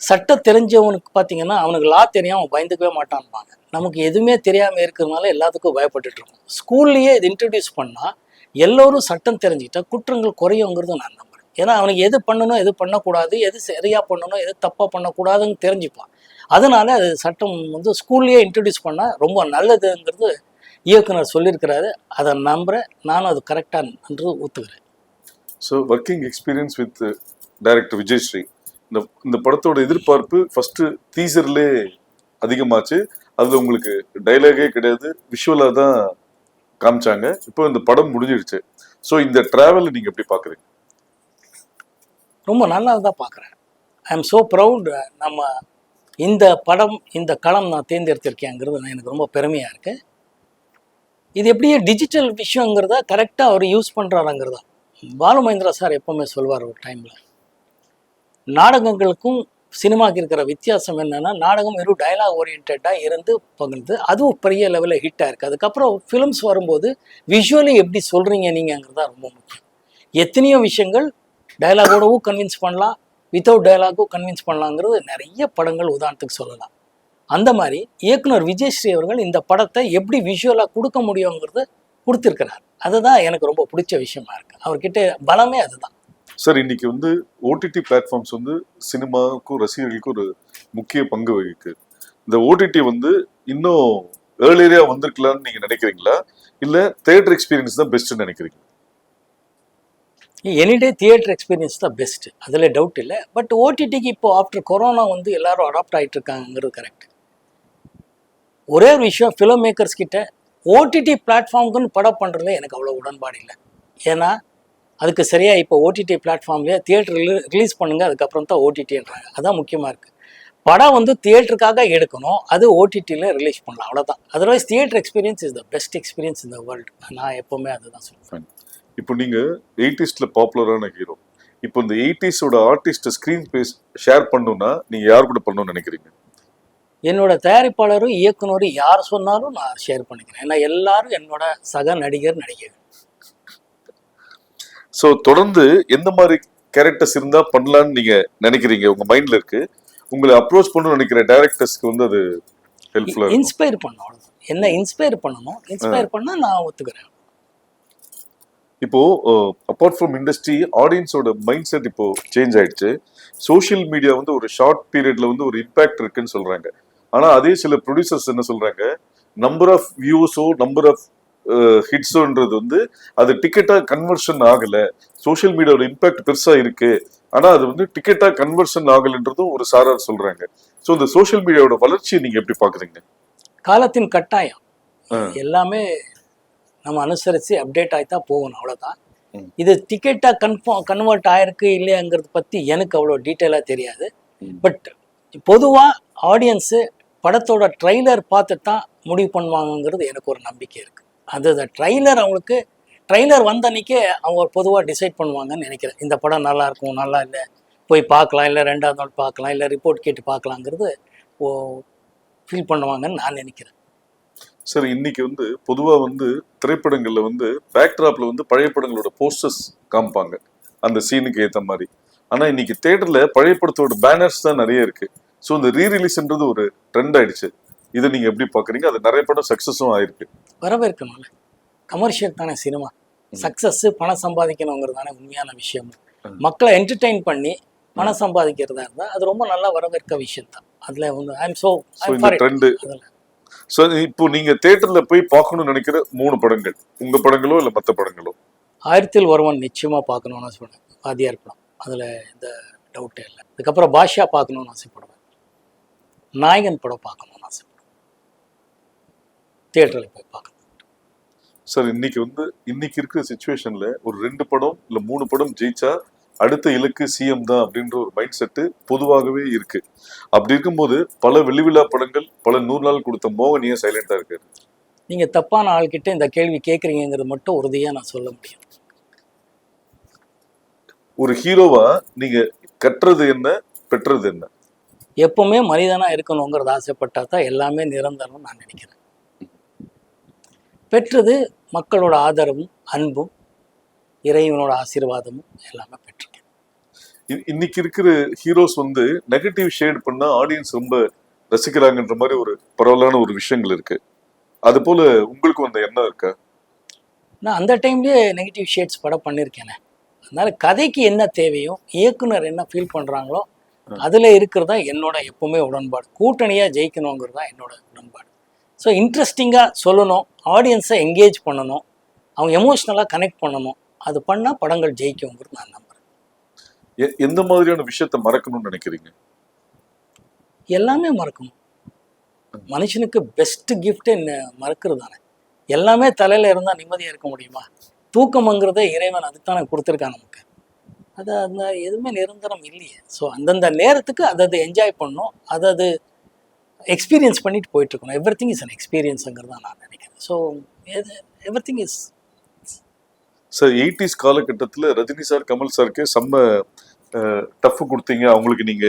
சட்டம் தெரிஞ்சவனுக்கு பார்த்தீங்கன்னா அவனுக்கு லா தெரியாம அவன் பயந்துக்கவே மாட்டான்பாங்க. நமக்கு எதுவுமே தெரியாமல் இருக்கிறதுனால எல்லாத்துக்கும் பயப்பட்டுட்டு இருக்கோம். ஸ்கூல்லையே இது இன்ட்ரடியூஸ் பண்ணால் எல்லோரும் சட்டம் தெரிஞ்சுக்கிட்டா குற்றங்கள் குறையுங்கிறது நான் நம்புறேன். ஏன்னா அவனுக்கு எது பண்ணணும் எது பண்ணக்கூடாது, எது சரியாக பண்ணணும் எது தப்பாக பண்ணக்கூடாதுன்னு தெரிஞ்சுப்பான். அதனால அது சட்டம் வந்து ஸ்கூல்லையே இன்ட்ரடியூஸ் பண்ணால் ரொம்ப நல்லதுங்கிறது இயக்குனர் சொல்லியிருக்கிறாரு. அதை நம்புகிறேன். நானும் அது கரெக்டாக ஒத்துக்கிறேன். So working experience with director Vijayasri, இந்த படத்தோட எதிர்பார்ப்பு ஃபர்ஸ்ட் டீசர்லே அதிகமாச்சு. அதுல உங்களுக்கு டைலாகே கிடையாது, விஷுவலா தான் காமிச்சாங்க. இப்போ இந்த படம் முடிஞ்சிடுச்சு. ஸோ இந்த டிராவல் நீங்க எப்படி பாக்குறீங்க? ரொம்ப நல்லா தான் பார்க்குறேன். ஐ எம் ஸோ ப்ரவுட். நம்ம இந்த படம் இந்த களம் நான் தேர்ந்தெடுத்திருக்கேங்கிறது எனக்கு ரொம்ப பெருமையாக இருக்குது. இது எப்படியே டிஜிட்டல் விஷயங்கிறத கரெக்டாக அவர் யூஸ் பண்ணுறாருங்கிறதா. பாலு மகேந்திரா சார் எப்போவுமே சொல்வார் ஒரு டைமில், நாடகங்களுக்கும் சினிமாவுக்கு இருக்கிற வித்தியாசம் என்னென்னா, நாடகம் வெறும் டைலாக் ஓரியன்டாக இருந்து பகிர்ந்து அதுவும் பெரிய லெவலில் ஹிட்டாக இருக்குது. அதுக்கப்புறம் ஃபிலிம்ஸ் வரும்போது விஷுவலி எப்படி சொல்கிறீங்க நீங்கங்கிறதா ரொம்ப முக்கியம். எத்தனையோ விஷயங்கள் டைலாகோடவும் கன்வின்ஸ் பண்ணலாம், வித்தவுட் டைலாகும் கன்வின்ஸ் பண்ணலாங்கிறது நிறைய படங்கள் உதாரணத்துக்கு சொல்லலாம். அந்த மாதிரி இயக்குனர் விஜயஸ்ரீ அவர்கள் இந்த படத்தை எப்படி விஷுவலாக கொடுக்க முடியுங்கிறத கொடுத்துருக்கிறார். அதுதான் எனக்கு ரொம்ப பிடிச்ச விஷயமா இருக்குது. அவர்கிட்ட பலமே அதுதான். சார், இன்னைக்கு வந்து ஓடிடி பிளாட்ஃபார்ம்ஸ் வந்து சினிமாவுக்கும் ரசிகர்களுக்கும் ஒரு முக்கிய பங்கு வகிக்கு. இந்த ஓடிடி வந்து இன்னும் ஏர்லியரா வந்திருக்கலாம்னு நீங்க நினைக்கிறீங்களா, இல்ல தியேட்டர் எக்ஸ்பீரியன்ஸ் தான் பெஸ்ட்னு நினைக்கிறீங்க? எனிடே தியேட்டர் எக்ஸ்பீரியன்ஸ் தான் பெஸ்ட், அதில் டவுட் இல்லை. பட் ஓடிடிக்கு இப்போ ஆஃப்டர் கொரோனா வந்து எல்லாரும் அடாப்ட் ஆகிட்டு இருக்காங்கிறது கரெக்ட். ஒரே ஒரு விஷயம், ஃபிலிம் மேக்கர்ஸ் கிட்ட ஓடிடி பிளாட்ஃபார்முக்குன்னு படம் பண்ணுறதுல எனக்கு அவ்வளோ உடன்பாடு இல்லை. ஏன்னா அதுக்கு சரியாக இப்போ ஓடிடி பிளாட்ஃபார்ம்லேயே தியேட்டரில் ரிலீஸ் பண்ணுங்கள், அதுக்கப்புறம் தான் ஓடிடின்றாங்க. அதுதான் முக்கியமாக இருக்குது. படம் வந்து தியேட்டருக்காக எடுக்கணும், அது ஓடிடியில் ரிலீஸ் பண்ணலாம், அவ்வளோதான். Otherwise theatre experience is the best experience in the world. நான் எப்போவுமே அதுதான் சொல்லுவேன். இப்போ நீங்கள் 80s பாப்புலரான ஹீரோ, இப்போ இந்த 80s artist screen space share பண்ணணும்னா நீங்கள் யார் கூட பண்ணணும்னு நினைக்கிறீங்க? என்னோட தயாரிப்பாளரும் இயக்குனரும் யார் சொன்னாலும் நான் ஷேர் பண்ணிக்கிறேன். ஏன்னா எல்லாரும் என்னோட சக நடிகர் நடிகைகள். ஸோ தொடர்ந்து எந்த மாதிரி கேரக்டர்ஸ் இருந்தால் பண்ணலான்னு நீங்கள் நினைக்கிறீங்க? உங்கள் மைண்டில் இருக்கு, உங்களை அப்ரோச் பண்ணணும்னு நினைக்கிற டைரக்டர்ஸ்க்கு வந்து அது ஹெல்ப்ஃபுல்லாக இன்ஸ்பயர் பண்ணணும். என்ன இன்ஸ்பயர் பண்ணணும், இன்ஸ்பயர் பண்ணால் நான் ஒத்துக்கிறேன். இப்போ அப்பார்ட் ஃப்ரம் இண்டஸ்ட்ரி, ஆடியன்ஸோட மைண்ட் செட் இப்போ சேஞ்ச் ஆயிடுச்சு. சோஷியல் மீடியா வந்து ஒரு ஷார்ட் பீரியட்ல வந்து ஒரு இம்பாக்ட் இருக்குன்னு சொல்றாங்க. ஆனா அதே சில ப்ரொடியூசர்ஸ் என்ன சொல்றாங்க, நம்பர் ஆஃப் வியூஸோ நம்பர் ஆஃப் ஹிட்ஸோன்றது வந்து அது டிக்கெட்டா கன்வர்ஷன் ஆகல. சோஷியல் மீடியாவோட இம்பாக்ட் பெருசா இருக்கு, ஆனா அது வந்து டிக்கெட்டா கன்வர்ஷன் ஆகலன்றதும் ஒரு சாரார் சொல்றாங்க. ஸோ இந்த சோஷியல் மீடியாவோட வளர்ச்சியை நீங்க எப்படி பாக்குறீங்க? காலத்தின் கட்டாயம், எல்லாமே நம்ம அனுசரித்து அப்டேட் ஆகித்தான் போகணும், அவ்வளோதான். இது டிக்கெட்டாக கன்வெர்ட் ஆயிருக்கு இல்லையாங்கிறது பற்றி எனக்கு அவ்வளோ டீட்டெயிலாக தெரியாது. பட் பொதுவாக ஆடியன்ஸு படத்தோட ட்ரெய்லர் பார்த்து தான் முடிவு பண்ணுவாங்கங்கிறது எனக்கு ஒரு நம்பிக்கை இருக்குது. அது ட்ரெய்லர் அவங்களுக்கு ட்ரெய்லர் வந்த அன்றைக்கே அவங்க பொதுவாக டிசைட் பண்ணுவாங்கன்னு நினைக்கிறேன். இந்த படம் நல்லா இருக்கும், நல்லா இல்லை, போய் பார்க்கலாம், இல்லை ரெண்டாவது நாள் பார்க்கலாம், இல்லை ரிப்போர்ட் கேட்டு பார்க்கலாங்கிறது ஃபீல் பண்ணுவாங்கன்னு நான் நினைக்கிறேன். சார், இன்னைக்கு வந்து பொதுவாக வந்து திரைப்படங்கள்ல வந்து பேக்ட்ராப்ல வந்து பழைய படங்களோட போஸ்டர்ஸ் காமிப்பாங்க அந்த சீனுக்கு ஏற்ற மாதிரி. ஆனால் இன்னைக்கு தேட்டர்ல பழைய படத்தோட பேனர்ஸ் தான் நிறைய இருக்கு. ஸோ இந்த ரீரிலீஸ்ன்றது ஒரு ட்ரெண்ட் ஆயிடுச்சு. இதை நீங்க எப்படி பாக்குறீங்க? அது நிறைய படம் சக்சஸும் ஆயிருக்கு. வரவேற்கணும்ல, கமர்ஷியல் தானே சினிமா. சக்சஸ் பணம் சம்பாதிக்கணுங்கிறது தானே உண்மையான விஷயம். மக்களை என்டர்டெயின் பண்ணி பணம் சம்பாதிக்கிறதா இருந்தால் அது ரொம்ப நல்லா வரவேற்க விஷயம் தான். அதில் வந்து ஐ எம் ஸோ ட்ரெண்டு. ஸோ இப்போ நீங்க தியேட்டர்ல போய் பார்க்கணும்னு நினைக்கிற 3 படங்கள், உங்க படங்களோ இல்லை மற்ற படங்களோ? 1000ல் ஒருவன் நிச்சயமா பார்க்கணும்னு சொல்றேன், வாத்தியார் படம், அதில் எந்த டவுட்டே இல்லை. அதுக்கப்புறம் பாஷா பார்க்கணும்னு ஆசைப்படுவேன், நாயகன் படம் பார்க்கணும்னு ஆசைப்படுவேன், தியேட்டரில் போய் பார்க்கணும். சார், இன்னைக்கு இருக்கிற சிச்சுவேஷன்ல ஒரு 2 படம் இல்லை 3 படம் ஜெயிச்சா அடுத்த இலக்கு சிஎம் தான் அப்படின்ற ஒரு மைண்ட் செட்டு பொதுவாகவே இருக்கு. அப்படி இருக்கும்போது பல வெளிவிழா படங்கள், பல 100 நாள் கொடுத்த மோகன் ஏன் சைலண்டா இருக்காரு? நீங்க தப்பான ஆள்கிட்ட இந்த கேள்வி கேட்குறீங்கிறது மட்டும் உறுதியா நான் சொல்ல முடியும். ஒரு ஹீரோவா நீங்க கற்றது என்ன, பெற்றது என்ன? எப்பவுமே மனிதனா இருக்கணுங்கிறது ஆசைப்பட்டா தான் எல்லாமே நிரந்தரம் நான் நினைக்கிறேன். பெற்றது மக்களோட ஆதரவும் அன்பும் இறைவனோட ஆசீர்வாதமும் எல்லாமே பெற்றிருக்கேன். இன்னைக்கு இருக்கிற ஹீரோஸ் வந்து நெகட்டிவ் ஷேட் பண்ணா ஆடியன்ஸ் ரொம்ப ரசிக்கிறாங்கன்ற மாதிரி ஒரு பரவலான ஒரு விஷயங்கள் இருக்கு. அது போல உங்களுக்கு அந்த எண்ணம் இருக்கா? நான் அந்த டைம்லேயே நெகட்டிவ் ஷேட்ஸ் படம் பண்ணியிருக்கேனே. அதனால கதைக்கு என்ன தேவையோ, இயக்குனர் என்ன ஃபீல் பண்ணுறாங்களோ அதில் இருக்கிறது தான் என்னோட எப்பவுமே உடன்பாடு. கூட்டணியாக ஜெயிக்கணுங்கிறது தான் என்னோட உடன்பாடு. ஸோ இன்ட்ரெஸ்டிங்காக சொல்லணும், ஆடியன்ஸை என்கேஜ் பண்ணணும், அவங்க எமோஷ்னலாக கனெக்ட் பண்ணணும். அது பண்ணால் படங்கள் ஜெயிக்குங்கிறது நான் நம்புகிறேன். எந்த மாதிரியான விஷயத்த மறக்கணும்னு நினைக்கிறீங்க? எல்லாமே மறக்கணும். மனுஷனுக்கு பெஸ்ட் கிஃப்ட் மறக்கிறது தானே. எல்லாமே தலையில் இருந்தால் நிம்மதியாக இருக்க முடியுமா? தூக்கம்ங்கிறத இறைவன் அதுதானே கொடுத்துருக்கான் நமக்கு. அது அந்த எதுவுமே நிரந்தரம் இல்லையே. ஸோ அந்தந்த நேரத்துக்கு அதை என்ஜாய் பண்ணணும், அதை எக்ஸ்பீரியன்ஸ் பண்ணிட்டு போயிட்டுருக்கணும். எவ்ரி திங் இஸ் அன் எக்ஸ்பீரியன்ஸுங்கிறது தான் நான் நினைக்கிறேன். So every thing is sir 80s காலகட்டத்தில் ரஜினி சார் கமல் சாருக்கு செம்ம டஃப் கொடுத்தீங்க. அவங்களுக்கு நீங்க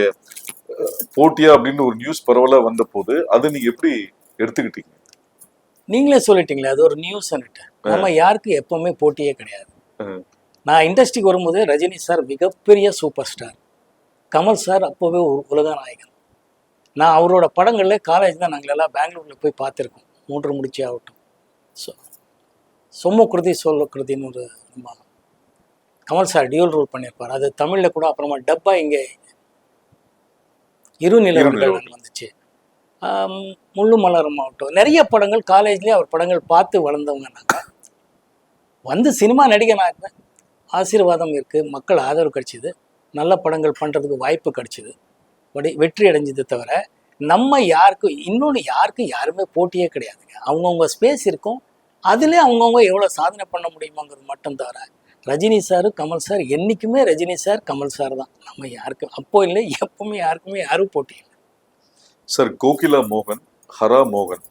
போட்டியா அப்படின்னு ஒரு நியூஸ் பரவலா வந்த போது அதை நீங்க எப்படி எடுத்துக்கிட்டீங்க? நீங்களே சொல்லிட்டீங்களே, அது ஒரு நியூஸ்ன்னுட்டு. நம்ம யாருக்கு எப்பவுமே போட்டியே கிடையாது. நான் இண்டஸ்ட்ரிக்கு வரும்போது ரஜினி சார் மிகப்பெரிய சூப்பர் ஸ்டார், கமல் சார் அப்போவே ஒரு உலக நாயகன். நான் அவரோட படங்களில் காலேஜ் தான் நாங்கள் எல்லாம் பெங்களூரில் போய் பார்த்துருக்கோம். 3 முடிச்சு ஆகட்டும், சொம்மு கிருதி சொல்ல கிருதின்னு ஒரு நம்ம கமல் சார் டியூல் ரோல் பண்ணியிருப்பார். அது தமிழில் கூட அப்புறமா டப்பா இங்கே இரு நிலவர்கள் வந்துச்சு. முள்ளு மலரும் ஆகட்டும், நிறைய படங்கள் காலேஜ்லேயே அவர் படங்கள் பார்த்து வளர்ந்தவங்க நாங்கள். வந்து சினிமா நடிகனாக ஆசீர்வாதம் இருக்குது, மக்கள் ஆதரவு கிடச்சிது, நல்ல படங்கள் பண்ணுறதுக்கு வாய்ப்பு கிடச்சிது, வெற்றி அடைஞ்சது. தவிர நம்ம யாருக்கும் யாருமே போட்டியே கிடையாதுங்க. அவங்கவுங்க ஸ்பேஸ் இருக்கும், அதுலேயே அவங்கவுங்க எவ்வளோ சாதனை பண்ண முடியுமாங்கிறது மட்டும். தவிர ரஜினி சார் கமல் சார் என்றைக்குமே ரஜினி சார் கமல் சார் தான். நம்ம யாருக்கும் அப்போ இல்லை, எப்பவுமே யாருக்குமே யாரும் போட்டி இல்லை. சார் கோகிலா மோகன், ஹரா மோகன்,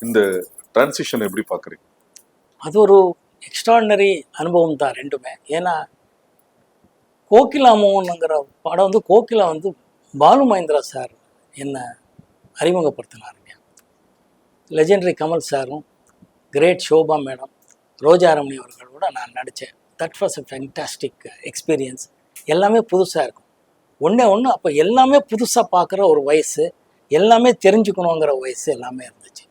இந்த டிரான்சிஷன் எப்படி பார்க்குறீங்க? அது ஒரு எக்ஸ்ட்ராடினரி அனுபவம் தான் ரெண்டுமே. ஏன்னா கோகிலா மோகனுங்கிற படம் வந்து கோகிலா வந்து பாலு மகேந்திரா சார் என்னை அறிமுகப்படுத்தினாருங்க. லெஜெண்டரி கமல் சாரும் கிரேட் ஷோபா மேடம், ரோஜாரமணி அவர்களோட நான் நடித்தேன். That was a fantastic experience. எல்லாமே புதுசாக இருக்கும். ஒன்று அப்போ எல்லாமே புதுசாக பார்க்குற ஒரு வயசு, எல்லாமே தெரிஞ்சுக்கணுங்கிற வயசு எல்லாமே இருந்துச்சு.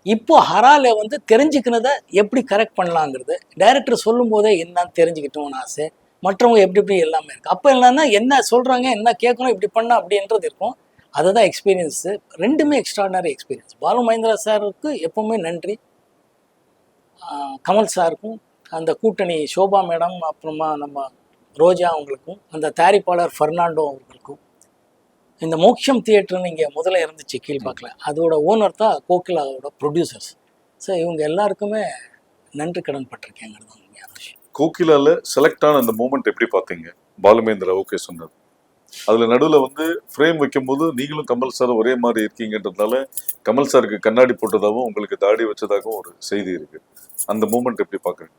இப்போ ஹரால வந்து தெரிஞ்சுக்கினதை எப்படி கரெக்ட் பண்ணலாங்கிறது டைரக்டர் சொல்லும் போதே என்னன்னு தெரிஞ்சுக்கிட்டோம்னு ஆசை. மற்றவங்க எப்படி எல்லாமே இருக்குது. அப்போ என்னன்னா என்ன சொல்கிறாங்க, என்ன கேட்கணும், இப்படி பண்ணால் அப்படின்றது இருக்கும். அதுதான் எக்ஸ்பீரியன்ஸு. ரெண்டுமே எக்ஸ்ட்ராடினரி எக்ஸ்பீரியன்ஸ். பாலு மகேந்திரா சாருக்கு எப்போவுமே நன்றி, கமல் சாருக்கும், அந்த கூட்டணி ஷோபா மேடம், அப்புறமா நம்ம ரோஜா அவங்களுக்கும், அந்த தயாரிப்பாளர் ஃபெர்னாண்டோ அவர்களுக்கும், இந்த மோக்ஷம் தியேட்டர்னு இங்கே முதல்ல இருந்துச்சு கீழ்பாக்கில், அதோட ஓனர் தான் கோகிலாவோட ப்ரொடியூசர்ஸ். ஸோ இவங்க எல்லாருக்குமே நன்றி கடன் பட்டிருக்கேங்கிறது தான் உண்மையான விஷயம். கோகிலால செலக்ட் ஆன அந்த மூமெண்ட் எப்படி பார்த்தீங்க? பாலுமேந்திரா ஓகே சொன்னது, அதில் நடுவில் வந்து ஃப்ரேம் வைக்கும்போது நீங்களும் கமல் சார் ஒரே மாதிரி இருக்கீங்கன்றதுனால கமல் சாருக்கு கண்ணாடி போட்டதாகவும் உங்களுக்கு தாடி வச்சதாகவும் ஒரு செய்தி இருக்கு. அந்த மூமெண்ட் எப்படி பார்க்குறீங்க?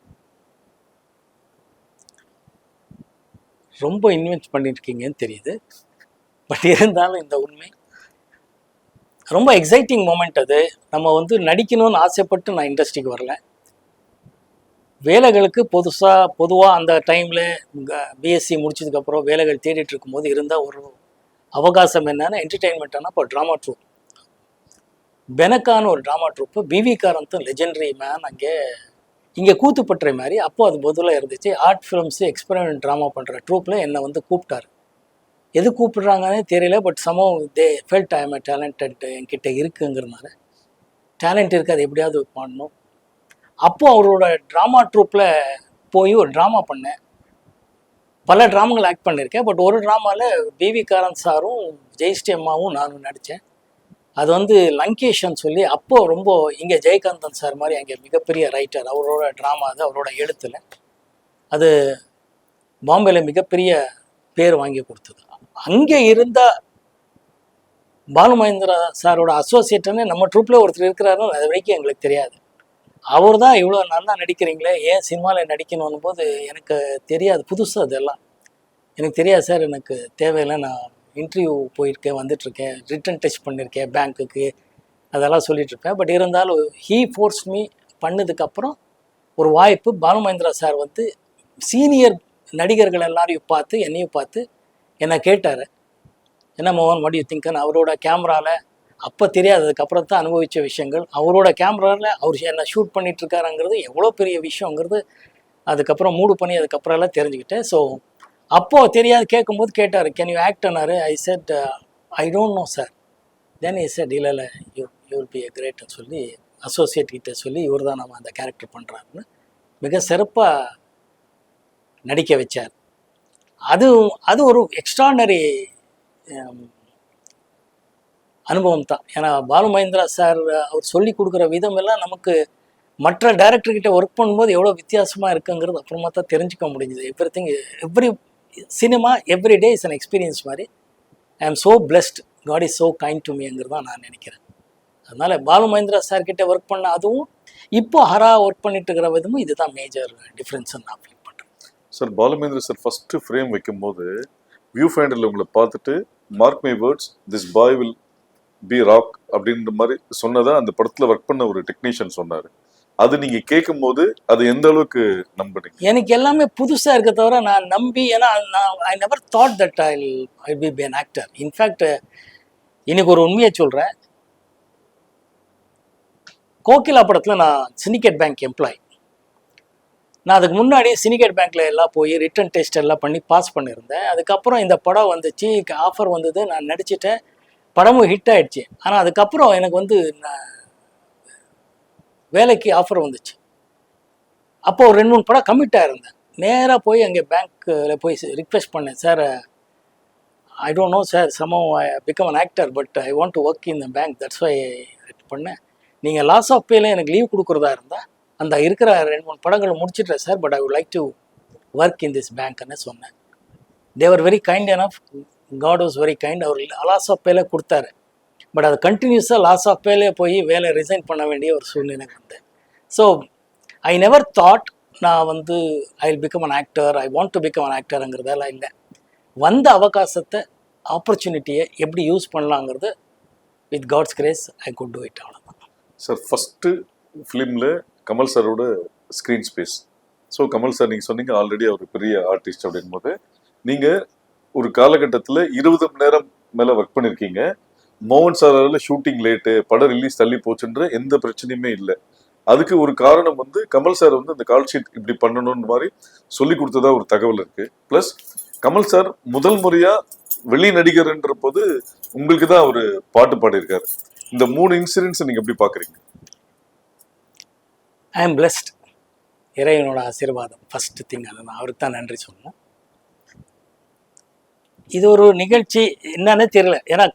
ரொம்ப இன்வெஸ்ட் பண்ணியிருக்கீங்கன்னு தெரியுது. பட் இருந்தாலும் இந்த உண்மை ரொம்ப எக்ஸைட்டிங் மூமெண்ட். அது நம்ம வந்து நடிக்கணும்னு ஆசைப்பட்டு நான் இண்டஸ்ட்ரிக்கு வரல. வேலைகளுக்கு பொதுவாக அந்த டைமில் பிஎஸ்சி முடிச்சதுக்கப்புறம் வேலைகள் தேடிட்டு இருக்கும்போது இருந்தால் ஒரு அவகாசம் என்னன்னா என்டர்டெயின்மெண்ட்டானா இப்போ ட்ராமா ட்ரூப், பெனக்கான ஒரு ட்ராமா ட்ரூப்பு, பிவி காரந்தும் லெஜெண்டரி மேன் இங்கே கூத்துப்பட்டுற மாதிரி அப்போது அது பொதுவாக இருந்துச்சு. ஆர்ட் ஃபிலிம்ஸு எக்ஸ்பெரிமெண்ட் ட்ராமா பண்ணுற ட்ரூப்பில் என்னை வந்து கூப்பிட்டாரு. எது கூப்பிடுறாங்கன்னே தெரியல. பட் சமம் they felt I am a talented, என்கிட்ட இருக்குங்கிறதுனால டேலண்ட் இருக்குது, அது எப்படியாவது பண்ணணும். அப்போது அவரோட ட்ராமா ட்ரூப்பில் போய் ஒரு ட்ராமா பண்ணேன். பல ட்ராமாங்கள் ஆக்ட் பண்ணியிருக்கேன். பட் ஒரு ட்ராமாவில் பிவி காரந்த் சாரும் ஜெயஸ்ரீ அம்மாவும் நானும் நடித்தேன். அது வந்து லங்கேஷன் சொல்லி, அப்போது ரொம்ப இங்கே ஜெயகாந்தன் சார் மாதிரி அங்கே மிகப்பெரிய ரைட்டர், அவரோட ட்ராமா அது, அவரோட எழுத்தில் அது பாம்பேயில் மிகப்பெரிய பேர் வாங்கி கொடுத்தது. அங்கே இருந்த பாலு மகேந்திரா சாரோட அசோசியேட்டுன்னு நம்ம ட்ரூப்பில் ஒருத்தர் இருக்கிறாருன்னு அது வரைக்கும் எங்களுக்கு தெரியாது. அவர் தான் இவ்வளோ நல்லா நடிக்கிறீங்களே, ஏன் சினிமாவில் நடிக்கணும் போது எனக்கு தெரியாது, புதுசு அதெல்லாம் எனக்கு தெரியாது சார், எனக்கு தேவையில்லை, நான் இன்டர்வியூ போயிருக்கேன், வந்துட்டுருக்கேன், ரிட்டன் டெஸ்ட் பண்ணியிருக்கேன் பேங்க்குக்கு, அதெல்லாம் சொல்லிகிட்ருப்பேன். பட் இருந்தாலும் ஹீ ஃபோர்ஸ் மீ பண்ணதுக்கப்புறம் ஒரு வாய்ப்பு. பாலு மகேந்திரா சார் வந்து சீனியர் நடிகர்கள் எல்லாரையும் பார்த்து என்னையும் பார்த்து என்னை கேட்டார், என்ன மோகன் வாட் யூ திங்க்னு. அவரோட கேமராவில் அப்போ தெரியாததுக்கப்புறம் தான் அனுபவித்த விஷயங்கள், அவரோட கேமராவில் அவர் என்ன ஷூட் பண்ணிகிட்ருக்காருங்கிறது எவ்வளோ பெரிய விஷயங்கிறது அதுக்கப்புறம் மூடு பண்ணி அதுக்கப்புறம் எல்லாம் தெரிஞ்சுக்கிட்டேன். ஸோ அப்போது தெரியாது கேட்கும்போது கேட்டார், கேன் யூ ஆக்ட்னாரு. I said I don't know sir. Then I said இல்லை இல்லை யூ வில் பி எ கிரேட்னு சொல்லி அசோசியேட் கிட்ட சொல்லி இவர் தான் நம்ம அந்த கேரக்டர் பண்ணுறாருன்னு மிக சிறப்பாக நடிக்க வச்சார். அது அது ஒரு எக்ஸ்ட்ரானரி அனுபவம் தான். ஏன்னா பாலு மகேந்திரா சார் அவர் சொல்லி கொடுக்குற விதம் எல்லாம் நமக்கு மற்ற டைரக்டர்கிட்ட ஒர்க் பண்ணும்போது எவ்வளோ வித்தியாசமாக இருக்குங்கிறது அப்புறமா தான் தெரிஞ்சுக்க முடிஞ்சுது. Every cinema every day is an experience மாதிரி. I am so blessed, God is so kind to மீங்கிறது தான் நான் நினைக்கிறேன். அதனால் பாலு மகேந்திரா சார்கிட்ட ஒர்க் பண்ண அதுவும் இப்போ ஹரா ஒர்க் பண்ணிட்டு இருக்கிற விதமும் இதுதான் மேஜர் டிஃப்ரென்ஸ் நான் ஃபீல் பண்ணுறேன். Sir Balu Mahendra sir first frame வைக்கும்போது வியூ ஃபைண்டரில் உங்களை பார்த்துட்டு mark my words this boy will be rock அப்படின்ற மாதிரி சொன்னதா அந்த படத்தில் ஒர்க் பண்ண ஒரு டெக்னீஷியன் சொன்னார். அது நீங்க கேட்கும் போது அது எந்த அளவுக்கு நம்புறீங்க? எனக்கு எல்லாமே புதுசா இருக்க தவிர நான் நம்பி, ஏன்னா I never thought that I be an actor. In fact இன்னைக்கு ஒரு உண்மையை சொல்றேன். கோகிலா படத்துல நான் சிண்டிகேட் பேங்க் எம்ப்ளாய். நான் அதுக்கு முன்னாடி சிண்டிகேட் பேங்க்ல எல்லாம் போய் ரிட்டன் டெஸ்ட் எல்லாம் பண்ணி பாஸ் பண்ணியிருந்தேன். அதுக்கப்புறம் இந்த படம் வந்துச்சு, ஆஃபர் வந்தது, நான் நடிச்சிட்டேன், படமும் ஹிட் ஆயிடுச்சு. ஆனால் அதுக்கப்புறம் எனக்கு வந்து வேலைக்கு ஆஃபர் வந்துச்சு. அப்போ ஒரு 2-3 படம் கமிட் ஆகிருந்தேன். நேராக போய் அங்கே பேங்க்கில் போய் ரிக்வெஸ்ட் பண்ணேன், sir I don't know sir, சமம் I become an actor but I want to work in the bank, that's why பண்ணேன். நீங்கள் லாஸ் ஆஃப் பேல எனக்கு லீவ் கொடுக்குறதா இருந்தால் அந்த இருக்கிற 2-3 படங்கள் முடிச்சிட்டேன் sir, but I would like to work in this பேங்க்னு சொன்னேன். They were very kind enough, God was very kind. அவர் லாஸ் ஆஃப் பேல கொடுத்தாரு. பட் அது கண்டினியூஸாக லாஸ் ஆஃப் பேலே போய் வேலை ரிசைன் பண்ண வேண்டிய ஒரு சூழ்நிலை வந்தேன். ஸோ ஐ நெவர் தாட் நான் வந்து I will become an actor, I want to become an ஆக்டருங்கிறதெல்லாம் இல்லை. வந்த அவகாசத்தை, ஆப்பர்ச்சுனிட்டியை எப்படி யூஸ் பண்ணலாங்கிறது with God's grace I could do it. அவ்வளோதான் சார். ஃபஸ்ட்டு ஃபிலிமில் கமல் சாரோட screen space. So Kamal sir நீங்கள் சொன்னீங்க ஆல்ரெடி அவர் பெரிய ஆர்டிஸ்ட் அப்படின் போது நீங்கள் ஒரு காலகட்டத்தில் 20 மணி நேரம் மேலே ஒர்க் பண்ணியிருக்கீங்க. மோகன் சாரால் ஷூட்டிங் லேட்டு, படம் ரிலீஸ் தள்ளி போச்சுன்ற எந்த பிரச்சனையுமே இல்லை. அதுக்கு ஒரு காரணம் வந்து கமல் சார் வந்து அந்த கால் ஷீட் இப்படி பண்ணணும்னு மாதிரி சொல்லி கொடுத்ததா ஒரு தகவல் இருக்கு. பிளஸ் கமல் சார் முதல் முறையா வெளி நடிகர்ன்ற போது உங்களுக்கு தான் ஒரு பாட்டு பாடியிருக்காரு. இந்த 3 இன்சிடென்ட்ஸ் நீங்க எப்படி பாக்குறீங்க? I am blessed. இறைவனோட ஆசீர்வாதம் ஃபர்ஸ்ட் திங். அதை நான் அவருக்கு தான் நன்றி சொல்லணும். இது ஒரு நிகழ்ச்சி என்னன்னே தெரியல. ஏன்னா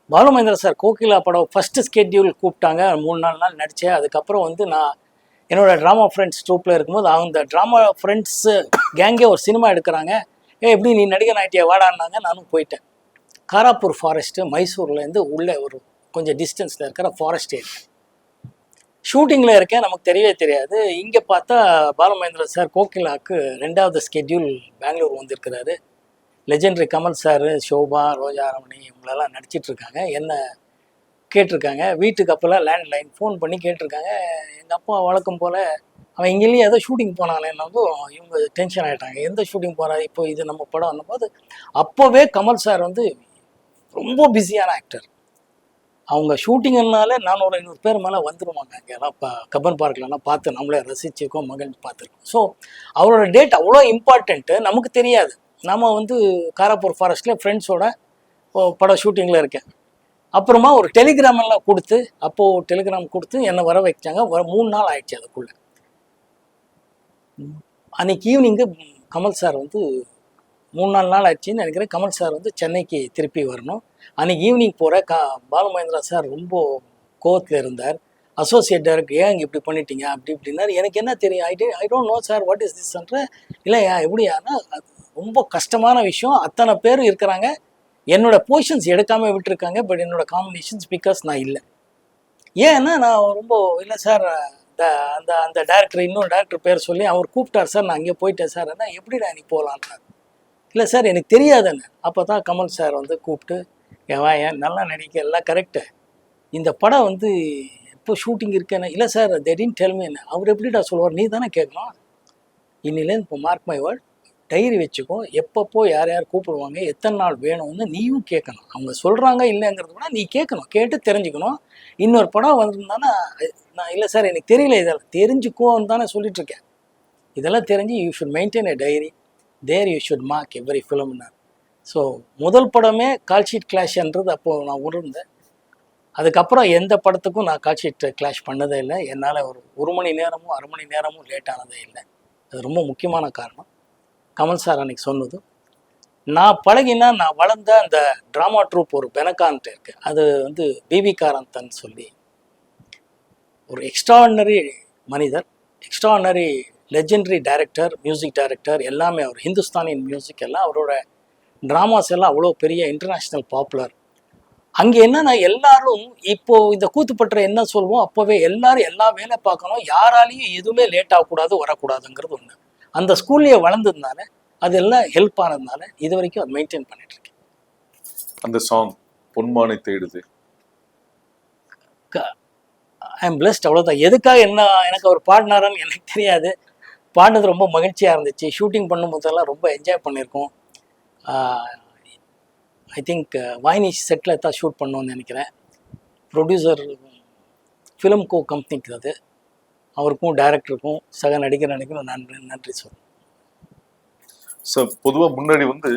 பாலு மகேந்திரா சார் கோகிலா படம் ஃபஸ்ட்டு ஸ்கெட்யூல் கூப்பிட்டாங்க, 3-4 நாள் நடித்தேன். அதுக்கப்புறம் வந்து நான் என்னோடய ட்ராமா ஃப்ரெண்ட்ஸ் ட்ரூப்பில் இருக்கும்போது அந்த ட்ராமா ஃப்ரெண்ட்ஸு கேங்கே ஒரு சினிமா எடுக்கிறாங்க. எப்படி நீ நடிகர் ஆகிட்டியா வாடான்னாங்க. நானும் போயிட்டேன். காராப்பூர் ஃபாரஸ்ட்டு, மைசூர்லேருந்து உள்ளே ஒரு கொஞ்சம் டிஸ்டன்ஸில் இருக்கிற ஃபாரஸ்ட் ஏரியா. ஷூட்டிங்கில் இருக்கேன், நமக்கு தெரியவே தெரியாது. இங்கே பார்த்தா பாலு மகேந்திரா சார் கோகிலாவுக்கு 2வது ஸ்கெட்யூல் பெங்களூர் வந்திருக்கிறாரு. லெஜெண்டரி கமல் சார், ஷோபா, ரோஜா ரமணி இவங்களெல்லாம் நடிச்சிட்ருக்காங்க. என்ன கேட்டிருக்காங்க. வீட்டுக்கு அப்போல்லாம் லேண்ட்லைன் ஃபோன் பண்ணி கேட்டிருக்காங்க. எங்கள் அப்பா வழக்கம் போல் அவன் இங்கேயும் ஏதோ ஷூட்டிங் போனானேன்னதும் இவங்க டென்ஷன் ஆகிட்டாங்க. எந்த ஷூட்டிங் போகிறா, இப்போ இது நம்ம படம் வந்தபோது அப்போவே கமல் சார் வந்து ரொம்ப பிஸியான ஆக்டர். அவங்க ஷூட்டிங்னால 400-500 பேர் மேலே வந்துடுவாங்க. அங்கெல்லாம் கப்பன் பார்க்லலாம் பார்த்து நம்மளே ரசிச்சுக்கோ மகிழ்ந்து பார்த்துருக்கோம். ஸோ அவரோட டேட் அவ்வளோ இம்பார்ட்டண்ட்டு, நமக்கு தெரியாது. நாம் வந்து காராப்பூர் ஃபாரஸ்ட்டில் ஃப்ரெண்ட்ஸோட படம் ஷூட்டிங்கில் இருக்கேன். அப்புறமா ஒரு டெலிகிராம் எல்லாம் கொடுத்து, அப்போது டெலிகிராம் கொடுத்து என்னை வர வைச்சாங்க. 3 நாள் ஆயிடுச்சு. அதுக்குள்ளே அன்றைக்கி ஈவினிங்கு கமல் சார் வந்து 3-4 நாள் ஆயிடுச்சின்னு நினைக்கிறேன். கமல் சார் வந்து சென்னைக்கு திருப்பி வரணும். அன்றைக்கி ஈவினிங் போகிற பாலு மகேந்திரா சார் ரொம்ப கோவத்தில் இருந்தார். அசோசியேட் டைரக்டர், ஏன் இப்படி பண்ணிட்டீங்க அப்படி இப்படின்னாரு. எனக்கு என்ன தெரியும், I don't know sir what is திஸ்ன்ற. இல்லையா எப்படியானா ரொம்ப கஷ்டமான விஷயம். அத்தனை பேர் இருக்கிறாங்க, என்னோட பொசிஷன்ஸ் எடுக்காமல் விட்டுருக்காங்க. பட் என்னோட காம்பினேஷன்ஸ் பிகாஸ் நான் இல்லை. ஏன்னா நான் ரொம்ப இல்லை சார், அந்த அந்த டேரக்டர் இன்னொரு டேரக்டர் பேர் சொல்லி அவர் கூப்பிட்டார் சார், நான் அங்கே போயிட்டேன் சார். என்ன எப்படிடா நீ போகலான்றார். இல்லை சார் எனக்கு தெரியாதுன்னு. அப்போ தான் கமல் சார் வந்து கூப்பிட்டு, ஏன் நல்லா நடிக்க எல்லாம் கரெக்டு, இந்த படம் வந்து இப்போ ஷூட்டிங் இருக்கேன்னு. இல்லை sir they didn't tell me. அவர் எப்படிடா சொல்லுவார், நீ தானே கேட்கணும். இன்னிலேருந்து இப்போ மார்க் மை வேர்ட், டைரி வச்சுக்கோ, எப்பப்போ யார் யார் கூப்பிடுவாங்க, எத்தனை நாள் வேணும்னு நீயும் கேட்கணும். அவங்க சொல்கிறாங்க இல்லைங்கிறது கூட நீ கேட்கணும், கேட்டு தெரிஞ்சுக்கணும். இன்னொரு படம் வந்திருந்தானா, நான் இல்லை சார் எனக்கு தெரியல, இதெல்லாம் தெரிஞ்சுக்கோன்னு தானே சொல்லிட்டு இருக்கேன். இதெல்லாம் தெரிஞ்சு you should maintain a diary, there you should mark every ஃபிலிம்னா. ஸோ முதல் படமே கால்ஷீட் கிளாஷ்ன்றது அப்போது நான் உணர்ந்தேன். அதுக்கப்புறம் எந்த படத்துக்கும் நான் கால்ஷீட் கிளாஷ் பண்ணதே இல்லை. என்னால் ஒரு மணி நேரமும் 1/2 மணி நேரமும் லேட் ஆனதே இல்லை. அது ரொம்ப முக்கியமான காரணம். கமல் சார் அன்னைக்கு சொன்னது. நான் நான் வளர்ந்த அந்த ட்ராமா ட்ரூப் ஒரு பெனகான்ட்டு இருக்கு. அது வந்து பிவி காரந்தன் சொல்லி ஒரு எக்ஸ்ட்ராடினரி மனிதர், extraordinary legendary director, music director, எல்லாமே அவர் ஹிந்துஸ்தானின் மியூசிக் எல்லாம் அவரோட ட்ராமாஸ் எல்லாம் அவ்வளோ பெரிய இன்டர்நேஷ்னல் பாப்புலர். அங்கே என்னன்னா எல்லாரும் இப்போ இந்த கூத்துப்பற்ற என்ன சொல்வோம், அப்போவே எல்லாரும் எல்லா வேலை பார்க்கணும், யாராலையும் எதுவுமே லேட் ஆகக்கூடாது, வரக்கூடாதுங்கிறது ஒன்று. அந்த ஸ்கூல்லையே வளர்ந்ததுனால அதெல்லாம் ஹெல்ப் ஆனதுனால இது வரைக்கும் அதை மெயின்டைன் பண்ணிட்டு இருக்கேன். அந்த சாங் பொன்மானை தேடுது, ஐ எம் பிளஸ்ட், அவ்வளோதான். எதுக்காக என்ன எனக்கு அவர் பாடினாரான்னு எனக்கு தெரியாது. பாடினது ரொம்ப மகிழ்ச்சியாக இருந்துச்சு. ஷூட்டிங் பண்ணும்போதெல்லாம் ரொம்ப என்ஜாய் பண்ணியிருக்கோம். ஐ திங்க் வாய்னிஷ் செட்டில் தான் ஷூட் பண்ணோன்னு நினைக்கிறேன். ப்ரொடியூசர் ஃபிலிம் கோ கம்பெனிக்கு அது, அவருக்கும் டைரக்டருக்கும் சக நடிகரும் நன்றி சொல்லணும். சார் பொதுவாக முன்னாடி வந்து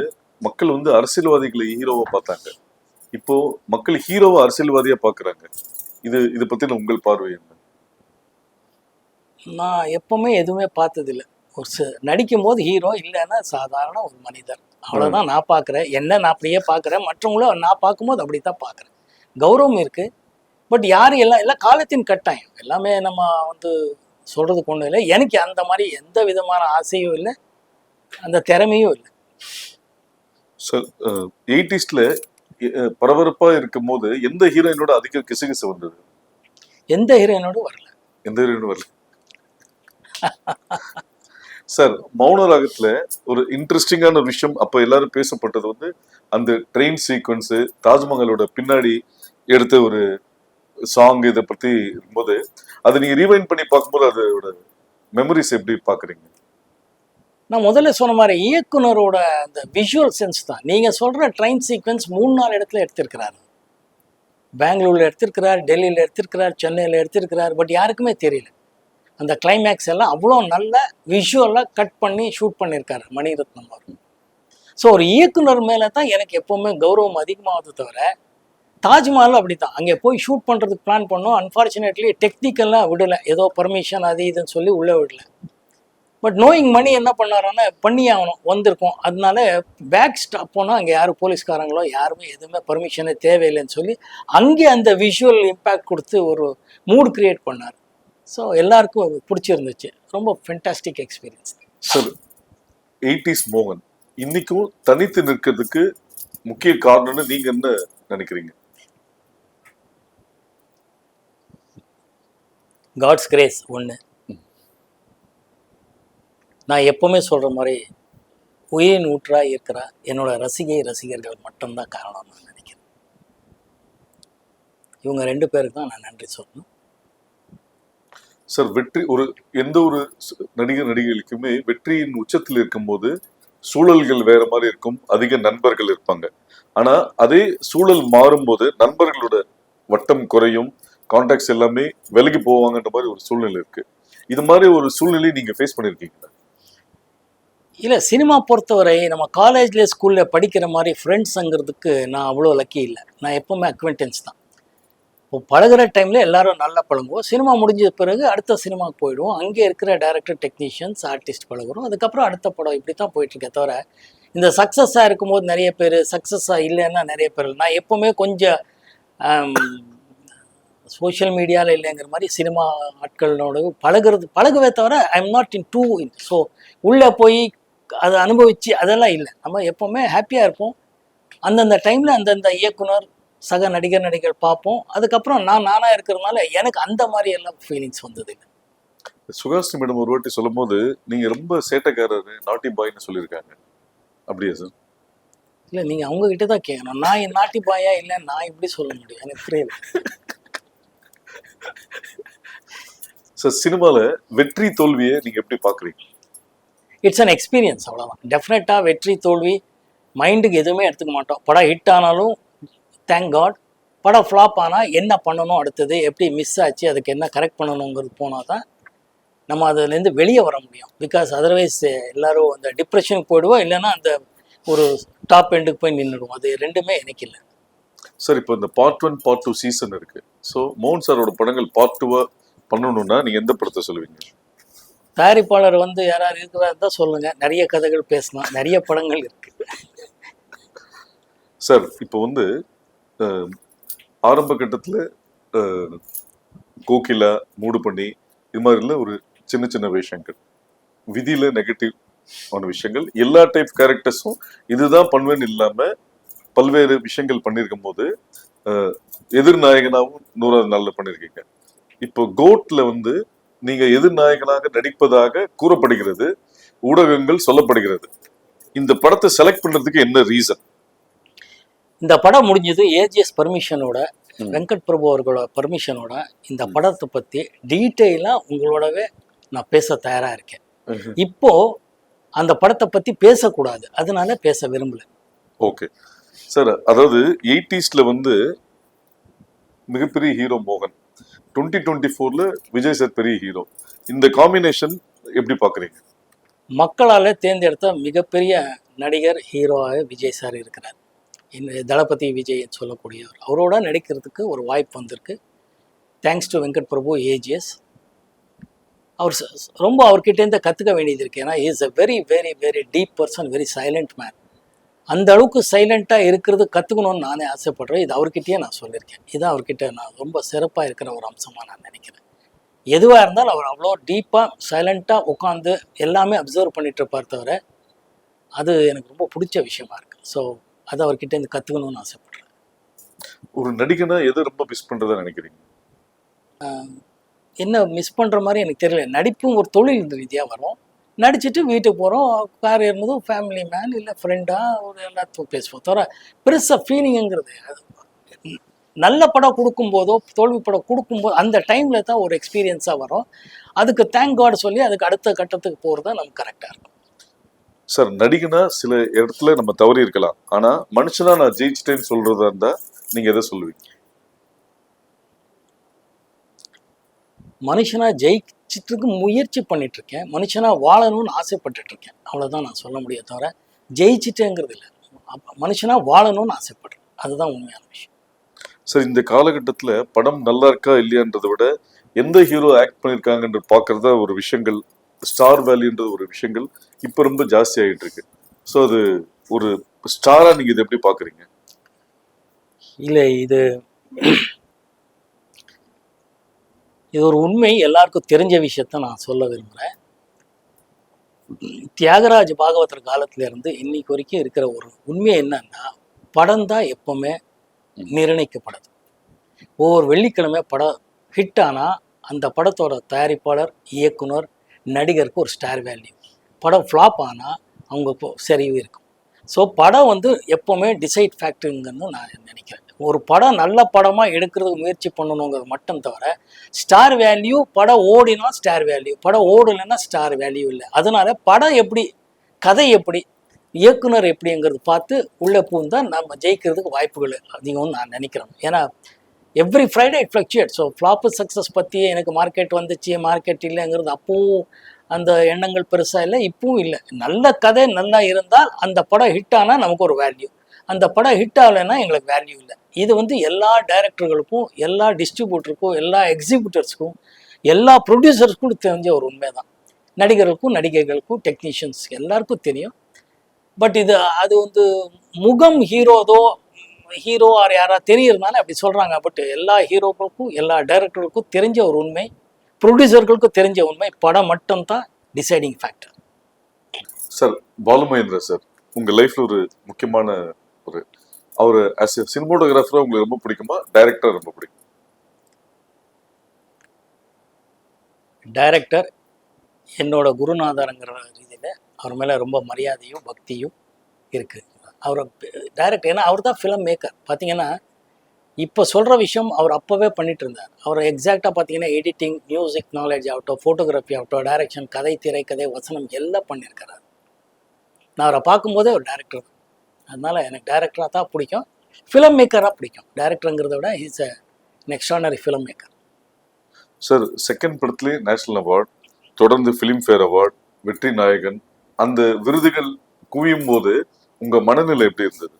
மக்கள் வந்து அரசியல்வாதிகளை ஹீரோவை பார்த்தாங்க, இப்போ மக்கள் ஹீரோவை அரசியல்வாதியா பார்க்குறாங்க. இதை பற்றின உங்கள் பார்வை என்ன? நான் எப்பவுமே எதுவுமே பார்த்ததில்லை. நடிக்கும் போது ஹீரோ, இல்லைன்னா சாதாரண ஒரு மனிதர், அவ்வளோதான் நான் பார்க்குறேன். என்ன நான் அப்படியே பார்க்குறேன், மற்றவங்களும் நான் பார்க்கும்போது அப்படி தான் பார்க்குறேன். கௌரவம் இருக்குது, பட் யாரும் எல்லாம் காலத்தின் கட்டாயம். எல்லாமே நம்ம வந்து சொல்கிறதுக்கு ஒன்றும் இல்லை. எனக்கு அந்த மாதிரி எந்த விதமான ஆசையும் இல்லை, அந்த திறமையும் இல்லை. சார் 80s பரபரப்பா இருக்கும் போது எந்த ஹீரோயினோட அதிக கிசுகிசு வந்தது? எந்த ஹீரோயினோட வரல. எந்த ஹீரோயினோட வரல. சார் மௌன ராகத்துல ஒரு இன்ட்ரெஸ்டிங்கான விஷயம் அப்ப எல்லாரும் பேசப்பட்டது வந்து அந்த ட்ரெயின் சீக்வன்ஸ், தாஜ்மஹாலோட பின்னாடி எடுத்த ஒரு சாங். இதை பத்தி இருக்கும்போது அதை நீங்க ரீவைண்ட் பண்ணி பார்க்கும்போது அதோட மெமரிஸ் எப்படி பாக்குறீங்க? நான் முதல்ல சொன்ன மாதிரி இயக்குனரோட அந்த விஷுவல் சென்ஸ் தான். நீங்கள் சொல்கிற ட்ரெயின் சீக்வன்ஸ் 3-4 இடத்துல எடுத்திருக்கிறார். பெங்களூரில் எடுத்திருக்கிறார், டெல்லியில் எடுத்திருக்கிறார், சென்னையில் எடுத்திருக்கிறார். பட் யாருக்குமே தெரியல. அந்த கிளைமேக்ஸ் எல்லாம் அவ்வளோ நல்ல விஷுவலாக கட் பண்ணி ஷூட் பண்ணியிருக்காரு மணிரத்னம் அவர். ஸோ ஒரு இயக்குனர் மேலே தான் எனக்கு எப்போவுமே கௌரவம் அதிகமாகுது தவிர, தாஜ்மஹால் அப்படி தான். அங்கே போய் ஷூட் பண்ணுறதுக்கு பிளான் பண்ணோம். அன்ஃபார்ச்சுனேட்லி டெக்னிக்கெல்லாம் விடலை, ஏதோ பர்மிஷன் அது இதுன்னு சொல்லி உள்ளே விடலை. பட் நோயிங் மணி என்ன பண்ணாரோன்னா பண்ணி ஆகணும், வந்திருக்கோம். அதனால பேக் ஸ்டாப் போனால் அங்கே யாரும் போலீஸ்காரங்களோ யாருமே எதுவுமே பர்மிஷனே தேவையில்லைன்னு சொல்லி அங்கே அந்த விஷுவல் இம்பேக்ட் கொடுத்து ஒரு மூட் கிரியேட் பண்ணார். ஸோ எல்லாருக்கும் அது பிடிச்சிருந்துச்சு. ரொம்ப ஃபென்டாஸ்டிக் எக்ஸ்பீரியன்ஸ். சார் 80s மோகன் இன்னைக்கும் தனித்து நிற்கிறதுக்கு முக்கிய காரணம்னு நீங்க என்ன நினைக்கிறீங்க? காட்ஸ் கிரேஸ் ஒன்று. நான் எப்போவுமே சொல்கிற மாதிரி உயிரின் ஊற்றாக இருக்கிற என்னோட ரசிகர்கள் மட்டும்தான் காரணம் நான் நினைக்கிறேன். இவங்க 2 பேருக்கு தான் நான் நன்றி சொல்லணும். சார் வெற்றி ஒரு எந்த ஒரு நடிகைகளுக்குமே வெற்றியின் உச்சத்தில் இருக்கும்போது சூழல்கள் வேற மாதிரி இருக்கும், அதிக நண்பர்கள் இருப்பாங்க. ஆனா அதே சூழல் மாறும்போது நண்பர்களோட வட்டம் குறையும், கான்டாக்ட்ஸ் எல்லாமே விலகி போவாங்கன்ற மாதிரி ஒரு சூழ்நிலை இருக்கு. இது மாதிரி ஒரு சூழ்நிலையை நீங்க ஃபேஸ் பண்ணிருக்கீங்களா? இல்லை, சினிமா பொறுத்தவரை நம்ம காலேஜில் ஸ்கூலில் படிக்கிற மாதிரி ஃப்ரெண்ட்ஸுங்கிறதுக்கு நான் அவ்வளோ லக்கி இல்லை. நான் எப்போவுமே அக்வென்டன்ஸ் தான். இப்போ பழகிற டைமில் எல்லாரும் நல்லா பழகுவோம். சினிமா முடிஞ்ச பிறகு அடுத்த சினிமாவுக்கு போயிடுவோம். அங்கே இருக்கிற டைரக்டர், டெக்னீஷியன்ஸ், ஆர்டிஸ்ட் பழகுறோம். அதுக்கப்புறம் அடுத்த படம் இப்படி தான் போயிட்டுருக்கே தவிர, இந்த சக்ஸஸாக இருக்கும்போது நிறைய பேர், சக்ஸஸாக இல்லைன்னா நிறைய பேர். நான் எப்போவுமே கொஞ்சம் சோஷியல் மீடியாவில் இல்லைங்கிற மாதிரி சினிமா ஆட்களோட பழகுவே தவிர I am not into in. So உள்ளே போய் அதை அனுபவிச்சு அதெல்லாம் இல்லை. நம்ம எப்போவுமே ஹாப்பியாக இருப்போம். அந்தந்த டைமில் அந்தந்த இயக்குனர், சக நடிகர் பார்ப்போம். அதுக்கப்புறம் நானாக இருக்கிறதுனால எனக்கு அந்த மாதிரி எல்லாம் ஃபீலிங்ஸ் வந்தது இல்லை. சுகாசினி மேடம் ஒரு வாட்டி சொல்லும் போது நீங்க ரொம்ப சேட்டைக்காரர், நாட்டி பாய்னு சொல்லியிருக்காங்க. அப்படியா சார்? இல்லை, நீங்கள் அவங்ககிட்ட தான் கேட்கணும். நான் என் நாட்டி பாயா இல்லை, நான் இப்படி சொல்ல முடியும், எனக்கு புரியல. சார் சினிமாவில் வெற்றி தோல்வியை நீங்க எப்படி பாக்குறீங்க? இட்ஸ் அன் எக்ஸ்பீரியன்ஸ், அவ்வளோதான். டெஃபினட்டாக வெற்றி தோல்வி மைண்டுக்கு எதுவுமே எடுத்துக்க மாட்டோம். படம் ஹிட் ஆனாலும் தேங்க் காட், படம் ஃப்ளாப் ஆனால் என்ன பண்ணணும், அடுத்தது எப்படி மிஸ் ஆச்சு, அதுக்கு என்ன கரெக்ட் பண்ணணுங்கிறது போனால் தான் நம்ம அதுலேருந்து வெளியே வர முடியும். பிகாஸ் அதர்வைஸ் எல்லோரும் அந்த டிப்ரெஷனுக்கு போயிடுவோம், இல்லைன்னா அந்த ஒரு டாப் எண்டுக்கு போய் நின்றுடுவோம். அது ரெண்டுமே எனக்கு இல்லை. சார் இப்போ இந்த பார்ட் 1 பார்ட் 2 சீசன் இருக்கு. ஸோ மோகன் சாரோட படங்கள் பார்ட் 2 பண்ணணும்னா நீங்க எந்த படத்தை சொல்லுவீங்க? தயாரிப்பாளர் வந்து யாராவது இருக்கிறதா தான் சொல்லுங்க, நிறைய கதைகள் பேசலாம், நிறைய படங்கள் இருக்கு. சார் இப்போ வந்து ஆரம்ப கட்டத்தில் கோகிலா, மூடு பண்ணி இது மாதிரில ஒரு சின்ன சின்ன விஷயங்கள், விதியில நெகட்டிவ் ஆன விஷயங்கள், எல்லா டைப் கேரக்டர்ஸும் இதுதான் பண்ணுவேன்னு இல்லாம பல்வேறு விஷயங்கள் பண்ணியிருக்கும் போது எதிர்நாயகனாகவும் 100வது நாள்ல பண்ணியிருக்கீங்க. இப்போ கோட்ல வந்து நீங்க எதிர்நாயகனாக நடிப்பதாக கூறப்படுகிறது, ஊடகங்கள் சொல்லப்படுகிறது. இந்த படத்தை செலக்ட் பண்றதுக்கு என்ன ரீசன்? இந்த படம் முடிஞ்சது ஏஜிஎஸ் பர்மிஷனோட, வெங்கட் பிரபு அவர்களோட பர்மிஷனோட இந்த படத்தை பற்றி டீட்டெயிலாக உங்களோடவே நான் பேச தயாராக இருக்கேன். இப்போ அந்த படத்தை பற்றி பேசக்கூடாது, அதனால பேச விரும்பல. ஓகே சார், அதாவது 80ஸ்ல வந்து மிகப்பெரிய ஹீரோ மோகன், 2024ல விஜய் சார் பெரிய ஹீரோ. இந்த காம்பினேஷன் எப்படி பார்க்குறீங்க? மக்களால் தேர்ந்தெடுத்த மிகப்பெரிய நடிகர் ஹீரோவாக விஜய் சார் இருக்கிறார். தளபதி விஜய் சொல்லக்கூடியவர். அவரோட நடிக்கிறதுக்கு ஒரு வாய்ப்பு வந்திருக்கு. Thanks to Venkat Prabhu, AGS. அவர் ரொம்ப அவர்கிட்டேருந்து கற்றுக்க வேண்டியது இருக்குது. ஏன்னா is a very very very deep person, very silent man. அந்த அளவுக்கு சைலண்ட்டாக இருக்கிறது கற்றுக்கணும்னு நானே ஆசைப்படுறேன். இது அவர்கிட்டயே நான் சொல்லியிருக்கேன். இதுதான் அவர்கிட்ட நான் ரொம்ப சிறப்பாக இருக்கிற ஒரு அம்சமாக நான் நினைக்கிறேன். எதுவாக இருந்தாலும் அவர் அவ்வளோ டீப்பாக சைலண்ட்டாக உட்காந்து எல்லாமே அப்சர்வ் பண்ணிட்டு இருப்பார் தவிர, அது எனக்கு ரொம்ப பிடிச்ச விஷயமா இருக்குது. ஸோ அதை அவர்கிட்ட இருந்து கற்றுக்கணும்னு ஆசைப்படுறேன். ஒரு நடிகனா எதை ரொம்ப மிஸ் பண்ணுறதா நினைக்கிறீங்க? என்ன மிஸ் பண்ணுற மாதிரி எனக்கு தெரியல. நடிப்பும் ஒரு தொழில் ரீதியாக வரும். நடிச்சுட்டு வீட்டுக்கு போகிறோம், கார் ஏறினதும் ஃபேமிலி மேன் இல்லை ஃப்ரெண்டாக ஒரு எல்லாத்தையும் பேசுவோம் தவிர பெருசாக ஃபீலிங்குங்கிறது நல்ல படம் கொடுக்கும்போதோ தோல்வி படம் கொடுக்கும்போது அந்த டைமில் தான் ஒரு எக்ஸ்பீரியன்ஸாக வரும். அதுக்கு தேங்க் காட் சொல்லி அதுக்கு அடுத்த கட்டத்துக்கு போகிறது தான் நமக்கு கரெக்டாக இருக்கும். சார், நடிகனா சில இடத்துல நம்ம தவறி இருக்கலாம், ஆனால் மனுஷனா நான் ஜெயிச்சிட்டேன்னு சொல்றதா இருந்தால் நீங்கள் எதை சொல்லுவீங்க? மனுஷனாக ஜெயிச்சிட்டுருக்கு முயற்சி பண்ணிகிட்ருக்கேன், மனுஷனாக வாழணும்னு ஆசைப்பட்டுட்ருக்கேன், அவ்வளோதான் நான் சொல்ல முடியும். தவிர ஜெயிச்சிட்டேங்கிறது இல்லை, மனுஷனாக வாழணும்னு ஆசைப்படுறேன், அதுதான் உண்மையான விஷயம். சார், இந்த காலகட்டத்தில் படம் நல்லா இருக்கா இல்லையான்றதை விட எந்த ஹீரோ ஆக்ட் பண்ணியிருக்காங்கன்ற பார்க்குறதா ஒரு விஷயங்கள், ஸ்டார் வேல்யூன்ற ஒரு விஷயங்கள் இப்போ ரொம்ப ஜாஸ்தி ஆகிட்டு இருக்கு. ஸோ அது ஒரு ஸ்டாராக நீங்கள் இதை எப்படி பார்க்குறீங்க? இல்லை, இது ஒரு உண்மை, எல்லாருக்கும் தெரிஞ்ச விஷயத்த நான் சொல்ல விரும்புகிறேன். தியாகராஜ் பாகவதர் காலத்திலேருந்து இன்னைக்கு வரைக்கும் இருக்கிற ஒரு உண்மை என்னன்னா, படம் தான் எப்பவுமே நிர்ணயிக்கப்படுது. ஒவ்வொரு வெள்ளிக்கிழமை படம் ஹிட் ஆனால் அந்த படத்தோட தயாரிப்பாளர், இயக்குனர், நடிகருக்கு ஒரு ஸ்டார் வேல்யூ. படம் ஃப்ளாப் ஆனால் அவங்க சரிவு இருக்கும். ஸோ படம் எப்போவுமே டிசைட் ஃபேக்டருங்கன்னு நான் நினைக்கிறேன். ஒரு படம் நல்ல படமாக எடுக்கிறதுக்கு முயற்சி பண்ணணுங்கிறது மட்டும் தவிர ஸ்டார் வேல்யூ, படம் ஓடினா ஸ்டார் வேல்யூ, படம் ஓடலைன்னா ஸ்டார் வேல்யூ இல்லை. அதனால படம் எப்படி, கதை எப்படி, இயக்குனர் எப்படிங்கிறது பார்த்து உள்ளே பூந்தால் நம்ம ஜெயிக்கிறதுக்கு வாய்ப்புகள் அதிகம்னு நான் நினைக்கிறேன். ஏன்னா every Friday it fluctuate. So flop success பற்றியே எனக்கு மார்க்கெட் வந்துச்சு, மார்க்கெட் இல்லைங்கிறது அப்பவும் அந்த எண்ணங்கள் பெருசாக இல்லை, இப்பவும் இல்லை. நல்ல கதை நல்லா இருந்தால் அந்த படம் ஹிட் ஆனால் நமக்கு ஒரு வேல்யூ, அந்த படம் ஹிட் ஆகலைன்னா எங்களுக்கு வேல்யூ இல்லை. இது எல்லா டைரக்டர்களுக்கும், எல்லா டிஸ்ட்ரிபியூட்டருக்கும், எல்லா எக்ஸிபியூட்டர்ஸ்க்கும், எல்லா ப்ரொடியூசர்ஸ்க்கும் தெரிஞ்ச ஒரு உண்மை தான். நடிகர்களுக்கும், நடிகைகளுக்கும், டெக்னீஷியன்ஸ் எல்லாருக்கும் தெரியும். பட் அது முகம் ஹீரோ ஆர் யாராவது தெரியறதுனால அப்படி சொல்கிறாங்க. பட் எல்லா ஹீரோக்களுக்கும், எல்லா டைரக்டர்களுக்கும் தெரிஞ்ச ஒரு உண்மை, ப்ரொடியூசர்களுக்கும் தெரிஞ்ச உண்மை, படம் மட்டும்தான் deciding factor. Sir, Balu Mahendra sir உங்கள் லைஃப்பில் ஒரு முக்கியமான அவர் ஆஸ் எ சினிமோட்டோகிராஃபராக உங்களுக்கு ரொம்ப பிடிக்குமா, டைரக்டர் ரொம்ப பிடிக்கும்? டைரக்டர் என்னோட குருநாதருங்கிற ரீதியில் அவர் மேலே ரொம்ப மரியாதையும் பக்தியும் இருக்குது. அவரை டைரக்டர், ஏன்னா அவர் தான் ஃபிலிம் மேக்கர். பார்த்தீங்கன்னா இப்போ சொல்கிற விஷயம் அவர் அப்போவே பண்ணிட்டு இருந்தார். அவர் எக்ஸாக்டாக பார்த்தீங்கன்னா எடிட்டிங், மியூசிக் நாலேஜ் ஆகட்டும், ஃபோட்டோகிராஃபி ஆகட்டும், டைரக்ஷன், கதை, திரைக்கதை, வசனம் எல்லாம் பண்ணியிருக்கிறார். நான் அவரை பார்க்கும்போதே ஒரு டைரக்டர். அதனால எனக்கு டைரக்டராக தான் பிடிக்கும், ஃபிலிம் மேக்கராக பிடிக்கும். டைரக்டருங்கிறத விட is an extraordinary film maker. Sir, second படத்துலேயே நேஷனல் அவார்ட், தொடர்ந்து ஃபிலிம்ஃபேர் அவார்ட், வெற்றி நாயகன், அந்த விருதுகள் குவியும் போது உங்க மனநிலை எப்படி இருந்தது?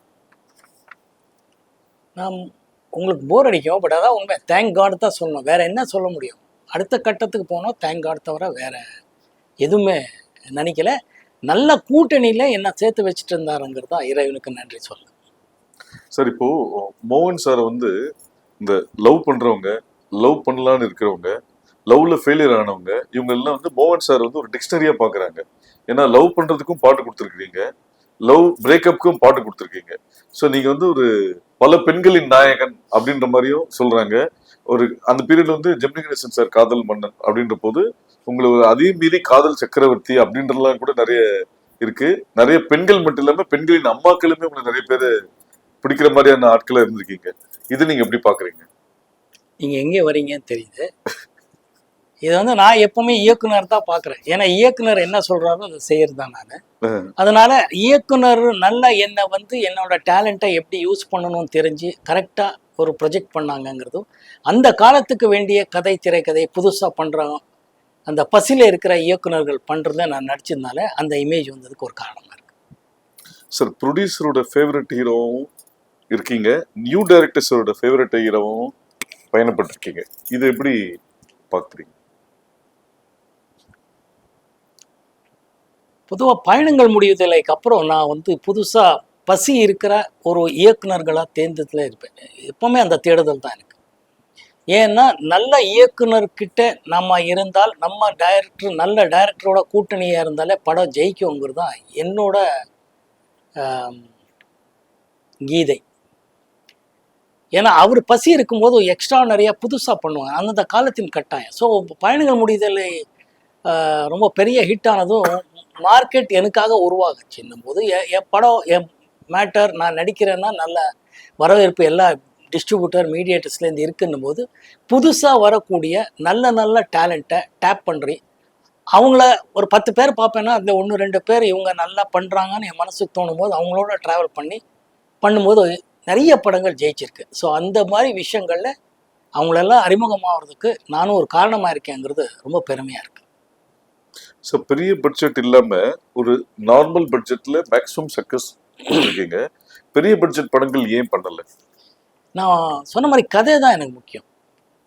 நான் உங்களுக்கு போர் அடிக்கும், பட் அதான் உண்மை. தேங்க் காட் தான் சொல்லணும், வேற என்ன சொல்ல முடியும்? அடுத்த கட்டத்துக்கு போனோம், தேங்க் காட் தவிர வேற எதுவுமே நினைக்கல. நல்ல கூட்டணியில் என்ன சேர்த்து வச்சுட்டு இருந்தாருங்கிறது தான் இறைவனுக்கு நன்றி சொல்ல. சார், இப்போ மோகன் சாரை வந்து இந்த லவ் பண்றவங்க, லவ் பண்ணலான்னு இருக்கிறவங்க, லவ்ல ஃபெயிலியர் ஆனவங்க, இவங்க எல்லாம் வந்து மோகன் சார் வந்து ஒரு டிக்ஷனரியா பாக்குறாங்க. ஏன்னா லவ் பண்றதுக்கும் பாட்டு கொடுத்துருக்கீங்க, லவ் பிரேக்கப்புக்கும் பாட்டு கொடுத்துருக்கீங்க. ஸோ நீங்க வந்து ஒரு பல பெண்களின் நாயகன் அப்படின்ற மாதிரியும் சொல்றாங்க. ஒரு அந்த பீரியட்ல வந்து ஜெமினி கணேசன் சார் காதல் மன்னன் அப்படின்ற போது உங்களுக்கு அதையும் மீறி காதல் சக்கரவர்த்தி அப்படின்றலாம் கூட நிறைய இருக்கு. நிறைய பெண்கள் மட்டும் இல்லாம பெண்களின் அம்மாக்களுமே உங்களுக்கு நிறைய பேர் பிடிக்கிற மாதிரியான ஆட்களா இருந்திருக்கீங்க. இது நீங்க எப்படி பாக்குறீங்க? நீங்க எங்கே வரீங்கன்னு தெரியுது. இது வந்து நான் எப்பவுமே இயக்குனர் தான் பார்க்குறேன். ஏன்னா இயக்குனர் என்ன சொல்றாரோ அதை செய்யறது தான் நான். அதனால இயக்குனர் நல்லா என்னை வந்து என்னோட டேலண்ட்டை எப்படி யூஸ் பண்ணணும்னு தெரிஞ்சு கரெக்டாக ஒரு ப்ரொஜெக்ட் பண்ணாங்கங்கிறதும், அந்த காலத்துக்கு வேண்டிய கதை, திரைக்கதை புதுசாக பண்ணுறாங்க அந்த பசியில் இருக்கிற இயக்குனர்கள் பண்ணுறத நான் நடிச்சதுனால அந்த இமேஜ் வந்ததுக்கு ஒரு காரணமாக இருக்கு. சார், ப்ரொடியூசரோட ஃபேவரட் ஹீரோவும் இருக்கீங்க, நியூ டைரக்டர்ஸோட ஃபேவரட் ஹீரோவும் பயணப்பட்டிருக்கீங்க. இது எப்படி பார்க்குறீங்க? பொதுவாக பயணங்கள் முடிவுதலைக்கு அப்புறம் நான் வந்து புதுசாக பசி இருக்கிற ஒரு இயக்குனர்களாக தேர்ந்ததில் இருப்பேன். எப்பவுமே அந்த தேடுதல் தான் எனக்கு. ஏன்னா நல்ல இயக்குனர்கிட்ட நம்ம இருந்தால், நம்ம டைரக்டர் நல்ல டைரக்டரோட கூட்டணியாக இருந்தாலே படம் ஜெயிக்குங்கிறது தான் என்னோட கீதை. ஏன்னா அவர் பசி இருக்கும்போது எக்ஸ்ட்ரா நிறையா புதுசாக பண்ணுவாங்க, அந்தந்த காலத்தின் கட்டாயம். ஸோ பயணங்கள் முடிதலை ரொம்ப பெரிய ஹிட் ஆனதும் மார்க்கெட் எனக்காக உருவாகுச்சு. போது என் படம், என் மேட்டர், நான் நடிக்கிறேன்னா நல்ல வரவேற்பு எல்லா டிஸ்ட்ரிபியூட்டர், மீடியேட்டர்ஸ்லேருந்து இருக்குன்னும் போது புதுசாக வரக்கூடிய நல்ல நல்ல டேலண்ட்டை டேப் பண்ணுறி அவங்கள ஒரு 10 பேர் பார்ப்பேன்னா அதில் 1-2 பேர் இவங்க நல்லா பண்ணுறாங்கன்னு என் மனசுக்கு தோணும் போது அவங்களோட ட்ராவல் பண்ணும்போது நிறைய படங்கள் ஜெயிச்சிருக்கு. ஸோ அந்த மாதிரி விஷயங்களில் அவங்களெல்லாம் அறிமுகமாகிறதுக்கு நானும் ஒரு காரணமாக இருக்கேங்கிறது ரொம்ப பெருமையாக இருக்குது. ஸோ பெரிய பட்ஜெட் இல்லாம ஒரு நார்மல் பட்ஜெட்ல மேக்ஸிமம் சக்சஸ் இருக்கீங்க. பெரிய பட்ஜெட் படங்கள் ஏன் பண்ணல? நான் சொன்ன மாதிரி கதை தான் எனக்கு முக்கியம்.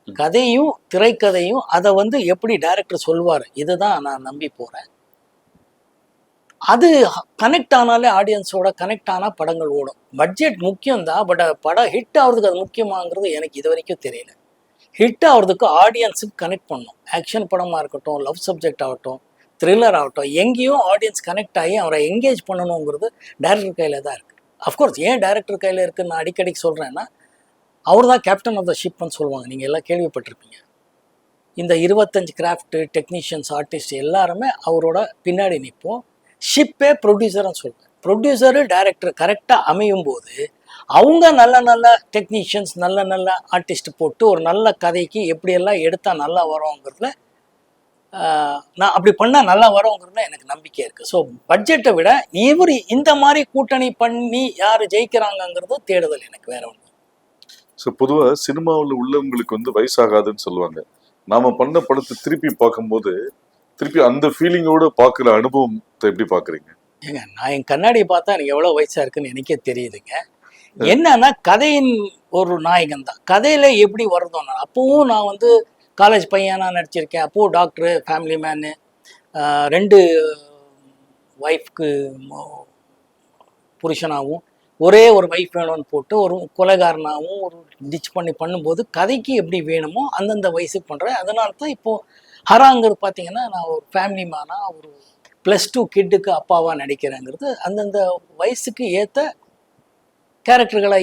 கதையும் திரைக்கதையும் அதை வந்து எப்படி டைரக்டர் சொல்வார், இதுதான் நான் நம்பி போகிறேன். அது கனெக்ட் ஆனாலே ஆடியன்ஸோட கனெக்ட் ஆனால் படங்கள் ஓடும். பட்ஜெட் முக்கியம்தான், பட் படம் ஹிட் ஆகிறதுக்கு அது முக்கியமாங்கிறது எனக்கு இது வரைக்கும் தெரியல. ஹிட் ஆகிறதுக்கு ஆடியன்ஸுக்கு கனெக்ட் பண்ணணும். ஆக்ஷன் படமாக இருக்கட்டும், லவ் சப்ஜெக்ட் ஆகட்டும், த்ரில்லர் ஆகட்டும், எங்கேயும் ஆடியன்ஸ் கனெக்ட் ஆகி அவரை என்கேஜ் பண்ணணுங்கிறது டைரக்டர் கையில் தான் இருக்குது. அஃப்கோர்ஸ் ஏன் டைரக்டர் கையில் இருக்குன்னு நான் அடிக்கடிக்கு சொல்கிறேன்னா, அவர் தான் கேப்டன் ஆஃப் த ஷிப்னு சொல்லுவாங்க, நீங்கள் எல்லாம் கேள்விப்பட்டிருப்பீங்க. இந்த 25 கிராஃப்ட்டு, டெக்னீஷியன்ஸ், ஆர்டிஸ்ட் எல்லாருமே அவரோட பின்னாடி நிற்போம். ஷிப்பே ப்ரொடியூசர்னு சொல்லுவேன். ப்ரொடியூசரு டைரக்டர் கரெக்டாக அமையும் போது அவங்க நல்ல நல்ல டெக்னீஷியன்ஸ், நல்ல நல்ல ஆர்டிஸ்ட் போட்டு ஒரு நல்ல கதைக்கு எப்படியெல்லாம் எடுத்தால் நல்லா வரோங்கிறதுல நான் அப்படி பண்ணால் நல்லா வரோங்கிறதுல எனக்கு நம்பிக்கை இருக்குது. ஸோ பட்ஜெட்டை விட இவர் இந்த மாதிரி கூட்டணி பண்ணி யார் ஜெயிக்கிறாங்கங்கிறது தேடுதல் எனக்கு, வேற ஒன்று. ஸோ பொதுவாக சினிமாவில் உள்ளவங்களுக்கு வந்து வயசாகாதுன்னு சொல்லுவாங்க. நாம பண்ண படத்தை திருப்பி பார்க்கும்போது திருப்பி அந்த ஃபீலிங்கோட பார்க்குற அனுபவத்தை எப்படி பார்க்குறீங்க? ஏங்க, நான் என் கண்ணாடியை பார்த்தா எனக்கு எவ்வளோ வயசாக இருக்குன்னு எனக்கே தெரியுதுங்க. என்னன்னா கதையின் ஒரு நாயகன் தான். கதையில் எப்படி வருதோ, நான் அப்போவும் நான் வந்து காலேஜ் பையனாக நடிச்சிருக்கேன். அப்போது டாக்டரு, ஃபேமிலி மேனு, 2 ஒய்ஃப்க்கு புருஷனாகவும் ஒரே ஒரு ஒய்ஃப் வேணும்னு போட்டு ஒரு கொலைகாரனாகவும் ஒரு டிச் பண்ணி பண்ணும்போது கதைக்கு எப்படி வேணுமோ அந்தந்த வயசுக்கு பண்ணுறேன். அதனால தான் இப்போது ஹராங்கிறது பார்த்தீங்கன்னா நான் ஒரு ஃபேமிலி மேனாக ஒரு +2 கிட்டுக்கு அப்பாவாக நடிக்கிறேங்கிறது அந்தந்த வயசுக்கு ஏற்ற கேரக்டர்களை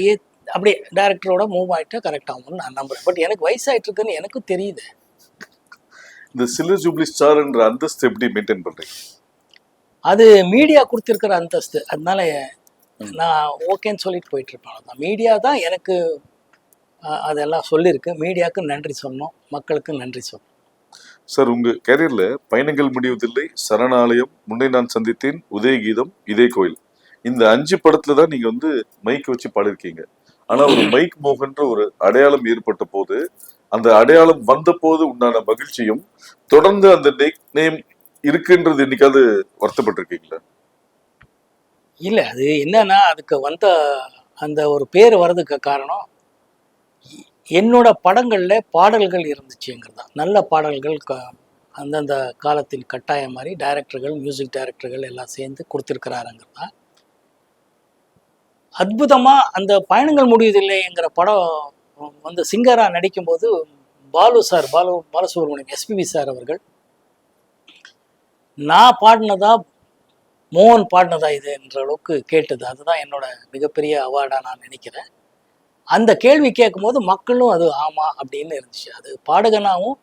அப்படியே டைரக்டரோட மூவ் ஆகிட்டு கரெக்ட் ஆகும்னு நான் நம்புறேன். பட் எனக்கு வயசாயிட்டு இருக்குன்னு எனக்கும் தெரியுது. இந்த சில்வர் ஜூப்ளி ஸ்டார்ன்ற அந்தஸ்து எப்படி மெயின்டைன் பண்றீங்க? அது மீடியா கொடுத்துருக்கிற அந்தஸ்து, அதனால நான் ஓகேன்னு சொல்லிட்டு போயிட்டு இருப்பேன். அதான் மீடியா தான் எனக்கு அதெல்லாம் சொல்லியிருக்கு. மீடியாவுக்கு நன்றி சொன்னோம், மக்களுக்கு நன்றி சொன்னோம். சார், உங்க கேரியர்ல பயணங்கள் முடிவதில்லை, சரணாலயம், முன்னே நான் சந்தித்தேன், உதயகீதம், இதே கோயில், இந்த 5 படத்துல தான் நீங்க வந்து மைக் வச்சு பாடிருக்கீங்க. ஆனா ஒரு மைக் மோகன்ற ஒரு அடையாளம் ஏற்பட்ட போது, அந்த அடையாளம் வந்த போது உண்டான மகிழ்ச்சியும் தொடர்ந்து அந்த நேம் இருக்குன்றது என்னைக்காவது வருத்தப்பட்டிருக்கீங்களா? இல்ல, அது என்னன்னா, அதுக்கு வந்த அந்த ஒரு பேர் வர்றதுக்கு காரணம், என்னோட படங்கள்ல பாடல்கள் இருந்துச்சுங்கிறது தான். நல்ல பாடல்கள் அந்தந்த காலத்தின் கட்டாயம் மாதிரி டைரக்டர்கள், மியூசிக் டைரக்டர்கள் எல்லாம் சேர்ந்து கொடுத்துருக்கிறாருங்கிறது தான். அற்புதமா அந்த பயணங்கள் முடிவதில்லைங்கிற படம் வந்து சிங்கரா நடிக்கும்போது பாலசுப்ரமணியம் எஸ்பிபி சார் அவர்கள், நான் பாடினதா மோகன் பாடினதா இது என்ற அளவுக்கு கேட்டது. அதுதான் என்னோட மிகப்பெரிய அவார்டா நான் நினைக்கிறேன். அந்த கேள்வி கேட்கும்போது மக்களும் அது ஆமா அப்படின்னு இருந்துச்சு. அது பாடகனாகவும்,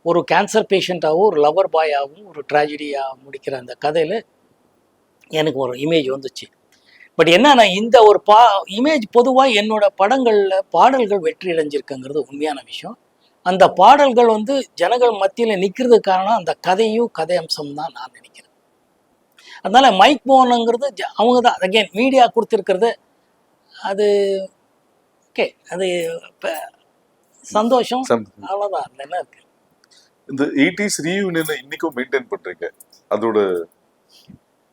ஒரு கேன்சர் பேஷண்ட்டாகவும், ஒரு லவர் பாயாகவும், ஒரு ட்ராஜடியாக முடிக்கிற அந்த கதையில் எனக்கு ஒரு இமேஜ் வந்துச்சு. பட் என்னன்னா, இந்த ஒரு இமேஜ் பொதுவாக என்னோட படங்களில் பாடல்கள் வெற்றி அடைஞ்சிருக்குங்கிறது உண்மையான விஷயம். அந்த பாடல்கள் வந்து ஜனங்கள் மத்தியில் நிற்கிறதுக்கு காரணம் அந்த கதையும் கதை அம்சம் தான் நான் நினைக்கிறேன். அதனால மைக் மோகனுங்கிறது அவங்க தான் அகைன் மீடியா கொடுத்துருக்கிறது. அது ஓகே, அது சந்தோஷம், அவ்வளோதான். அதில் என்ன இருக்கு. இந்த 80s ரீயூனியனை இன்னைக்கும் மெயின்டைன் பண்றீங்க, அதோட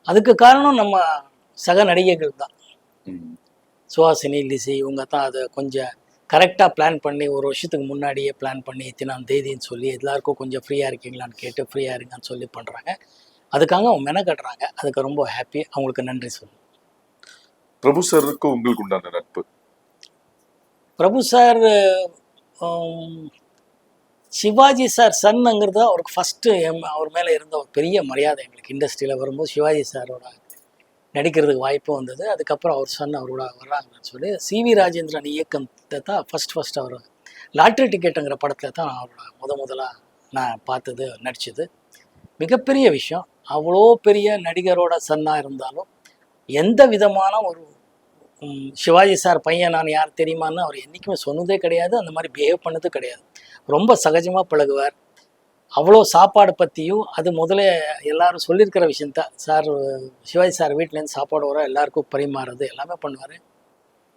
அதுக்கு காரணம் நம்ம சக நடிகைகள் தான். சுஹாசினி, லிசி, இவங்க தான் அதை கொஞ்சம் கரெக்டாக பிளான் பண்ணி, ஒரு வருஷத்துக்கு முன்னாடியே பிளான் பண்ணி இத்தனாம் தேதின்னு சொல்லி எல்லாருக்கும் கொஞ்சம் ஃப்ரீயாக இருக்கீங்களான்னு கேட்டு ஃப்ரீயாக இருங்கன்னு சொல்லி பண்ணுறாங்க. அதுக்காக அவங்க மெனக்கட்டுறாங்க. அதுக்கு ரொம்ப ஹாப்பி, அவங்களுக்கு நன்றி சொல்லணும். பிரபு சாருக்கு உங்களுக்கு உண்டான நட்பு? பிரபு சார் சிவாஜி சார் சன்னுங்கிறது அவருக்கு ஃபஸ்ட்டு அவர் மேலே இருந்த ஒரு பெரிய மரியாதை. எங்களுக்கு இண்டஸ்ட்ரியில் வரும்போது சிவாஜி சாரோட நடிக்கிறதுக்கு வாய்ப்பு வந்தது. அதுக்கப்புறம் அவர் சன் அவரோட வர்றாங்கன்னு சொல்லி சிவி ராஜேந்திரன் இயக்கத்தை தான் ஃபஸ்ட் அவர் லாட்ரி டிக்கெட்டுங்கிற படத்தில் தான் அவரோட முதலாக நான் பார்த்தது, நடித்தது. மிகப்பெரிய விஷயம். அவ்வளோ பெரிய நடிகரோட சன்னாக இருந்தாலும் எந்த விதமான ஒரு சிவாஜி சார் பையன் நான் யார் தெரியுமான்னு அவர் என்றைக்குமே சொன்னதே கிடையாது. அந்த மாதிரி பிஹேவ் பண்ணது கிடையாது. ரொம்ப சகஜமாக பழகுவார். அவ்வளோ சாப்பாடு பற்றியும் அது முதல்ல எல்லாரும் சொல்லியிருக்கிற விஷயந்தான். சார் சிவாஜி சார் வீட்டிலேருந்து சாப்பாடு வர எல்லாருக்கும் பரிமாறுறது எல்லாமே பண்ணுவார்.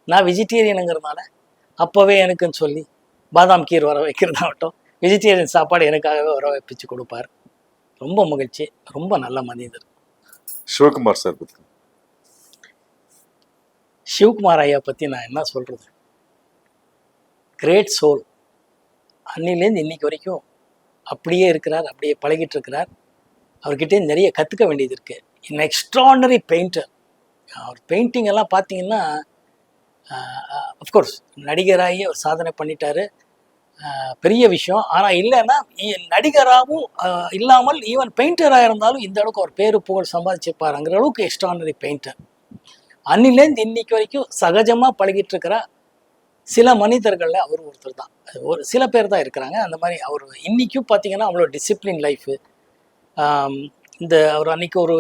நான் வெஜிடேரியனுங்கிறதுனால அப்போவே எனக்குன்னு சொல்லி பாதாம் கீர் வர வைக்கிறதாகட்டும், வெஜிடேரியன் சாப்பாடு எனக்காகவே வர வைப்பிச்சு கொடுப்பார். ரொம்ப மகிழ்ச்சி, ரொம்ப நல்ல மனிதர். சிவகுமார் சார் பற்றி? சிவகுமார் ஐயா பற்றி நான் என்ன சொல்கிறது, கிரேட் சோல். அன்னிலேருந்து இன்னைக்கு வரைக்கும் அப்படியே இருக்கிறார், அப்படியே பழகிட்டு இருக்கிறார். அவர்கிட்டே நிறைய கற்றுக்க வேண்டியது இருக்குது. இன் எக்ஸ்ட்ரானரி பெயிண்டர். அவர் பெயிண்டிங் எல்லாம் பார்த்தீங்கன்னா, அஃப்கோர்ஸ் நடிகராகி அவர் சாதனை பண்ணிட்டாரு, பெரிய விஷயம். ஆனால் இல்லைன்னா நடிகராகவும் இல்லாமல் ஈவன் பெயிண்டராக இருந்தாலும் இந்த அளவுக்கு அவர் பேரு புகழ் சம்பாதிச்சிருப்பாருங்கிற அளவுக்கு எக்ஸ்ட்ரானரி பெயிண்டர். அன்னிலேருந்து இன்னைக்கு வரைக்கும் சகஜமாக பழகிட்டு இருக்கிற சில மனிதர்களில் அவர் ஒருத்தர் தான். ஒரு சில பேர் தான் இருக்கிறாங்க அந்த மாதிரி. அவர் இன்றைக்கும் பார்த்தீங்கன்னா அவ்வளோ டிசிப்ளின் லைஃபு. இந்த அவர் அன்றைக்கி ஒரு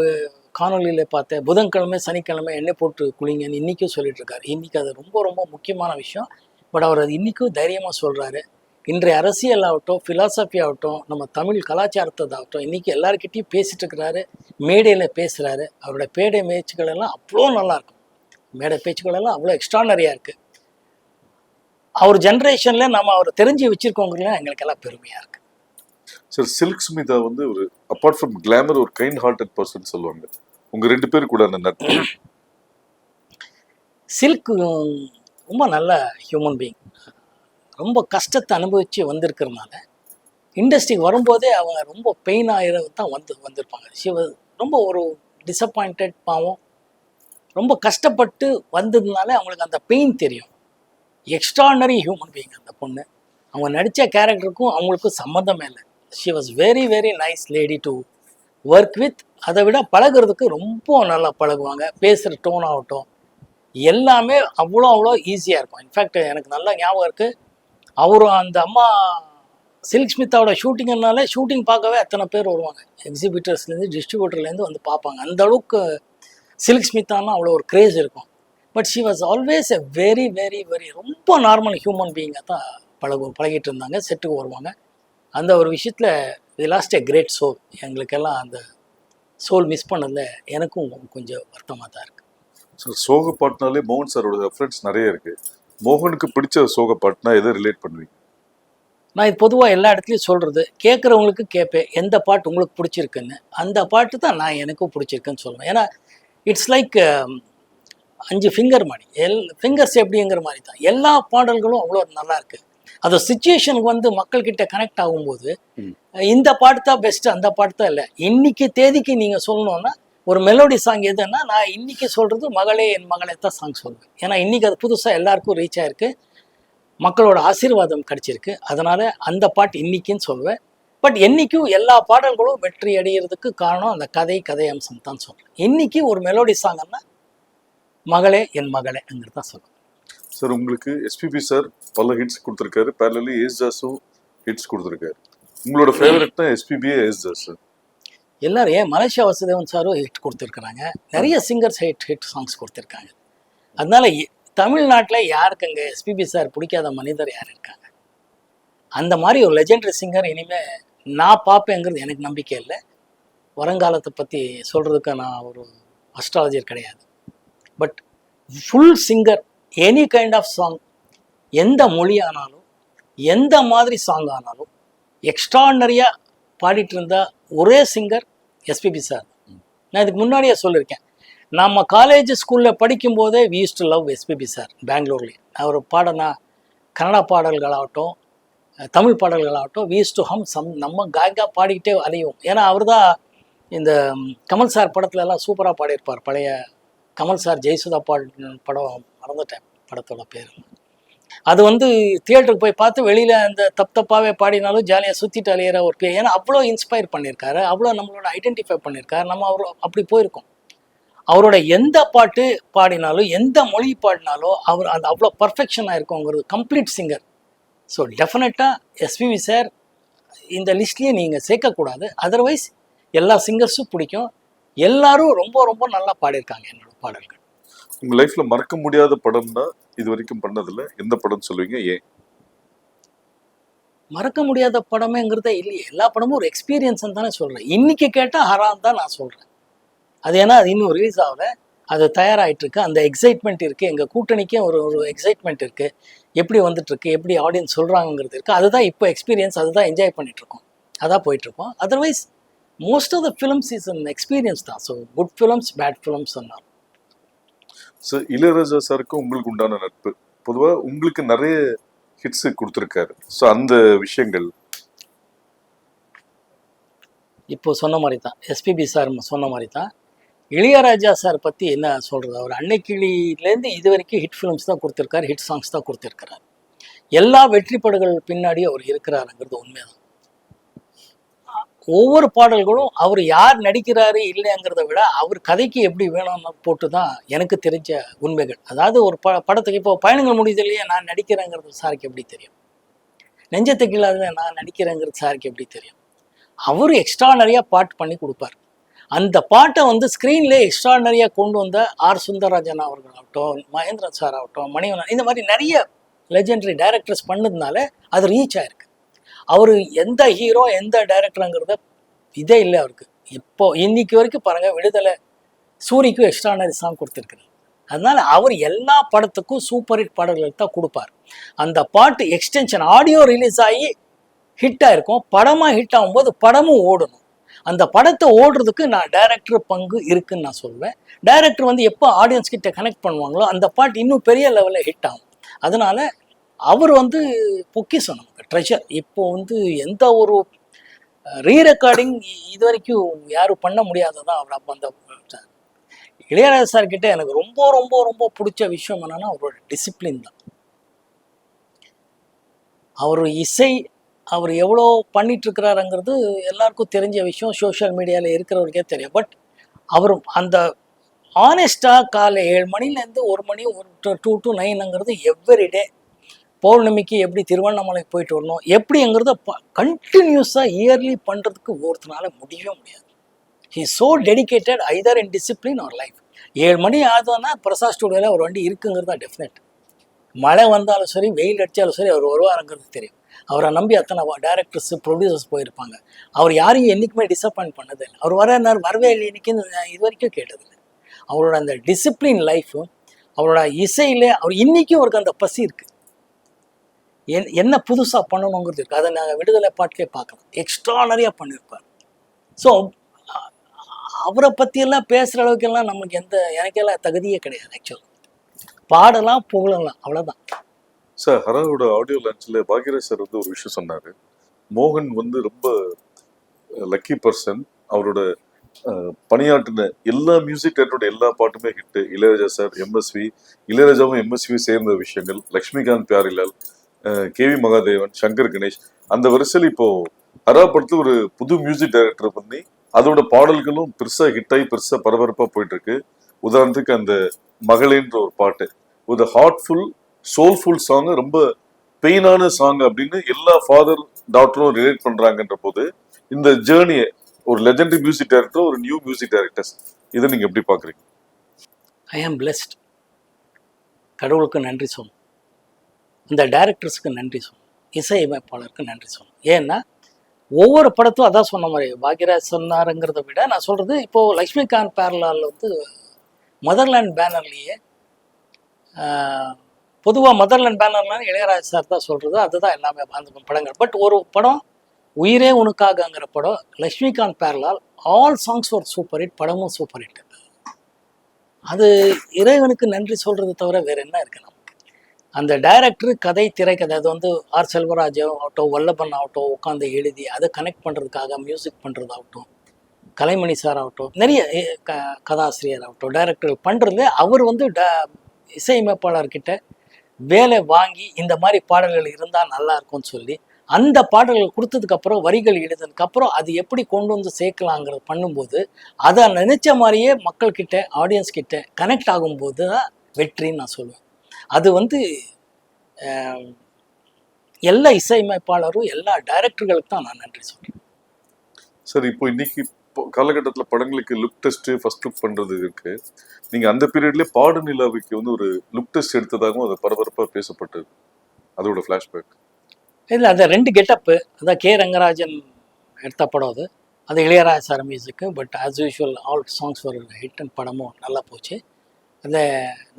காணொலியில் பார்த்தேன், புதன்கிழமை சனிக்கிழமை எண்ணெய் போட்டு குளிங்கன்னு இன்றைக்கும் சொல்லிட்டு இருக்காரு. இன்றைக்கி அது ரொம்ப ரொம்ப முக்கியமான விஷயம். பட் அவர் அது இன்றைக்கும் தைரியமாக சொல்கிறாரு. இன்றைய அரசியல் ஆகட்டும், ஃபிலாசபி ஆகட்டும், நம்ம தமிழ் கலாச்சாரத்தாகட்டும், இன்றைக்கி எல்லாருக்கிட்டையும் பேசிகிட்டு இருக்கிறாரு, மேடையில் பேசுகிறாரு. அவரோட பேடை பேச்சுக்கள் எல்லாம் அவ்வளோ நல்லாயிருக்கும். மேடை பேச்சுக்கள் எல்லாம் அவ்வளோ எக்ஸ்ட்ரானரியாக இருக்குது. அவர் ஜென்ரேஷனில் நம்ம அவரை தெரிஞ்சு வச்சுருக்கோங்கிறதுலாம் எங்களுக்கு எல்லாம் பெருமையாக இருக்குது. சார், சில்க் ஸ்மிதா வந்து ஒரு அப்பார்ட் ஃப்ரம் கிளாமர் ஒரு கைண்ட் ஹார்ட்டட் பர்சன் சொல்லுவாங்க. உங்கள் 2 பேர் கூட அந்த நட்பு? சில்க் ரொம்ப நல்ல ஹியூமன் பீயிங். ரொம்ப கஷ்டத்தை அனுபவித்து வந்திருக்கிறதுனால இண்டஸ்ட்ரிக்கு வரும்போதே அவங்க ரொம்ப பெயின் ஆகிறது தான் வந்திருப்பாங்க. ரொம்ப ஒரு டிசப்பாயிண்டட் பாவம், ரொம்ப கஷ்டப்பட்டு வந்ததுனால அவங்களுக்கு அந்த பெயின் தெரியும். எக்ஸ்ட்ரானரி ஹியூமன் பீயிங் அந்த பொண்ணு. அவங்க நடித்த கேரக்டருக்கும் அவங்களுக்கும் சம்மந்தமே இல்லை. She was very very nice lady to work with. அதை விட பழகிறதுக்கு ரொம்ப நல்லா பழகுவாங்க. பேசுகிற டோன் ஆகட்டும் எல்லாமே அவ்வளோ ஈஸியாக இருக்கும். இன்ஃபேக்ட் எனக்கு நல்லா ஞாபகம் இருக்குது, அவரும் அந்த அம்மா சில்க் ஸ்மித்தாவோட ஷூட்டிங்னாலே ஷூட்டிங் பார்க்கவே அத்தனை பேர் வருவாங்க. எக்ஸிபிட்டர்ஸ்லேருந்து டிஸ்ட்ரிபியூட்டர்லேருந்து வந்து பார்ப்பாங்க. அந்த அளவுக்கு சில்க் ஸ்மித்தானா அவ்வளோ ஒரு க்ரேஸ் இருக்கும். But she was always a very very very ரொம்ப நார்மல் ஹியூமன் பீயிங்காக தான் பழகிட்டு இருந்தாங்க. செட்டுக்கு வருவாங்க. அந்த ஒரு விஷயத்தில் we lost a great soul. எங்களுக்கெல்லாம் அந்த சோல் மிஸ் பண்ணதில் எனக்கும் கொஞ்சம் வருத்தமாக தான் இருக்குது. ஸோ சோக பாட்டுனாலே மோகன் சாரோட ரெஃபரன்ஸ் நிறைய இருக்கு. மோகனுக்கு பிடிச்ச சோக பாட்டுனா எதை ரிலேட் பண்ணுவீங்க? நான் இது பொதுவாக எல்லா இடத்துலையும் சொல்கிறது, கேட்குறவங்களுக்கு கேட்பேன் எந்த பாட்டு உங்களுக்கு பிடிச்சிருக்குன்னு. அந்த பாட்டு தான் நான் எனக்கும் பிடிச்சிருக்குன்னு சொல்லுவேன். ஏன்னா இட்ஸ் லைக் 5 ஃபிங்கர் மாதிரி, ஃபிங்கர்ஸ் எப்படிங்கிற மாதிரி தான். எல்லா பாடல்களும் அவ்வளோ நல்லா இருக்குது. அது சுச்சுவேஷனுக்கு வந்து மக்கள்கிட்ட கனெக்ட் ஆகும்போது இந்த பாட்டு தான் பெஸ்ட்டு, அந்த பாட்டு தான் இல்லை. இன்னைக்கு தேதிக்கு நீங்கள் சொல்லணுன்னா ஒரு மெலோடி சாங் எதுன்னா, நான் இன்னைக்கு சொல்கிறது மகளே என் மகளே தான் சாங் சொல்லுவேன். ஏன்னா இன்னைக்கு அது புதுசாக எல்லாருக்கும் ரீச் ஆயிருக்கு, மக்களோட ஆசீர்வாதம் கிடைச்சிருக்கு. அதனால அந்த பாட்டு இன்னைக்குன்னு சொல்லுவேன். பட் என்னைக்கும் எல்லா பாடல்களும் வெற்றி அடைகிறதுக்கு காரணம் அந்த கதை அம்சம் தான் சொல்கிறேன். இன்னைக்கு ஒரு மெலோடி சாங்னா மகளே என் மகளேங்கிறது தான் சொல்லுவேன். சார் உங்களுக்கு எஸ்பிபி சார் பல ஹிட்ஸ் கொடுத்துருக்காரு, பேரலி ஏஸ்தாஸும் ஹிட்ஸ் கொடுத்துருக்காரு. உங்களோட ஃபேவரட்னா எஸ்பிபியே ஏஸ்தாஸ் சார்? எல்லாரும் ஏன் மலேசியா வாசுதேவன் சாரும் ஹிட் கொடுத்துருக்குறாங்க, நிறைய சிங்கர்ஸ் ஹிட் சாங்ஸ் கொடுத்துருக்காங்க. அதனால தமிழ்நாட்டில் யாருக்குங்க எஸ்பிபி சார் பிடிக்காத மனிதர் யார் இருக்காங்க? அந்த மாதிரி ஒரு லெஜெண்டரி சிங்கர் இனிமேல் நான் பார்ப்பேங்கிறது எனக்கு நம்பிக்கை இல்லை. வருங்காலத்தை பற்றி சொல்கிறதுக்கு நான் ஒரு அஸ்ட்ராலஜர் கிடையாது. But full singer, any kind of song, எந்த மொழி ஆனாலும் எந்த மாதிரி சாங் ஆனாலும் எக்ஸ்ட்ராடனரியாக பாடிட்டு இருந்த ஒரே சிங்கர் எஸ்பிபி சார். நான் இதுக்கு முன்னாடியே சொல்லியிருக்கேன். நம்ம காலேஜ் ஸ்கூலில் படிக்கும்போதே we used to love SPB sir. பெங்களூர்லேயே அவர் பாடினா கன்னட பாடல்களாகட்டும் தமிழ் பாடல்களாகட்டும் வி யூஸ் டு ஹம் நம்ம காய்கா பாடிக்கிட்டே அலையும். ஏன்னா அவர் தான் இந்த கமல் சார் படத்துலலாம் சூப்பராக பாடியிருப்பார். பழைய கமல் சார் ஜெயசுதா படம் மறந்துட்டேன் படத்தோட பேர். அது வந்து தியேட்டருக்கு போய் பார்த்து வெளியில் அந்த தப்பாகவே பாடினாலும் ஜாலியாக சுற்றிட்டு அலையிற ஒரு பேர். ஏன்னா அவ்வளோ இன்ஸ்பயர் பண்ணியிருக்காரு, அவ்வளோ நம்மளோட ஐடென்டிஃபை பண்ணியிருக்காரு. நம்ம அப்படி போயிருக்கோம். அவரோட எந்த பாட்டு பாடினாலும் எந்த மொழி பாடினாலும் அவர் அந்த அவ்வளோ பர்ஃபெக்ஷனாக இருக்குங்கிறது கம்ப்ளீட் சிங்கர். ஸோ டெஃபினட்டாக எஸ்பிபி சார் இந்த லிஸ்ட்லேயே நீங்கள் சேர்க்கக்கூடாது. அதர்வைஸ் எல்லா சிங்கர்ஸும் பிடிக்கும், எல்லாரும் ரொம்ப ரொம்ப நல்லா பாடியிருக்காங்க என்னோட பாடல்கள். உங்க லைஃப்ல மறக்க முடியாத படம்னா இது வரைக்கும் பண்ணதில்ல, எந்த படம் சொல்லுவீங்க, ஏன்? மறக்க முடியாத படமேங்கிறதே இல்லையே. எல்லா படமும் ஒரு எக்ஸ்பீரியன்ஸ் தானே சொல்கிறேன். இன்னைக்கு கேட்டால் ஹராம் தான் நான் சொல்கிறேன். அது ஏன்னா அது இன்னும் ரிலீஸ் ஆகல, அது தயாராகிட்டு இருக்கு, அந்த எக்ஸைட்மெண்ட் இருக்குது. எங்கள் கூட்டணிக்கே ஒரு எக்ஸைட்மெண்ட் இருக்குது. எப்படி வந்துட்டுருக்கு, எப்படி ஆடியன்ஸ் சொல்கிறாங்கிறது இருக்குது. அதுதான் இப்போ எக்ஸ்பீரியன்ஸ், அதுதான் என்ஜாய் பண்ணிகிட்ருக்கோம், அதான் போயிட்டுருக்கோம். Otherwise most of the films is an experience தான். So good films bad films சொன்னார். சார் இளையராஜா சாருக்கு உங்களுக்கு உண்டான நட்பு, பொதுவாக உங்களுக்கு நிறைய ஹிட்ஸ் கொடுத்துருக்காரு. ஸோ அந்த விஷயங்கள் இப்போ சொன்ன மாதிரி தான், எஸ்பிபி சார் சொன்ன மாதிரி தான் இளையராஜா சார் பற்றி என்ன சொல்கிறது. அவர் அன்னைக்கிளிலேருந்து இது வரைக்கும் ஹிட் ஃபிலிம்ஸ் தான் கொடுத்துருக்காரு, ஹிட் சாங்ஸ் தான் கொடுத்துருக்கிறார். எல்லா வெற்றி படங்கள் பின்னாடி அவர் இருக்கிறாருங்கிறது உண்மைதான். ஒவ்வொரு பாடல்களும் அவர் யார் நடிக்கிறாரு இல்லைங்கிறத விட அவர் கதைக்கு எப்படி வேணும்னு போட்டு தான் எனக்கு தெரிஞ்ச உண்மைகள். அதாவது ஒரு படத்துக்கு இப்போ பயணங்கள் முடியுதுலையே நான் நடிக்கிறேங்கிறது சாருக்கு எப்படி தெரியும், நெஞ்சத்துக்கு இல்லாத நான் நடிக்கிறேங்கிறது சாருக்கு எப்படி தெரியும். அவர் எக்ஸ்ட்ராடனரியாக பாட்டு பண்ணி கொடுப்பார். அந்த பாட்டை வந்து ஸ்க்ரீன்லேயே எக்ஸ்ட்ராடனரியாக கொண்டு வந்த ஆர் சுந்தரராஜன் அவர்களாகட்டும், மகேந்திரன் சார் ஆகட்டும், மணிவண்ணன், இந்த மாதிரி நிறைய லெஜெண்டரி டைரக்டர்ஸ் பண்ணதுனால அது ரீச் ஆயிருக்கு. அவர் எந்த ஹீரோ எந்த டைரக்டருங்கிறத இதே இல்லை அவருக்கு. இப்போ இன்னைக்கு வரைக்கும் பாருங்கள், விடுதலை சூரிக்கும் எக்ஸ்ட்ராடனரி சாங் கொடுத்துருக்குறாரு. அதனால அவர் எல்லா படத்துக்கும் சூப்பர் ஹிட் பாடல்கள் தான் கொடுப்பார். அந்த பாட்டு எக்ஸ்டென்ஷன் ஆடியோ ரிலீஸ் ஆகி ஹிட்டாக இருக்கும், படமாக ஹிட் ஆகும்போது படமும் ஓடணும். அந்த படத்தை ஓடுறதுக்கு நான் டைரக்டர் பங்கு இருக்குன்னு நான் சொல்வேன். டைரக்டர் வந்து எப்போ ஆடியன்ஸ் கிட்ட கனெக்ட் பண்ணுவாங்களோ அந்த பாட்டு இன்னும் பெரிய லெவலில் ஹிட் ஆகும். அதனால அவர் வந்து பொக்கிஷம், நமக்கு ட்ரெஷர். இப்போ வந்து எந்த ஒரு ரீரெக்கார்டிங் இது வரைக்கும் யாரும் பண்ண முடியாததான் அவர். அப்போ அந்த இளையராஜா சார் கிட்ட எனக்கு ரொம்ப ரொம்ப ரொம்ப பிடிச்ச விஷயம் என்னன்னா அவரோட டிசிப்ளின் தான். அவர் இசை அவர் எவ்வளோ பண்ணிட்டு இருக்கிறாருங்கிறது எல்லாருக்கும் தெரிஞ்ச விஷயம், சோஷியல் மீடியாவில் இருக்கிறவருக்கே தெரியும். பட் அவர் அந்த ஆனஸ்டாக காலை 7 மணிலேருந்து 1 மணி 2 to 9ங்கிறது எவ்ரிடே. பௌர்ணமிக்கு எப்படி திருவண்ணாமலைக்கு போயிட்டு வரணும் எப்படிங்கிறத கண்டினியூஸாக இயர்லி பண்ணுறதுக்கு ஒருத்தனால முடியவே முடியாது. He is so dedicated either in discipline or life. 7 மணி ஆகுதுன்னா பிரசாத் ஸ்டுடியோவில் ஒரு வண்டி இருக்குங்கிறது தான் டெஃபினட். மழை வந்தாலும் சரி, வெயில் அடித்தாலும் சரி, அவர் வருவாருங்கிறது தெரியும். அவரை நம்பி அத்தனை டைரக்டர்ஸ், ப்ரொடியூசர்ஸ் போயிருப்பாங்க. அவர் யாரையும் என்றைக்குமே டிசப்பாயிண்ட் பண்ணதே இல்லை. அவர் வரவே இல்லை இன்னைக்கு இது வரைக்கும் கேட்டதில்லை. அவரோட அந்த டிசிப்ளின் லைஃப்பும் அவரோட இசையிலே அவர் இன்றைக்கும் அவருக்கு அந்த பசி இருக்குது. என்ன புதுசாக பண்ணணுங்கிறது இருக்குது. அதை நாங்கள் விடுதலை பாட்டிலே பார்க்கலாம். எக்ஸ்ட்ரானரியாக பண்ணியிருப்பார். ஸோ அவரை பற்றியெல்லாம் பேசுகிற அளவுக்கெல்லாம் நமக்கு எனக்கெல்லாம் தகுதியே கிடையாது. ஆக்சுவலாக பாடலாம், புகழலாம், அவ்வளோதான். சார், ஹராவோட ஆடியோ லான்ச்சில் பாக்யராஜ் சார் வந்து ஒரு விஷயம் சொன்னார். மோகன் வந்து ரொம்ப லக்கி பர்சன். அவரோட பணியாற்றின எல்லா மியூசிக் டைரக்டரோட எல்லா பாட்டுமே ஹிட்டு. இளையராஜா சார், எம்எஸ்வி, இளையராஜாவும் எம்எஸ்வி சேர்ந்த விஷயங்கள், லக்ஷ்மிகாந்த் பியாரிலால், கேவி மகாதேவன், சங்கர் கணேஷ், அந்த வரிசையில் இப்போ ஹரா படத்துல ஒரு புது மியூசிக் டைரக்டர் பண்ணி அதோட பாடல்களும் பெருசா ஹிட் ஆகி பெருசா பரபரப்பா போயிட்டு இருக்கு. உதாரணத்துக்கு அந்த மகளேன்ற ஒரு பாட்டு, ஒரு ஹார்ட்ஃபுல் சோல்ஃபுல் சாங், ரொம்ப பெயினான சாங் அப்படின்னு எல்லா ஃபாதர் டாக்டரும் ரிலேட் பண்றாங்கன்ற போது, இந்த ஜேர்னியை ஒரு லெஜெண்டரி மியூசிக் டைரக்டர், ஒரு நியூ மியூசிக் டைரக்டர்ஸ், இதை நீங்க எப்படி பாக்குறீங்க? ஐ ஆம் பிளெஸ்ட். கடவுளுக்கு நன்றி சொல்லணும், இந்த டைரக்டர்ஸுக்கு நன்றி சொல்லணும், இசையமைப்பாளருக்கு நன்றி சொல்லணும். ஏன்னா ஒவ்வொரு படத்தும் அதான் சொன்ன மாதிரி பாக்யராஜ் சொன்னாருங்கிறத விட நான் சொல்றது, இப்போ லக்ஷ்மிகாந்த் பேரலால் வந்து மதர்லேண்ட் பேனர்லேயே, பொதுவாக மதர்லேண்ட் பேனர்லாம் இளையராஜ் சார் தான் சொல்றது, அதுதான் எல்லாமே அந்த படங்கள். பட் ஒரு படம் உயிரே உனக்காகங்கிற படம் லக்ஷ்மிகாந்த் பேரலால், ஆல் சாங்ஸ் ஒரு சூப்பர் ஹிட், படமும் சூப்பர் ஹிட். அது இறைவனுக்கு நன்றி சொல்றது தவிர வேற என்ன இருக்கு நமக்கு? அந்த டைரக்டர் கதை, திரைக்கதை, அது வந்து ஆர் செல்வராஜ் ஆகட்டும், வல்லபன் ஆகட்டும், உட்காந்து எழுதி அதை கனெக்ட் பண்ணுறதுக்காக மியூசிக் பண்ணுறதாகட்டும், கலைமணி சார் ஆகட்டும், நிறைய கதாசிரியர் ஆகட்டும், டைரக்டர் பண்ணுறது, அவர் வந்து இசையமைப்பாளர்கிட்ட வேலை வாங்கி இந்த மாதிரி பாடல்கள் இருந்தால் நல்லா இருக்கும்னு சொல்லி அந்த பாடல்கள் கொடுத்ததுக்கப்புறம், வரிகள் எழுதுனதுக்கப்புறம் அது எப்படி கொண்டு வந்து சேர்க்கலாங்கிறது பண்ணும்போது, அதை நினைச்ச மாதிரியே மக்கள்கிட்ட, ஆடியன்ஸ் கிட்ட கனெக்ட் ஆகும்போது தான் வெற்றின்னு நான் சொல்லுவேன். அது வந்து எல்லா இசையமைப்பாளரும், எல்லா டைரக்டர்களுக்கு தான் நான் நன்றி சொல்றேன். சார், இப்போ இன்னைக்கு காலகட்டத்தில் படங்களுக்கு லுக் டெஸ்ட், ஃபர்ஸ்ட் லுக் பண்றது இருக்கு. நீங்க அந்த பீரியட்லேயே பாடு நிலாவுக்கு வந்து ஒரு லுக் டெஸ்ட் எடுத்ததாகவும் அது பரபரப்பாக பேசப்பட்டது. அதோட ஃப்ளாஷ்பேக் இல்லை, அந்த 2 கெட்டப்பு, அதான் கே ரங்கராஜன் எடுத்த படம் அது. அது Ilaiyaraaja sir music. But as usual all songs ஒரு ஹிட் அண்ட் படமும் நல்லா போச்சு. அந்த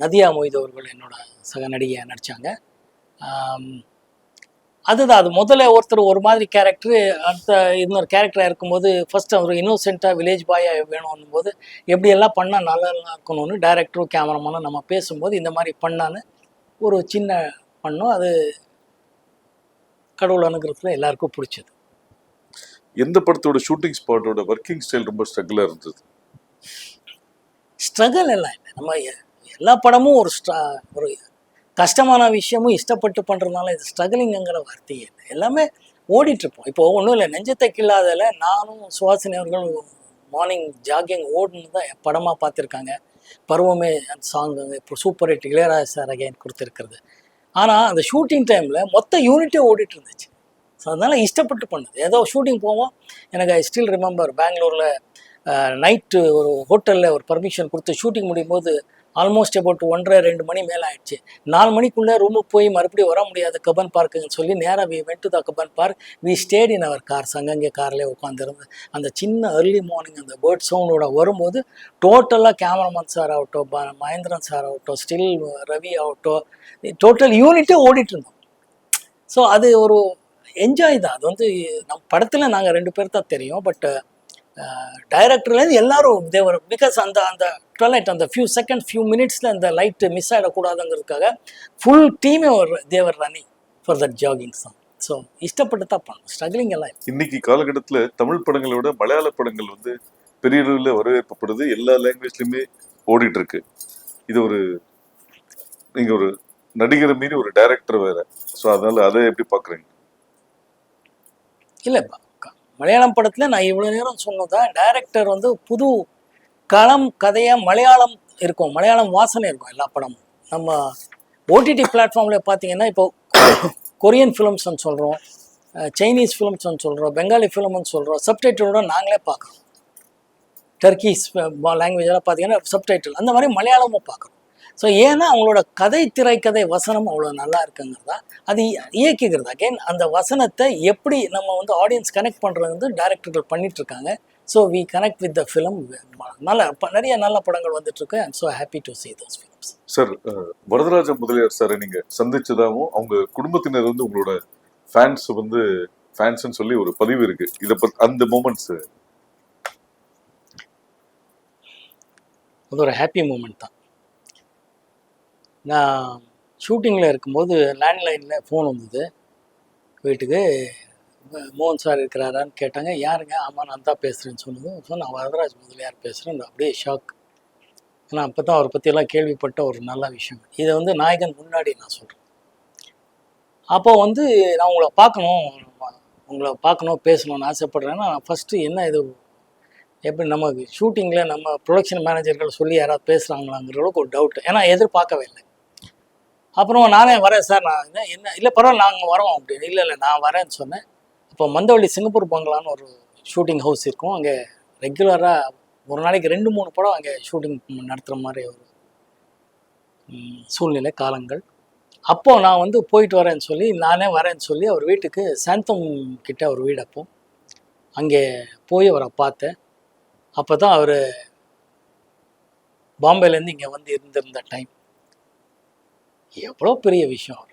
நதியா மொய்து அவர்கள் என்னோட சக நடிகையாக நடித்தாங்க. அதுதான், அது முதல்ல ஒருத்தர் ஒரு மாதிரி கேரக்டரு, அடுத்த இன்னொரு கேரக்டராக இருக்கும்போது ஃபர்ஸ்ட் அவர் இன்னோசென்ட்டாக வில்லேஜ் பாயாக வேணும்னும் போது எப்படியெல்லாம் பண்ணால் நல்லா இருக்கணும்னு டைரக்டரும் கேமராமேனும் நம்ம பேசும்போது இந்த மாதிரி பண்ணான்னு ஒரு சின்ன பண்ணோம். அது கடவுள் அனுகிரகத்தில் எல்லாருக்கும் பிடிச்சது. எந்த படத்தோட ஷூட்டிங் ஸ்பாட்டோட ஒர்க்கிங் ஸ்டைல் ரொம்ப ஸ்ட்ரகிளாக இருந்தது? ஸ்ட்ரகிள் எல்லாம் இல்லை. நம்ம எல்லா படமும் ஒரு கஷ்டமான விஷயமும் இஷ்டப்பட்டு பண்ணுறதுனால இது ஸ்ட்ரகிளிங்கிற வார்த்தையே இல்லை. எல்லாமே ஓடிட்டுருப்போம். இப்போ ஒன்றும் இல்லை, நெஞ்சத்தை கில்லாதல நானும் சுவாசினி அவர்கள் மார்னிங் ஜாகிங் ஓடுன்னு தான் படமாக பார்த்துருக்காங்க. பருவமே அந்த சாங் இப்போ super hit, Ilaiyaraaja sir again கொடுத்துருக்கிறது. ஆனால் அந்த ஷூட்டிங் டைமில் மொத்த யூனிட்டே ஓடிட்டு இருந்துச்சு. ஸோ அதனால் இஷ்டப்பட்டு பண்ணுது. ஏதோ ஷூட்டிங் போவோம். எனக்கு ஐ ஸ்டில் ரிமெம்பர், பெங்களூரில் நைட்டு ஒரு ஹோட்டலில் ஒரு பர்மிஷன் கொடுத்து ஷூட்டிங் முடியும் போது ஆல்மோஸ்ட் அபவுட் 1:30-2 மணி மேலே ஆயிடுச்சு. 4 மணிக்குள்ளே ரூமுக்கு போய் மறுபடியும் வர முடியாது கப்பன் பார்க்குன்னு சொல்லி நேராக we went to the Cubbon park. We stayed in our cars. அங்கங்கே கார்லேயே உட்காந்துருந்து அந்த சின்ன ஏர்லி மார்னிங் அந்த பேர்ட் சவுண்டோட வரும்போது டோட்டலாக கேமராமேன் சார் ஆகட்டும், மகேந்திரன் சார் ஆகட்டும், ஸ்டில் ரவி ஆகட்டும், டோட்டல் யூனிட்டே ஓடிட்டு இருந்தோம். ஸோ அது ஒரு என்ஜாய் தான். அது வந்து நம்ம படத்தில் நாங்கள் 2 பேர் தான் தெரியும். பட் டைரக்டர்லேருந்து எல்லாரும் தேவர், பிகாஸ் அந்த டுவெலைட், அந்த ஃபியூ செகண்ட் ஃபியூ மினிட்ஸில் அந்த லைட்டு மிஸ் ஆகிடக்கூடாதுங்கிறதுக்காக ஃபுல் டீமே ஒரு they were running for that jogging song. So இஷ்டப்பட்டு தான் பண்ணணும், ஸ்ட்ரகிளிங் எல்லாம். இன்னைக்கு காலகட்டத்தில் தமிழ் படங்களை விட மலையாள படங்கள் வந்து பெரிய அளவில் வரவேற்பப்படுது. எல்லா லாங்குவேஜ்லையுமே ஓடிட்டு இருக்கு. இது ஒரு, நீங்கள் ஒரு நடிகரை மீறி ஒரு டைரக்டர் வேற. ஸோ அதனால அதை எப்படி பார்க்குறீங்க? இல்லை, மலையாளம் படத்தில் நான் இவ்வளோ நேரம் சொன்னதா, டைரக்டர் வந்து புது களம் கதையாக மலையாளம் இருக்கும், மலையாளம் வாசனை இருக்கும் எல்லா படமும். நம்ம ஓடிடி பிளாட்ஃபார்மில் பார்த்தீங்கன்னா இப்போ கொரியன் ஃபிலிம்ஸ்ன்னு சொல்கிறோம், சைனீஸ் ஃபிலிம்ஸ்ன்னு சொல்கிறோம், பெங்காலி ஃபிலிம்னு சொல்கிறோம், சப்டைட்டிலோட நாங்களே பார்க்குறோம். டர்க்கிஸ் லாங்குவேஜெல்லாம் பார்த்தீங்கன்னா சப்டைட்டில், அந்த மாதிரி மலையாளமும் பார்க்குறோம். ஸோ ஏன்னா அவங்களோட கதை திரைக்கதை வசனம் அவ்வளோ நல்லா இருக்குங்கிறதா, அது இயக்கிக்கிறது. அகைன் அந்த வசனத்தை எப்படி நம்ம வந்து ஆடியன்ஸ் கனெக்ட் பண்ணுறது வந்து டைரக்டர்கள் பண்ணிட்டு இருக்காங்க. So we connect with the film. நல்ல நிறைய நல்ல படங்கள் வந்துட்டு இருக்கு. I am so happy to see those films. Sir, Varadaraja Mudaliar சாரை நீங்க சந்திச்சதாகவும் அவங்க குடும்பத்தினர் வந்து உங்களோட ஃபேன்ஸ் வந்து ஃபேன்ஸ்ன்னு சொல்லி ஒரு பதிவு இருக்கு. இதை அந்த மூமெண்ட்ஸ் அது ஒரு ஹாப்பி மூமெண்ட் தான். நான் ஷூட்டிங்கில் இருக்கும்போது லேண்ட்லைனில் ஃபோன் வந்தது வீட்டுக்கு. மோகன் சார் இருக்கிறாரான்னு கேட்டாங்க. யாருங்க? ஆமாம் நான் தான் பேசுகிறேன்னு சொன்னது. ஸோ நான் வரதராஜ் முதலியார் பேசுகிறேன். அப்படியே ஷாக். ஏன்னா அப்போ தான் அவரை பற்றியெல்லாம் கேள்விப்பட்ட ஒரு நல்ல விஷயம். இதை வந்து நாயகன் முன்னாடி நான் சொல்கிறேன். அப்போ வந்து நான் உங்களை பார்க்கணும் பேசணும்னு ஆசைப்பட்றேன்னா, நான் ஃபஸ்ட்டு என்ன இது எப்படி நம்ம ஷூட்டிங்கில் நம்ம ப்ரொடக்ஷன் மேனேஜர்கள் சொல்லி யாராவது பேசுகிறாங்களாங்கிற அளவுக்கு ஒரு டவுட். ஏன்னா எதிர்பார்க்கவே இல்லை. அப்புறம் நானே வரேன் சார், நான் என்ன இல்லை பரவாயில்ல நாங்கள் வரோம் அப்படின்னு. இல்லை நான் வரேன்னு சொன்னேன். இப்போ மந்தவள்ளி சிங்கப்பூர் பங்களான்னு ஒரு ஷூட்டிங் ஹவுஸ் இருக்கும். அங்கே ரெகுலராக ஒரு நாளைக்கு 2-3 படம் அங்கே ஷூட்டிங் நடத்துகிற மாதிரி ஒரு சூழ்நிலை காலங்கள். அப்போது நான் வந்து போயிட்டு வரேன்னு சொல்லி நானே வரேன்னு சொல்லி அவர் வீட்டுக்கு சாந்தம் கிட்ட ஒரு வீடு, அப்போ அங்கே போய் அவரை பார்த்தேன். அப்போ தான் அவர் பாம்பேலேருந்து இங்கே வந்து இருந்திருந்த டைம். எவ்வளோ பெரிய விஷயம்! அவர்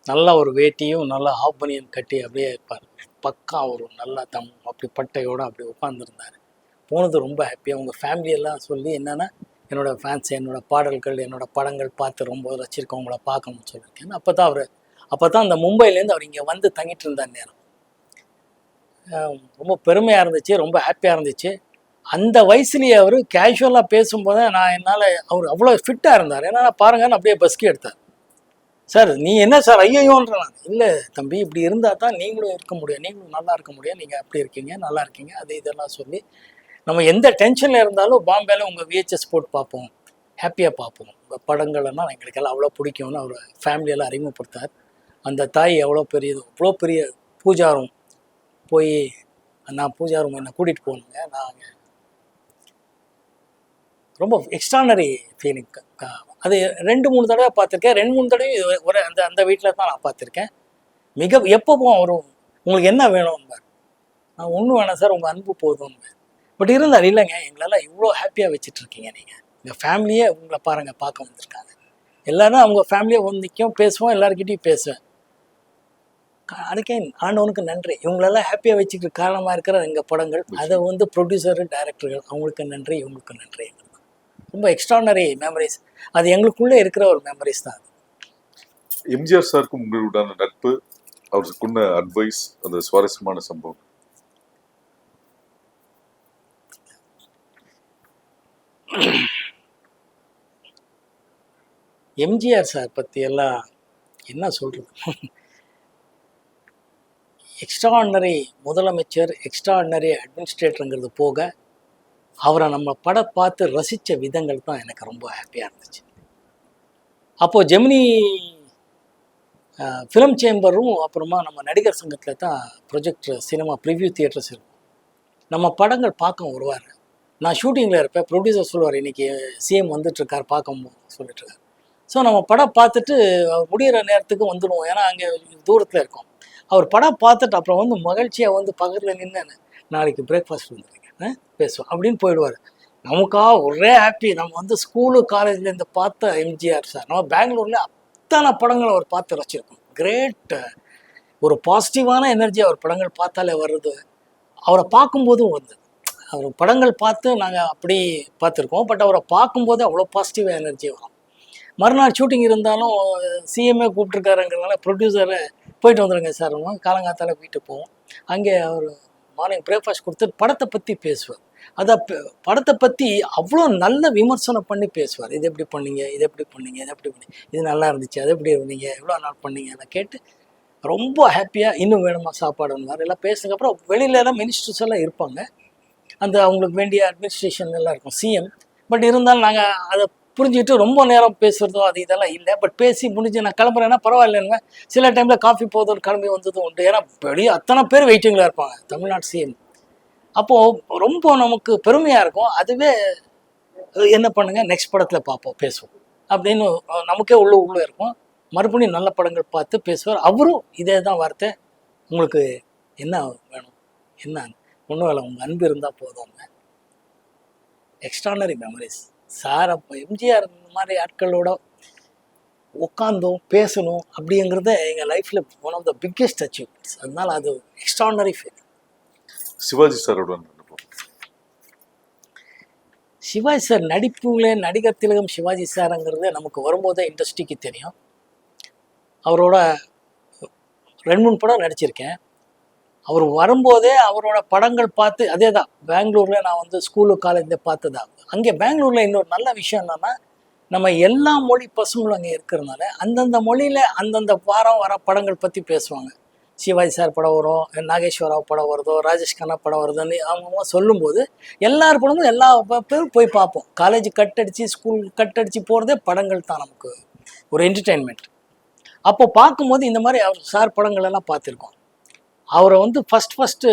நல்லா ஒரு வேட்டியும் நல்லா ஹாஃப் பனியன் கட்டி அப்படியே இருப்பார். பக்கா ஒரு நல்லா அப்படி பட்டையோடு அப்படி உட்காந்துருந்தார். போனது ரொம்ப ஹாப்பியாக. அவங்க ஃபேமிலியெல்லாம் சொல்லி என்னென்னா என்னோடய ஃபேன்ஸ் என்னோடய பாடல்கள் என்னோடய படங்கள் பார்த்து ரொம்ப ரசிச்சிருக்கேன், உங்களை பார்க்கணும்னு சொல்லியிருக்கேன். அப்போ தான் அந்த மும்பைலேருந்து அவர் இங்கே வந்து தங்கிட்டு இருந்த நேரம். ரொம்ப பெருமையாக இருந்துச்சு, ரொம்ப ஹாப்பியாக இருந்துச்சு. அந்த வயசுலேயே அவர் கேஷுவலாக பேசும்போது என்னால் அவர் அவ்வளோ ஃபிட்டாக இருந்தார். ஏன்னா பாருங்கன்னு அப்படியே பஸ்கி எடுத்தார். சார் நீ என்ன சார் ஐயோன்ற? நான் இல்லை தம்பி, இப்படி இருந்தால் தான் நீங்களும் இருக்க முடியும், நீங்களும் நல்லா இருக்க முடியும், நீங்கள் அப்படி இருக்கீங்க நல்லா இருக்கீங்க, அது இதெல்லாம் சொல்லி நம்ம எந்த டென்ஷனில் இருந்தாலும் பாம்பேல உங்கள் விஹெச்எஸ் போட்டு பார்ப்போம், ஹாப்பியாக பார்ப்போம், உங்கள் படங்கள்லாம் எங்களுக்கெல்லாம் அவ்வளோ பிடிக்கும்னு அவர் ஃபேமிலியெல்லாம் அறிமுகப்படுத்தார். அந்த தாய் எவ்வளோ பெரிய பூஜாரம் போய் நான் பூஜாரம் என்னை கூட்டிகிட்டு போகணுங்க. நாங்கள் ரொம்ப எக்ஸ்ட்ரானரி ஃபீலிங். அது 2-3 தடவை பார்த்துருக்கேன். 2-3 தடவை ஒரு அந்த வீட்டில் தான் நான் பார்த்துருக்கேன். எப்போவும் வரும் உங்களுக்கு என்ன வேணும்? நான் ஒன்றும் வேணாம் சார், உங்கள் அன்பு போதும். பட் இருந்தால் இல்லைங்க, எங்களெல்லாம் இவ்வளோ ஹாப்பியாக வச்சுட்ருக்கீங்க நீங்கள். எங்கள் ஃபேமிலியே உங்களை பாருங்கள் பார்க்க வந்திருக்காங்க. எல்லோரும் அவங்க ஃபேமிலியை வந்து நிற்கும், பேசுவோம், எல்லாருக்கிட்டையும் பேசுவேன். அதுக்கே ஆண்டவனுக்கு நன்றி. இவங்களெல்லாம் ஹாப்பியாக வச்சுக்கிற காரணமாக இருக்கிற எங்கள் படங்கள், அதை வந்து ப்ரொடியூசரு டைரக்டர்கள் அவங்களுக்கு நன்றி, இவங்களுக்கு நன்றி. ரொம்ப எக்ஸ்ட்ரானரி மெமரிஸ். அது எங்களுக்குள்ளே இருக்கிற ஒரு மெமரிஸ் தான். எம்ஜிஆர் சாருக்கும் உங்களுடான நட்பு, அவருக்குள்ள அட்வைஸ், அந்த சுவாரஸ்யமான சம்பவம். எம்ஜிஆர் சார் பற்றி எல்லாம் என்ன சொல்கிறது? எக்ஸ்ட்ரானரி முதலமைச்சர், எக்ஸ்ட்ரானரி அட்மினிஸ்ட்ரேட்டருங்கிறது போக அவரை நம்ம படம் பார்த்து ரசித்த விதங்கள் தான் எனக்கு ரொம்ப ஹாப்பியாக இருந்துச்சு. அப்போது ஜெமினி ஃபிலிம் சேம்பரும் அப்புறமா நம்ம நடிகர் சங்கத்தில் தான் ப்ரொஜெக்டர் சினிமா ப்ரிவ்யூ தியேட்டர்ஸ் இருக்கும். நம்ம படங்கள் பார்க்க வருவார். நான் ஷூட்டிங்கில் இருப்பேன், ப்ரொடியூசர் சொல்லுவார் இன்றைக்கி சிஎம் வந்துட்டுருக்கார் பார்க்க சொல்லிட்டுருக்கார். ஸோ நம்ம படம் பார்த்துட்டு அவர் முடிகிற நேரத்துக்கு வந்துடுவோம், ஏன்னா அங்கே தூரத்தில் இருக்கோம். அவர் படம் பார்த்துட்டு அப்புறம் வந்து மகிழ்ச்சியாக வந்து பக்கத்தில் நின்று நாளைக்கு பிரேக்ஃபாஸ்ட் வந்துருங்க பேசுவோம் அப்படின்னு போயிடுவார். நமக்கா ஒரே ஹாப்பி. நம்ம வந்து ஸ்கூலு காலேஜ்லேருந்து பார்த்த எம்ஜிஆர் சார், நம்ம பெங்களூரில் அத்தனை படங்கள் அவர் பார்த்து ரசிச்சிருக்கோம். கிரேட் ஒரு பாசிட்டிவான எனர்ஜி அவர் படங்கள் பார்த்தாலே வருது. அவரை பார்க்கும்போதும் வந்து அவர் படங்கள் பார்த்து நாங்கள் அப்படி பார்த்துருக்கோம். பட் அவரை பார்க்கும்போது அவ்வளோ பாசிட்டிவாக எனர்ஜி வரும். மறுநாள் ஷூட்டிங் இருந்தாலும் சிஎம்ஏ கூப்பிட்ருக்காருங்கிறதுனால ப்ரொடியூசரை போயிட்டு வந்துடுங்க சார், காலங்காத்தால் வீட்டுக்கு போவோம். அங்கே அவர் மார்னிங் பிரேக்ஃபாஸ்ட் கொடுத்து படத்தை பற்றி பேசுவார். அதை படத்தை பற்றி அவ்வளோ நல்ல விமர்சனம் பண்ணி பேசுவார். இது எப்படி பண்ணீங்க, இது எப்படி பண்ணீங்க, இது எப்படி பண்ணீங்க, இது நல்லா இருந்துச்சு, அது எப்படி இருந்தீங்க, எவ்வளோ நாள் பண்ணீங்க, அதை கேட்டு ரொம்ப ஹாப்பியாக இன்னும் வேணுமா சாப்பாடுன்னு எல்லாம் பேசுனதுக்கப்புறம் வெளியிலலாம் மினிஸ்டர்ஸ் எல்லாம் இருப்பாங்க. அந்த அவங்களுக்கு வேண்டிய அட்மினிஸ்ட்ரேஷன் எல்லாம் இருக்கும், சிஎம். பட் இருந்தாலும் நாங்கள் அதை புரிஞ்சுக்கிட்டு ரொம்ப நேரம் பேசுகிறதோ அது இதெல்லாம் இல்லை. பட் பேசி முடிஞ்சு நான் கிளம்புறேன்னா பரவாயில்லைங்க. சில டைமில் காஃபி போதும் கிளம்பி வந்ததும் உண்டு. ஏன்னா வெளியே அத்தனை பேர் வெயிட்டிங்கில் இருப்பாங்க. தமிழ்நாடு சிஎம் அப்போது ரொம்ப நமக்கு பெருமையாக இருக்கும். அதுவே என்ன பண்ணுங்க நெக்ஸ்ட் படத்தில் பார்ப்போம் பேசுவோம் அப்படின்னு நமக்கே உள்ள இருக்கும். மறுபடியும் நல்ல படங்கள் பார்த்து பேசுவார். அவரும் இதே தான் வார்த்தை, உங்களுக்கு என்ன வேணும், என்ன ஒன்றும் இல்லை, உங்கள் அன்பு இருந்தால் போதும். Extraordinary memories. சார் அப்போ எம்ஜிஆர் இந்த மாதிரி ஆட்களோட உட்காந்தோம் பேசணும் அப்படிங்கிறத எங்கள் லைஃப்பில் one of the biggest achievements. அதனால அது எக்ஸ்ட்ரானரி ஃபீல். சிவாஜி சாரோட சிவாஜி சார் நடிப்புல நடிகர் திலகம் சிவாஜி சாருங்கிறது நமக்கு வரும்போதே இண்டஸ்ட்ரிக்கு தெரியும். அவரோட 2-3 படம் நடிச்சிருக்கேன். அவர் வரும்போதே அவரோட படங்கள் பார்த்து, அதே தான் பெங்களூரில் நான் வந்து ஸ்கூலு காலேஜில் பார்த்ததா. அங்கே பெங்களூரில் இன்னொரு நல்ல விஷயம் என்னென்னா, நம்ம எல்லா மொழி பசங்களும் அங்கே இருக்கிறதுனால அந்தந்த மொழியில் அந்தந்த வாரம் வர படங்கள் பற்றி பேசுவாங்க. சிவாஜி சார் படம் வரும், நாகேஸ்வரராவ் படம் வருதோ, ராஜேஷ் கண்ணா படம் வருதுன்னு அவங்க சொல்லும்போது எல்லார் படமும் எல்லா பேரும் போய் பார்ப்போம். காலேஜ் கட் அடித்து ஸ்கூல் கட் அடித்து போகிறதே படங்கள் தான் நமக்கு ஒரு என்டர்டெயின்மெண்ட். அப்போ பார்க்கும்போது இந்த மாதிரி அவர் சார் படங்கள் எல்லாம் பார்த்துருக்கோம். அவரை வந்து ஃபஸ்ட்டு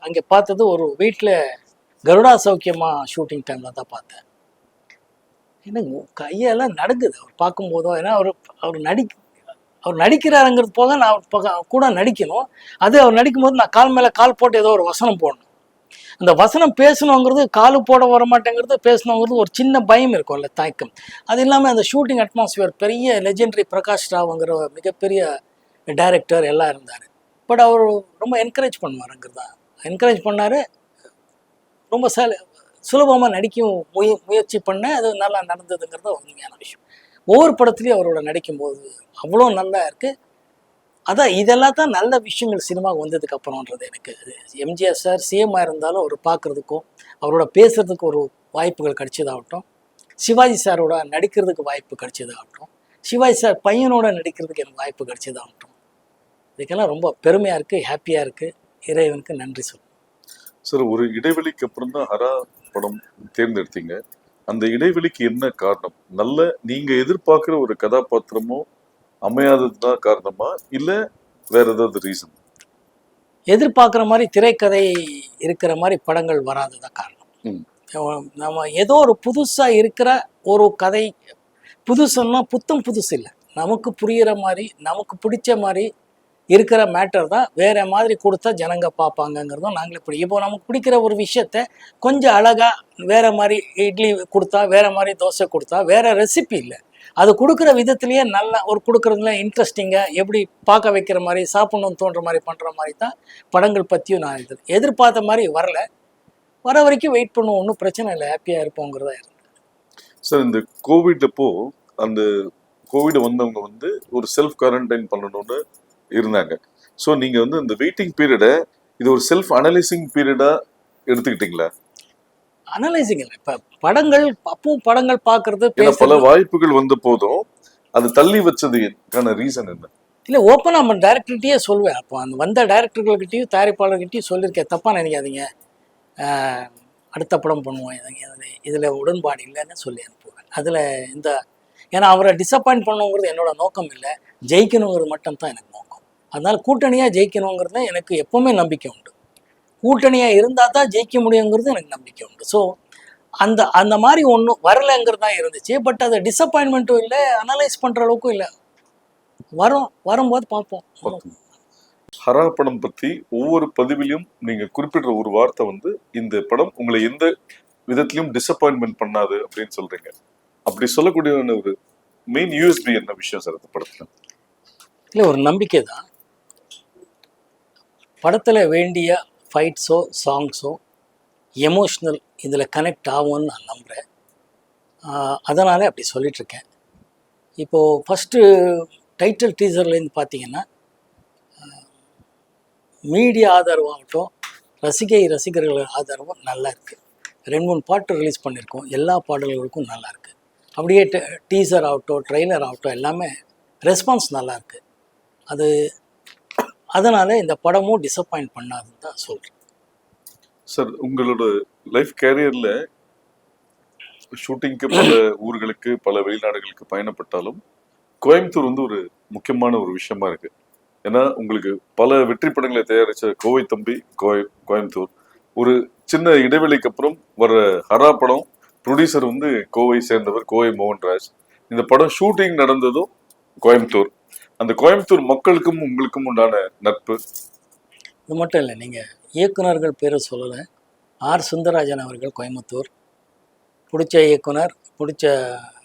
அங்கே பார்த்தது ஒரு வீட்டில் கருடா சௌக்கியமா ஷூட்டிங் டைமில் தான் பார்த்தேன். எனக்கு கையெல்லாம் நடுங்குது அவர் பார்க்கும்போதோ. ஏன்னா அவர் நடிக்கிறாருங்கிறது போக நான் அவர் கூட நடிக்கணும். அது அவர் நடிக்கும்போது நான் கால் மேலே கால் போட்டு ஏதோ ஒரு வசனம் போடணும். அந்த வசனம் பேசணுங்கிறது, காலு போட வர மாட்டேங்கிறது, பேசணுங்கிறது ஒரு சின்ன பயம் இருக்கும்ல, தயக்கம். அது இல்லாமல் அந்த ஷூட்டிங் அட்மாஸ்பியர் பெரிய லெஜெண்டரி பிரகாஷ் ராவ்ங்கிற மிகப்பெரிய டைரக்டர் எல்லாம் இருந்தார். பட் அவர் ரொம்ப என்கரேஜ் பண்ணுவாருங்கிறது தான். என்கரேஜ் பண்ணார். ரொம்ப சுலபமாக நடிக்கும் முயற்சி பண்ணேன். அது நல்லா நடந்ததுங்கிறது உண்மையான விஷயம். ஒவ்வொரு படத்துலையும் அவரோட நடிக்கும்போது அவ்வளோ நல்லா இருக்குது. அதான் இதெல்லாம் தான் நல்ல விஷயங்கள் சினிமாவுக்கு வந்ததுக்கு அப்புறம்ன்றது. எனக்கு எம்ஜிஆர் சார் சிஎம்மாக இருந்தாலும் அவர் பார்க்குறதுக்கும் அவரோட பேசுகிறதுக்கு ஒரு வாய்ப்புகள் கிடைச்சதாகட்டும், சிவாஜி சாரோட நடிக்கிறதுக்கு வாய்ப்பு கிடைச்சதாகட்டும், சிவாஜி சார் பையனோட நடிக்கிறதுக்கு எனக்கு வாய்ப்பு கிடைச்சதாகட்டும், இதுக்கெல்லாம் ரொம்ப பெருமையாக இருக்குது, ஹாப்பியாக இருக்குது. இறைவனுக்கு நன்றி சொல்லுங்கள். சார், ஒரு இடைவெளிக்கு அப்புறம் தான் ஹரா படம் தேர்ந்தெடுத்தீங்க. அந்த இடைவெளிக்கு என்ன காரணம்? நல்ல நீங்க எதிர்பார்க்குற ஒரு கதாபாத்திரமோ அமையாதது தான் காரணமா, இல்லை வேற ஏதாவது ரீசன்? எதிர்பார்க்குற மாதிரி திரைக்கதை இருக்கிற மாதிரி படங்கள் வராததான் காரணம். நம்ம ஏதோ ஒரு புதுசாக இருக்கிற ஒரு கதை, புதுசுன்னா புதுசு இல்லை, நமக்கு புரிகிற மாதிரி நமக்கு பிடிச்ச மாதிரி இருக்கிற மேட்டர் தான் வேற மாதிரி கொடுத்தா ஜனங்க பார்ப்பாங்கங்கிறதும் நாங்களே இப்போ நமக்கு பிடிக்கிற ஒரு விஷயத்த கொஞ்சம் அழகாக வேற மாதிரி இட்லி கொடுத்தா, வேற மாதிரி தோசை கொடுத்தா, வேற ரெசிபி இல்லை, அது கொடுக்குற விதத்துலேயே நல்லா ஒரு கொடுக்குறதுல இன்ட்ரெஸ்டிங்காக எப்படி பார்க்க வைக்கிற மாதிரி, சாப்பிட்ணுன்னு தோன்ற மாதிரி பண்ணுற மாதிரி தான் படங்கள் பற்றியும் நான் எதிர்பார்த்த மாதிரி வரல. வர வரைக்கும் வெயிட் பண்ணுவோம், ஒன்றும் பிரச்சனை இல்லை, ஹாப்பியாக இருப்போங்கிறதா இருந்தது. சார், இந்த கோவிட் அப்போ அந்த கோவிட் வந்தவங்க வந்து ஒரு செல்ஃப் குவாரண்டைன் பண்ணணும்னு இருந்தாங்க. ஸோ நீங்கள் வந்து இந்த வெயிட்டிங் பீரியடை இது ஒரு செல்ஃப் அனலைசிங் பீரியடாக எடுத்துக்கிட்டீங்களா? அனலைசிங் இல்லை, இப்போ படங்கள் அப்பவும் படங்கள் பார்க்கறது, பல வாய்ப்புகள் வந்த போதும் அது தள்ளி வச்சதுக்கான ரீசன் என்ன? இல்லை, ஓப்பனாக நம்ம டைரக்டர்கிட்டயே சொல்லுவேன். அப்போ அந்த வந்த டைரக்டர்கள்கிட்டையும் தயாரிப்பாளர்கிட்டையும் சொல்லியிருக்கேன், தப்பாக நினைக்காதீங்க, அடுத்த படம் பண்ணுவோம், இதில் உடன்பாடு இல்லைன்னு சொல்லி அனுப்புவேன். அதில் இந்த ஏன்னா அவரை டிசப்பாயிண்ட் பண்ணுங்கிறது என்னோட நோக்கம் இல்லை, ஜெயிக்கணுங்கிறது மட்டும்தான் எனக்கு நோக்கம். அதனால கூட்டணியாக ஜெயிக்கணுங்கிறது எனக்கு எப்போவுமே நம்பிக்கை உண்டு. கூட்டணியாக இருந்தால் தான் ஜெயிக்க முடியுங்கிறது எனக்கு நம்பிக்கை உண்டு. ஸோ அந்த மாதிரி ஒன்றும் வரலைங்கிறது தான் இருந்துச்சு. பட் அது டிசப்பாயின்மெண்ட்டும் இல்லை, அனலைஸ் பண்ணுற அளவுக்கும் இல்லை. வரும்போது பார்ப்போம். ஹரா படம் பற்றி ஒவ்வொரு பதிவிலையும் நீங்கள் குறிப்பிடுற ஒரு வார்த்தை வந்து, இந்த படம் உங்களை எந்த விதத்திலையும் டிசப்பாயின்மெண்ட் பண்ணாது அப்படின்னு சொல்கிறீங்க. அப்படி சொல்லக்கூடிய ஒரு மெயின் யூஎஸ்பி என்ன விஷயம் சார் அந்த படத்தில்? இல்லை, ஒரு நம்பிக்கை தான். படத்தில் வேண்டிய ஃபைட்ஸோ சாங்ஸோ எமோஷ்னல் இதில் கனெக்ட் ஆகும்னு நான் நம்புகிறேன். அதனாலே அப்படி சொல்லிகிட்ருக்கேன். இப்போது ஃபஸ்ட்டு டைட்டில் டீசர்லேருந்து பார்த்தீங்கன்னா மீடியா ஆதரவாகட்டும், ரசிகர்கள் ஆதரவும் நல்லா இருக்குது. 2-3 பாட்டு ரிலீஸ் பண்ணியிருக்கோம், எல்லா பாடல்களுக்கும் நல்லா இருக்குது. அப்படியே டீசர் ஆகட்டும், ட்ரெய்லர் ஆகட்டும், எல்லாமே ரெஸ்பான்ஸ் நல்லாயிருக்கு. அதனால் இந்த படமும் டிசப்பாயிண்ட் பண்ணாதுன்னு தான் சொல்கிறேன். சார், உங்களோட லைஃப் கேரியரில் ஷூட்டிங்க்கு பல ஊர்களுக்கு, பல வெளிநாடுகளுக்கு பயணப்பட்டாலும் கோயம்புத்தூர் வந்து ஒரு முக்கியமான ஒரு விஷயமா இருக்குது. ஏன்னா உங்களுக்கு பல வெற்றி படங்களை தயாரித்த கோவை தம்பி கோயம்புத்தூர், ஒரு சின்ன இடைவெளிக்கு அப்புறம் வர ஹரா படம் ப்ரொடியூசர் வந்து கோவை சேர்ந்தவர் கோவை மோகன்ராஜ். இந்த படம் ஷூட்டிங் நடந்ததும் கோயம்புத்தூர். அந்த கோயம்புத்தூர் மக்களுக்கும் உங்களுக்கும் உண்டான நட்பு. இது மட்டும் இல்லை, நீங்கள் இயக்குனர்கள் பேரை சொல்லலை. ஆர் சுந்தரராஜன் அவர்கள் கோயம்புத்தூர், பிடிச்ச இயக்குனர், பிடிச்ச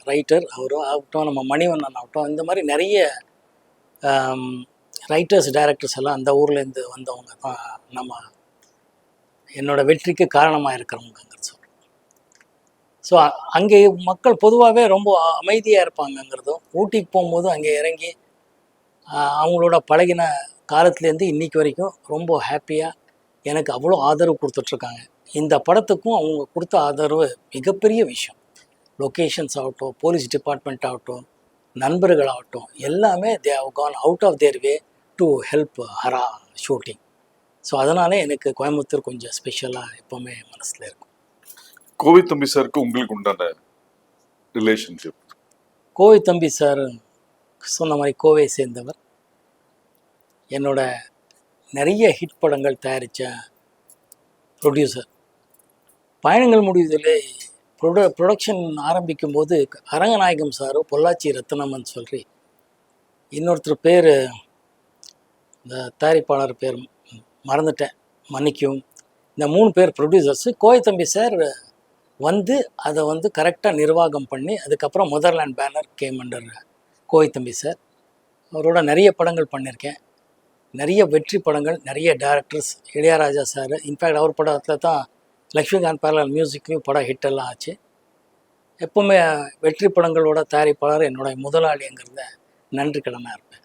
ரைட்டர் அவரும் ஆகட்டும், நம்ம மணிவண்ணன் ஆகட்டும், இந்த மாதிரி நிறைய ரைட்டர்ஸ் டைரக்டர்ஸ் எல்லாம் அந்த ஊர்லேருந்து வந்தவங்க தான் நம்ம என்னோட வெற்றிக்கு காரணமாக இருக்கிறவங்கிறது சொல்கிறோம். ஸோ அங்கே மக்கள் பொதுவாகவே ரொம்ப அமைதியாக இருப்பாங்கங்கிறதும், ஊட்டிக்கு போகும்போது அங்கே இறங்கி அவங்களோட பழகின காலத்துலேருந்து இன்னைக்கு வரைக்கும் ரொம்ப ஹாப்பியாக எனக்கு அவ்வளோ ஆதரவு கொடுத்துட்ருக்காங்க. இந்த படத்துக்கும் அவங்க கொடுத்த ஆதரவு மிகப்பெரிய விஷயம். லொக்கேஷன்ஸ் ஆகட்டும், போலீஸ் டிபார்ட்மெண்ட் ஆகட்டும், நண்பர்கள் ஆகட்டும், எல்லாமே they have gone out of their way to help Haraa shooting. So அதனாலே எனக்கு கோயம்புத்தூர் கொஞ்சம் ஸ்பெஷலாக எப்போவுமே மனசில் இருக்கும். கோவை தம்பி சாருக்கு உங்களுக்கு உண்டான ரிலேஷன்ஷிப்? கோவை தம்பி சார் சொன்ன மாதிரி கோவையை சேர்ந்தவர். என்னோட நிறைய ஹிட் படங்கள் தயாரித்த ப்ரொடியூசர். பயணங்கள் முடிவதிலே ப்ரொடக்ஷன் ஆரம்பிக்கும் போது அரங்கநாயகம் சார், பொள்ளாச்சி ரத்னமன் சொல்லி இன்னொருத்தர் பேர், இந்த தயாரிப்பாளர் பேர் மறந்துட்டேன், மன்னிக்கும். இந்த 3 பேர் ப்ரொடியூசர்ஸு. கோவை தம்பி சார் வந்து அதை வந்து கரெக்டாக நிர்வாகம் பண்ணி அதுக்கப்புறம் motherland banner game under Kovai தம்பி சார். அவரோட நிறைய படங்கள் பண்ணியிருக்கேன், நிறைய வெற்றி படங்கள், நிறைய டேரக்டர்ஸ். இளையராஜா சார், இன்ஃபேக்ட் அவர் படத்தில் தான் லக்ஷ்மிகாந்த் பேரலால் மியூசிக்லையும் படம் ஹிட்டெல்லாம் ஆச்சு. எப்போவுமே வெற்றி படங்களோட தயாரிப்பாளர் என்னோட முதலாளிங்கிறத நன்றி கடனாக இருப்பேன்.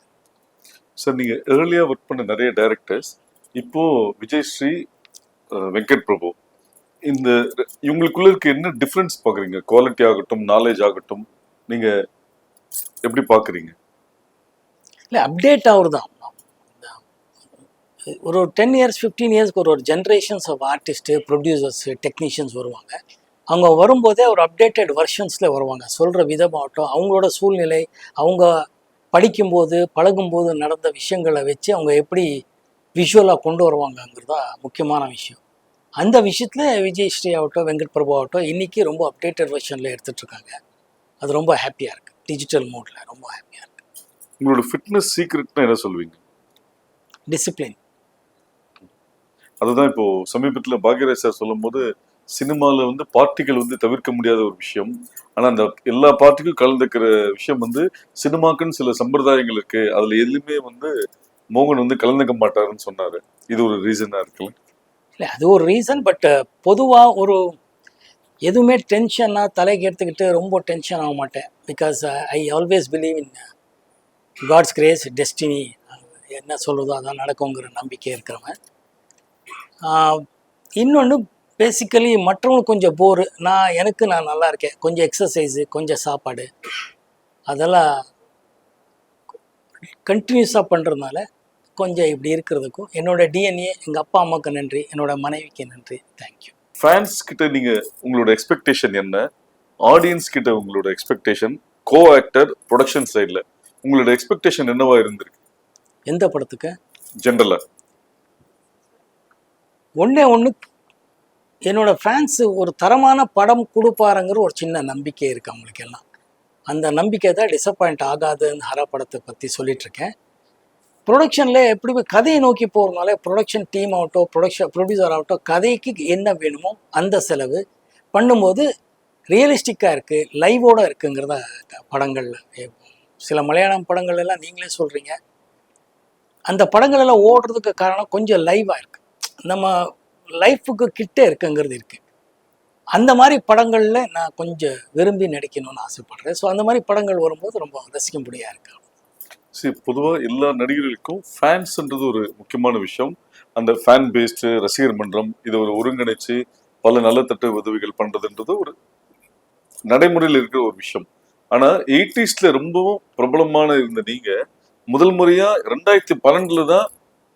சார், நீங்கள் ஏர்லியாக ஒர்க் பண்ண நிறைய டைரக்டர்ஸ், இப்போது விஜயஸ்ரீ, வெங்கட் பிரபு, இந்த இவங்களுக்குள்ள இருக்க என்ன டிஃப்ரென்ஸ் பார்க்குறீங்க? குவாலிட்டி ஆகட்டும், நாலேஜ் ஆகட்டும், நீங்கள் எப்படி பார்க்குறீங்க? இல்லை, அப்டேட் ஆகுறது தான். ஒரு 10 இயர்ஸ் 15 இயர்ஸ்க்கு ஒரு generations of artist, producers, technicians வருவாங்க. அவங்க வரும்போதே ஒரு அப்டேட்டட் வெர்ஷன்ஸில் வருவாங்க. சொல்கிற விதமாகட்டும், அவங்களோட சூழ்நிலை, அவங்க படிக்கும்போது பழகும்போது நடந்த விஷயங்களை வச்சு அவங்க எப்படி விஷுவலாக கொண்டு வருவாங்கங்கிறது தான் முக்கியமான விஷயம். அந்த விஷயத்தில் விஜயஸ்ரீ ஆகட்டும், வெங்கட் பிரபு ஆகட்டும், இன்றைக்கி ரொம்ப அப்டேட்டட் வெர்ஷனில் எடுத்துகிட்ருக்காங்க. அது ரொம்ப ஹாப்பியாக இருக்குது. டிஜிட்டல் மோடில் ரொம்ப ஹாப்பியாக இருக்குது. உங்களோட ஃபிட்னஸ் சீக்ரெட்னா என்ன சொல்லுவீங்க? டிசிப்ளின். அதுதான் இப்போ சமீபத்தில் பாக்யராஜ் சார் சொல்லும் போது, சினிமாவில் வந்து பார்ட்டிகள் வந்து தவிர்க்க முடியாத ஒரு விஷயம். ஆனால் அந்த எல்லா பார்ட்டிக்கும் கலந்துக்கிற விஷயம் வந்து சினிமாக்குன்னு சில சம்பிரதாயங்கள் இருக்கு, அதில் எதுவுமே வந்து மோகன் வந்து கலந்துக்க மாட்டாருன்னு சொன்னார். இது ஒரு ரீசனாக இருக்குல்ல? இல்லை, அது ஒரு ரீசன். பட் பொதுவாக ஒரு எதுவுமே டென்ஷனாக தலைக்கு எடுத்துக்கிட்டு ரொம்ப டென்ஷன் ஆக மாட்டேன். Because I always believe in God's grace, destiny. என்ன சொல்கிறதோ அதான் நடக்குங்கிற நம்பிக்கை இருக்கிறவன். இன்னொன்று, பேசிக்கலி மற்றவங்களுக்கு கொஞ்சம் போரு, நான் நல்லா இருக்கேன், கொஞ்சம் எக்ஸசைஸு, கொஞ்சம் சாப்பாடு, அதெல்லாம் கண்டினியூஸாக பண்ணுறதுனால கொஞ்சம் இப்படி இருக்கிறதுக்கும் என்னோட டிஎன்ஏ, எங்கள் அப்பா அம்மாவுக்கு நன்றி, என்னோட மனைவிக்கு நன்றி. தேங்க்யூ. ஃபேன்ஸ் கிட்ட நீங்கள் உங்களோட எக்ஸ்பெக்டேஷன் என்ன? ஆடியன்ஸ் கிட்ட உங்களோட எக்ஸ்பெக்டேஷன், கோ ஆக்டர், ப்ரொடக்ஷன் சைடில் உங்களோட எக்ஸ்பெக்டேஷன் என்னவா இருந்திருக்கு? எந்த படத்துக்கு? ஜென்ரலாக ஒன்று என்னோட ஃபேன்ஸு ஒரு தரமான படம் கொடுப்பாருங்கிற ஒரு சின்ன நம்பிக்கை இருக்குது அவங்களுக்கு எல்லாம். அந்த நம்பிக்கை தான் டிசப்பாயிண்ட் ஆகாதுன்னு ஹரா படத்தை பற்றி சொல்லிகிட்ருக்கேன். ப்ரொடக்ஷனில் எப்படி கதையை நோக்கி போகிறதுனால ப்ரொடக்ஷன் டீம் ஆகட்டும், ப்ரொடியூசர் ஆகட்டும், கதைக்கு என்ன வேணுமோ அந்த செலவு பண்ணும்போது ரியலிஸ்டிக்காக இருக்குது, லைவோடு இருக்குங்கிறத படங்களில். சில மலையாளம் படங்கள் எல்லாம் நீங்களே சொல்கிறீங்க, அந்த படங்கள் எல்லாம் ஓடுறதுக்கு காரணம் கொஞ்சம் லைவாக இருக்குது, நம்ம லைஃபுக்கு கிட்டே இருக்குங்கிறது இருக்குது. அந்த மாதிரி படங்களில் நான் கொஞ்சம் விரும்பி நடிக்கணும்னு ஆசைப்படுறேன். ஸோ அந்த மாதிரி படங்கள் வரும்போது ரொம்ப ரசிக்கும்படியாக இருக்கு. சரி, பொதுவாக எல்லா நடிகர்களுக்கும் ஃபேன்ஸ்ன்றது ஒரு முக்கியமான விஷயம். அந்த ஃபேன் பேஸ்டு ரசிகர் மன்றம் இதை ஒரு ஒருங்கிணைச்சு பல நலத்தட்டு உதவிகள் பண்ணுறதுன்றது ஒரு நடைமுறையில் இருக்கிற ஒரு விஷயம். ஆனால் 80s ரொம்பவும் பிரபலமான இருந்த நீங்கள் முதல் முறையாக 2012 தான்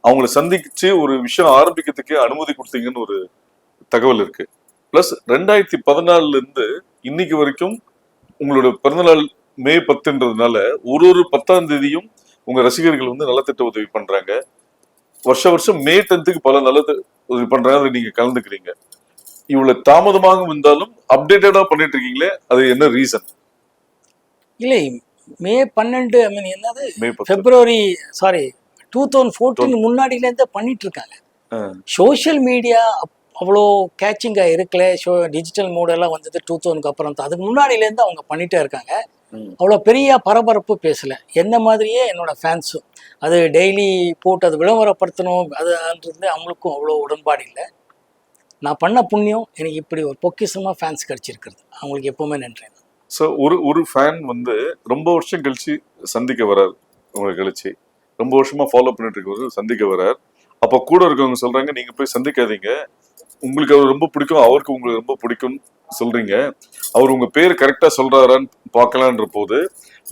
அவங்கள சந்திச்சு ஒரு விஷயம் ஆரம்பிக்கிறதுக்கே அனுமதி கொடுத்தீங்கன்னு ஒரு தகவல் இருக்கு. பிளஸ் 2014 இன்னைக்கு வரைக்கும் உங்களோட பிறந்தநாள் மே 10ன்றதுனால ஒரு 10ஆம் தேதியும் உங்க ரசிகர்கள் வந்து நலத்திட்ட உதவி பண்றாங்க. வருஷம் மே 10க்கு பல நலத்திட்ட உதவி பண்றாங்க, அதை நீங்க கலந்துக்கிறீங்க. இவ்வளவு தாமதமாக வந்தாலும் அப்டேட்டடா பண்ணிட்டு இருக்கீங்களே, அது என்ன ரீசன்? இல்லை, மே 12 ஐ மீன் என்னது மே 10. பிப்ரவரி சாரி 2014 முன்னாடியிலேருந்தே பண்ணிட்டு இருக்காங்க. சோஷியல் மீடியா அவ்வளோ கேட்சிங்காக இருக்கல. டிஜிட்டல் மோடெல்லாம் வந்தது 2000க்கு அப்புறம் தான். அதுக்கு முன்னாடியிலேருந்து அவங்க பண்ணிகிட்டே இருக்காங்க. அவ்வளோ பெரிய பரபரப்பு பேசலை. என்ன மாதிரியே என்னோட ஃபேன்ஸும் அது டெய்லி போட்டு அது விளம்பரப்படுத்தணும் அதுன்றது அவங்களுக்கும் அவ்வளோ உடன்பாடு இல்லை. நான் பண்ண புண்ணியம் எனக்கு இப்படி ஒரு பொக்கிஷமாக ஃபேன்ஸ் கிடச்சிருக்கிறது. அவங்களுக்கு எப்போவுமே நன்றி. ஸோ ஒரு ஃபேன் வந்து ரொம்ப வருஷம் கழிச்சு சந்திக்க வரார், உங்களை கழிச்சு ரொம்ப வருஷமா ஃபாலோ பண்ணிட்டு இருக்கவர் சந்திக்க வரார். அப்போ கூட இருக்கவங்க சொல்றாங்க, நீங்க போய் சந்திக்காதீங்க, உங்களுக்கு அவர் ரொம்ப பிடிக்கும், அவருக்கு உங்களுக்கு ரொம்ப பிடிக்கும்னு சொல்றீங்க, அவர் உங்க பேர் கரெக்டா சொல்றாரான்னு பார்க்கலான்ற போது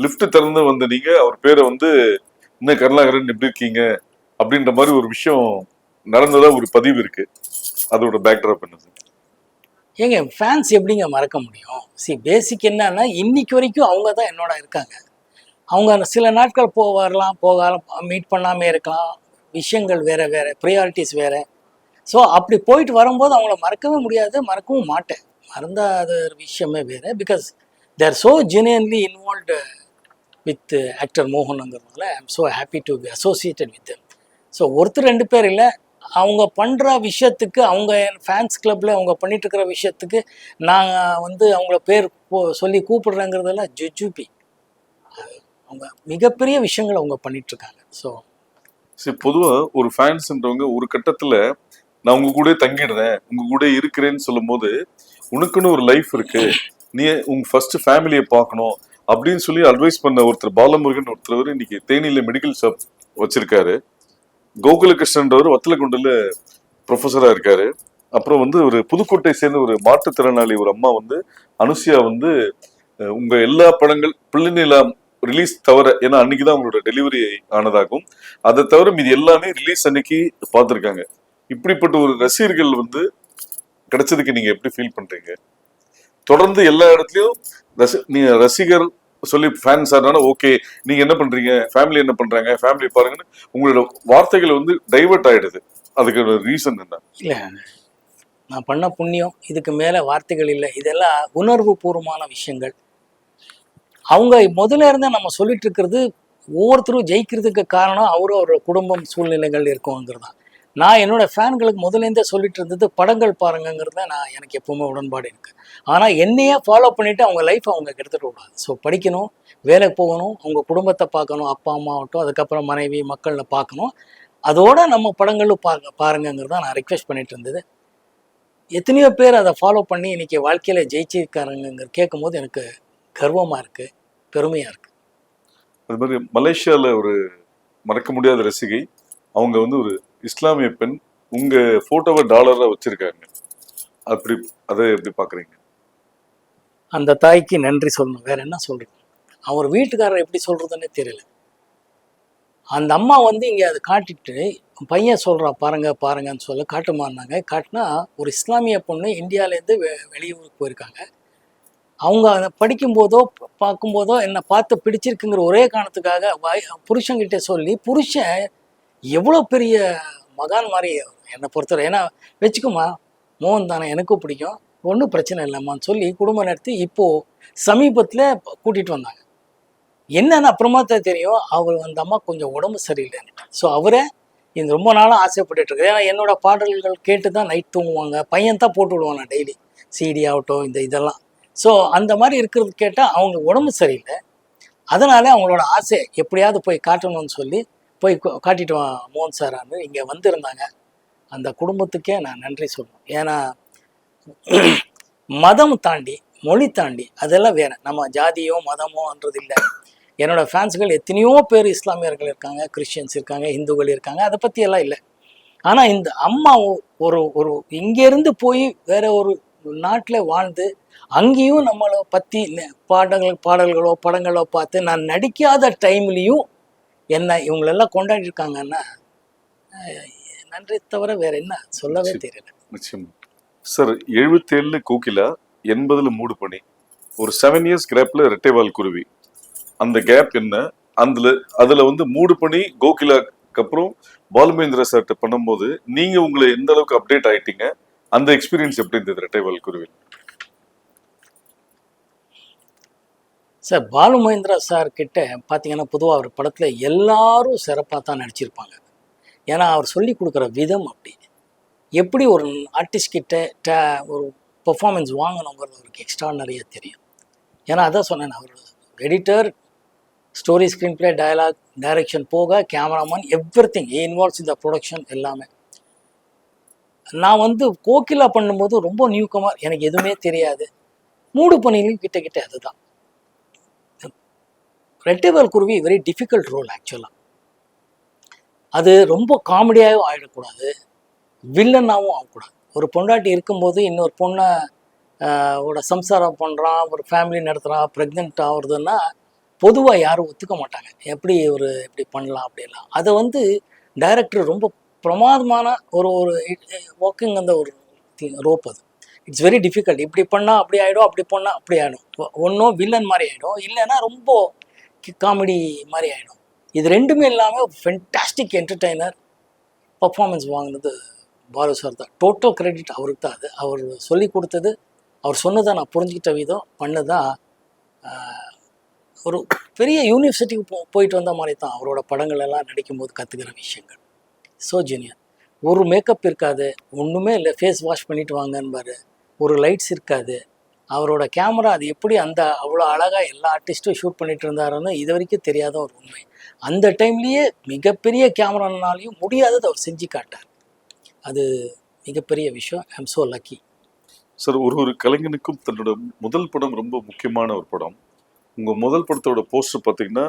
லிஃப்ட் திறந்து வந்து நீங்க அவர் பேரை வந்து இன்னும் கருணாகரன் எப்படி இருக்கீங்க அப்படின்ற மாதிரி ஒரு விஷயம் நடந்ததா ஒரு பதிவு இருக்கு. அதோட பேக்ட்ராப் என்ன? ஏங்க ஃபேன்ஸ் எப்படிங்க மறக்க முடியும்? பேசிக் என்னன்னா இன்னைக்கு வரைக்கும் அவங்க தான் என்னோட இருக்காங்க. அவங்க சில நாட்கள் வரலாம் போகலாம், மீட் பண்ணாமல் இருக்கலாம், விஷயங்கள் வேறு வேறு, ப்ரியாரிட்டிஸ் வேறு. ஸோ அப்படி போயிட்டு வரும்போது அவங்கள மறக்கவே முடியாது, மறக்கவும் மாட்டேன். மறந்தால் அது ஒரு விஷயமே வேறு. Because they're so genuinely involved with actor மோகனுங்கிறதுனால I am so happy to be associated with. So ஒருத்தர் 2 பேர் இல்லை, அவங்க பண்ணுற விஷயத்துக்கு, அவங்க ஃபேன்ஸ் கிளப்பில் அவங்க பண்ணிட்டு இருக்கிற விஷயத்துக்கு நான் வந்து அவங்கள பேர் சொல்லி கூப்பிடுறேங்கிறதெல்லாம் ஜுஜுபி. அவங்க மிகப்பெரிய விஷயங்களை அவங்க பண்ணிட்டு இருக்காங்க. ஸோ சரி, பொதுவாக ஒரு ஃபேன்ஸ்ன்றவங்க ஒரு கட்டத்தில் நான் உங்க கூட தங்கிடுறேன், உங்க கூட இருக்கிறேன்னு சொல்லும் போது உனக்குன்னு ஒரு லைஃப் இருக்கு, நீ உங்க ஃபர்ஸ்ட் ஃபேமிலியை பார்க்கணும் அப்படின்னு சொல்லி அட்வைஸ் பண்ண ஒருத்தர் பாலமுருகன் ஒருத்தர் இன்னைக்கு தேனியில மெடிக்கல் ஷாப் வச்சிருக்காரு. கோகுலகிருஷ்ணன்றவர் வத்தலகுண்டில் ப்ரொஃபஸராக இருக்காரு. அப்புறம் வந்து ஒரு புதுக்கோட்டை சேர்ந்த ஒரு மாற்றுத்திறனாளி ஒரு அம்மா வந்து அனுசியா வந்து உங்க எல்லா படங்கள் பிள்ளைநிலா ரிலீஸ் தவிர, ஏன்னா அன்னைக்குதான் அவங்களோட டெலிவரி ஆனதாகும், அதை தவிர மீது எல்லாமே ரிலீஸ் அன்னைக்கு பார்த்துருக்காங்க. இப்படிப்பட்ட ஒரு ரசிகர்கள் வந்து கிடைச்சதுக்கு நீங்க எப்படி ஃபீல் பண்றீங்க? தொடர்ந்து எல்லா இடத்துலயும் நீங்க ரசிகர் சொல்லி ஃபேன்ஸ் ஆனாலும் ஓகே, நீங்க என்ன பண்றீங்க, ஃபேமிலி என்ன பண்றாங்க, ஃபேமிலி பாருங்கன்னு உங்களோட வார்த்தைகள் வந்து டைவர்ட் ஆயிடுது. அதுக்கு ஒரு ரீசன் என்ன? இல்லை, நான் பண்ண புண்ணியம், இதுக்கு மேலே வார்த்தைகள் இல்லை. இதெல்லாம் உணர்வு பூர்வமான விஷயங்கள். அவங்க முதல்ல இருந்தே நம்ம சொல்லிட்டு இருக்கிறது, ஒவ்வொருத்தரும் ஜெயிக்கிறதுக்கு காரணம் அவரோட குடும்பம் சூழ்நிலைகள் இருக்குங்கிறது தான். நான் என்னோட ஃபேன்களுக்கு முதலேருந்தே சொல்லிட்டு இருந்தது படங்கள் பாருங்கிறத எனக்கு எப்பவுமே உடன்பாடு இருக்குது. ஆனால் என்னையே ஃபாலோ பண்ணிவிட்டு அவங்க லைஃப் அவங்க கெடுத்துட்டு கூடாது. ஸோ படிக்கணும், வேலைக்கு போகணும், அவங்க குடும்பத்தை பார்க்கணும், அப்பா அம்மா ஆகட்டும், அதுக்கப்புறம் மனைவி மக்களை பார்க்கணும், அதோட நம்ம படங்களும் பாருங்கிறது தான் நான் ரிக்வெஸ்ட் பண்ணிட்டு இருந்தது. எத்தனையோ பேர் அதை ஃபாலோ பண்ணி இன்றைக்கி வாழ்க்கையில் ஜெயிச்சிருக்காருங்கிற கேட்கும்போது எனக்கு கர்வமாக இருக்குது, பெருமையாக இருக்குது. அது மாதிரி மலேசியாவில் ஒரு மறக்க முடியாத ரசிகை, அவங்க வந்து ஒரு இஸ்லாமிய பெண், உங்க போட்டோவை டாலரா வச்சிருக்காங்க. அப்படி அதை எப்படி பாக்குறீங்க? அந்த தாய்க்கு நன்றி சொல்லணும், வேற என்ன சொல்றது. அவர் வீட்டுக்காரர் எப்படி சொல்றதுன்னே தெரியல. அந்த அம்மா வந்து இங்கே அதை காட்டிட்டு பையன் சொல்கிறா பாருங்க பாருங்கன்னு சொல்ல காட்டுமான்னாங்க. காட்டினா ஒரு இஸ்லாமிய பொண்ணு இந்தியாவிலேருந்து வெளியூருக்கு போயிருக்காங்க. அவங்க அதை படிக்கும்போதோ பார்க்கும்போதோ என்னை பார்த்து பிடிச்சிருக்குங்கிற ஒரே காரணத்துக்காக புருஷன்கிட்ட சொல்லி, புருஷன் எவ்வளோ பெரிய மகான் மாதிரி என்னை பொறுத்தவரை, ஏன்னா வச்சுக்குமா மோகன் தானே எனக்கும் பிடிக்கும், ஒன்றும் பிரச்சனை இல்லைம்மான்னு சொல்லி குடும்பம் நடத்தி இப்போது சமீபத்தில் கூட்டிகிட்டு வந்தாங்க. என்னன்னு அப்புறமா தான் தெரியும், அவர் அந்த அம்மா கொஞ்சம் உடம்பு சரியில்லைன்னு. ஸோ அவரை இந்த ரொம்ப நாளாக ஆசைப்பட்டுட்டு இருக்கு. ஏன்னா என்னோட பாடல்கள் கேட்டு தான் நைட் தூங்குவாங்க, பையன் தான் போட்டு விடுவாங்க டெய்லி சிடி ஆகட்டும் இதெல்லாம். ஸோ அந்த மாதிரி இருக்கிறது கேட்டால் அவங்க உடம்பு சரியில்லை, அதனால அவங்களோட ஆசை எப்படியாவது போய் காட்டணும்னு சொல்லி போய் காட்டிட்டு மோகன் சாரான்னு இங்கே வந்திருந்தாங்க. அந்த குடும்பத்துக்கே நான் நன்றி சொல்லணும். ஏன்னா மதம் தாண்டி மொழி தாண்டி அதெல்லாம் வேற, நம்ம ஜாதியோ மதமோன்றது இல்லை. என்னோட ஃபேன்ஸுகள் எத்தனையோ பேர் இஸ்லாமியர்கள் இருக்காங்க, கிறிஸ்டியன்ஸ் இருக்காங்க, இந்துக்கள் இருக்காங்க, அதை பற்றி எல்லாம் இல்லை. ஆனால் இந்த அம்மா ஒரு இங்கேருந்து போய் வேற ஒரு நாட்டில் வாழ்ந்து அங்கேயும் நம்மளை பற்றி பாடல்களோ படங்களோ பார்த்து நான் நடிக்காத டைம்லேயும் என்ன இவங்களெல்லாம் கொண்டாடிருக்காங்கன்னா நன்றி தவிர வேற என்ன சொல்லவே தெரியல. நிச்சயம் சார். 77 கோகிலா, 80 மூடு பணி, ஒரு 7 இயர்ஸ் கேப்ல ரெட்டைவால் குருவி. அந்த கேப் என்ன? அதுல வந்து மூடு பணி கோகிலாக்கு அப்புறம் பாலுமேந்திர சார்ட்ட பண்ணும்போது நீங்க உங்களை எந்த அளவுக்கு அப்டேட் ஆயிட்டீங்க, அந்த எக்ஸ்பீரியன்ஸ் எப்படி இருந்தது ரெட்டைவால் குருவில்? சார் பாலு மகேந்திரா சார் கிட்ட பார்த்தீங்கன்னா பொதுவாக அவர் படத்தில் எல்லாரும் சிறப்பாக தான் நடிச்சிருப்பாங்க. ஏன்னா அவர் சொல்லி கொடுக்குற விதம் அப்படி. எப்படி ஒரு ஆர்டிஸ்ட் கிட்ட ஒரு பெர்ஃபார்மன்ஸ் வாங்கணுங்கிறது அவருக்கு எக்ஸ்ட்ரானரியாக தெரியும். ஏன்னா அதான் சொன்னேன், அவர் editor, story, screen play, dialogue, direction போக கேமராமேன், எவ்ரிதிங் இன்வால்வ்ஸ் இந்த ப்ரொடக்ஷன் எல்லாமே. நான் வந்து கோகிலா பண்ணும்போது ரொம்ப நியூகமர், எனக்கு எதுவுமே தெரியாது. மூடு பணியிலும் கிட்ட அதுதான். ரெட்டைவால் குருவி வெரி டிஃபிகல்ட் ரோல் ஆக்சுவலாக. அது ரொம்ப காமெடியாகவும் ஆகிடக்கூடாது, வில்லனாகவும் ஆகக்கூடாது. ஒரு பொண்டாட்டி இருக்கும்போது இன்னொரு பொண்ணை ஓட சம்சாரம் பண்ணுறான், ஒரு ஃபேமிலி நடத்துகிறான், ப்ரெக்னென்ட் ஆகுறதுன்னா பொதுவாக யாரும் ஒத்துக்க மாட்டாங்க. இப்படி பண்ணலாம் அப்படிலாம். அதை வந்து டைரக்டர் ரொம்ப பிரமாதமான ஒரு ஒர்க்கிங் அந்த ஒரு ரோப். அது இட்ஸ் வெரி டிஃபிகல்ட். இப்படி பண்ணால் அப்படி ஆகிடும், அப்படி பண்ணால் அப்படி ஆகிடும். ஒன்றும் வில்லன் மாதிரி ஆகிடும், இல்லைன்னா ரொம்ப காமெடி மாதிரி ஆகிடும். இது ரெண்டுமே இல்லாமல் ஃபென்டாஸ்டிக் என்டர்டெய்னர். பர்ஃபார்மன்ஸ் வாங்கினது பாலு சார் தான். டோட்டல் கிரெடிட் அவருக்கு தான். அது அவர் சொல்லி கொடுத்தது, அவர் சொன்னதை நான் புரிஞ்சுக்கிட்ட விதம் பண்ணதான் ஒரு பெரிய யூனிவர்சிட்டிக்கு போயிட்டு வந்த மாதிரி தான் அவரோட படங்கள் எல்லாம் நடிக்கும்போது கற்றுக்கிற விஷயங்கள். So junior. ஒரு மேக்கப் இருக்காது, ஒன்றுமே இல்லை, ஃபேஸ் வாஷ் பண்ணிட்டு வாங்கன்பாரு. ஒரு லைட்ஸ் இருக்காது. அவரோட கேமரா அது எப்படி அவ்வளோ அழகாக எல்லா ஆர்டிஸ்ட்டும் ஷூட் பண்ணிட்டு இருந்தாருன்னு இது வரைக்கும் தெரியாத ஒரு உண்மை. அந்த டைம்லேயே மிகப்பெரிய கேமரானாலையும் முடியாதது அவர் செஞ்சு காட்டார். அது மிகப்பெரிய விஷயம். ஐ எம் ஸோ லக்கி. சார், ஒரு கலைஞனுக்கும் தன்னோட முதல் படம் ரொம்ப முக்கியமான ஒரு படம். உங்கள் முதல் படத்தோட போஸ்டர் பார்த்தீங்கன்னா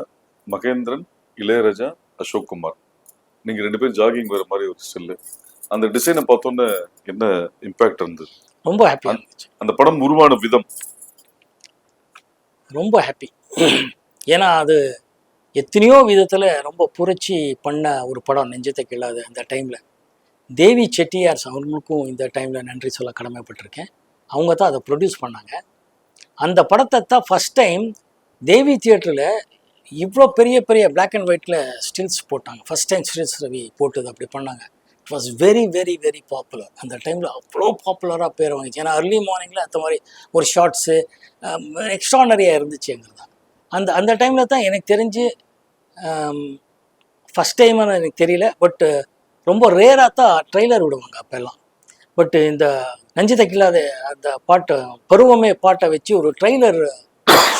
மகேந்திரன், இளையராஜா, அசோக் குமார், நீங்கள் 2 பேரும் ஜாகிங் வர மாதிரி ஒரு ஸ்டில்லு. அந்த டிசைனை பார்த்தோன்னே என்ன இம்பேக்ட் இருந்தது? ரொம்ப ஹாப்பியாக இருந்துச்சு. அந்த படம் உருவான விதம் ரொம்ப ஹாப்பி. ஏன்னா அது எத்தனையோ விதத்தில் ரொம்ப புரட்சி பண்ண ஒரு படம் நெஞ்சத்தை கிள்ளாது. அந்த டைமில் தேவி செட்டியார்ஸ் அவங்களுக்கும் இந்த டைமில் நன்றி சொல்ல கடமைப்பட்டிருக்கேன். அவங்க தான் அதை ப்ரொடியூஸ் பண்ணாங்க. அந்த படத்தை தான் ஃபஸ்ட் டைம் தேவி தியேட்டரில் இவ்வளோ பெரிய பெரிய பிளாக் அண்ட் ஒயிட்டில் ஸ்டில்ஸ் போட்டாங்க. ஃபஸ்ட் டைம் ஸ்டில்ஸ் ரவி போட்டது அப்படி பண்ணாங்க. It was very very very popular. அந்த டைமில் அவ்வளோ பாப்புலராக பேர் வாங்கிச்சு. ஏன்னா அர்லி மார்னிங்கில் அந்த மாதிரி ஒரு ஷார்ட்ஸு எக்ஸ்ட்ரானரியாக இருந்துச்சுங்கிறது தான். அந்த டைமில் தான் எனக்கு தெரிஞ்சு ஃபஸ்ட் டைம்னு எனக்கு தெரியல, பட்டு ரொம்ப ரேராக தான் ட்ரெய்லர் விடுவாங்க அப்போல்லாம். பட்டு இந்த நெஞ்சத்தை கிள்ளாத அந்த பாட்டை, பருவமே பாட்டை வச்சு ஒரு ட்ரெய்லர்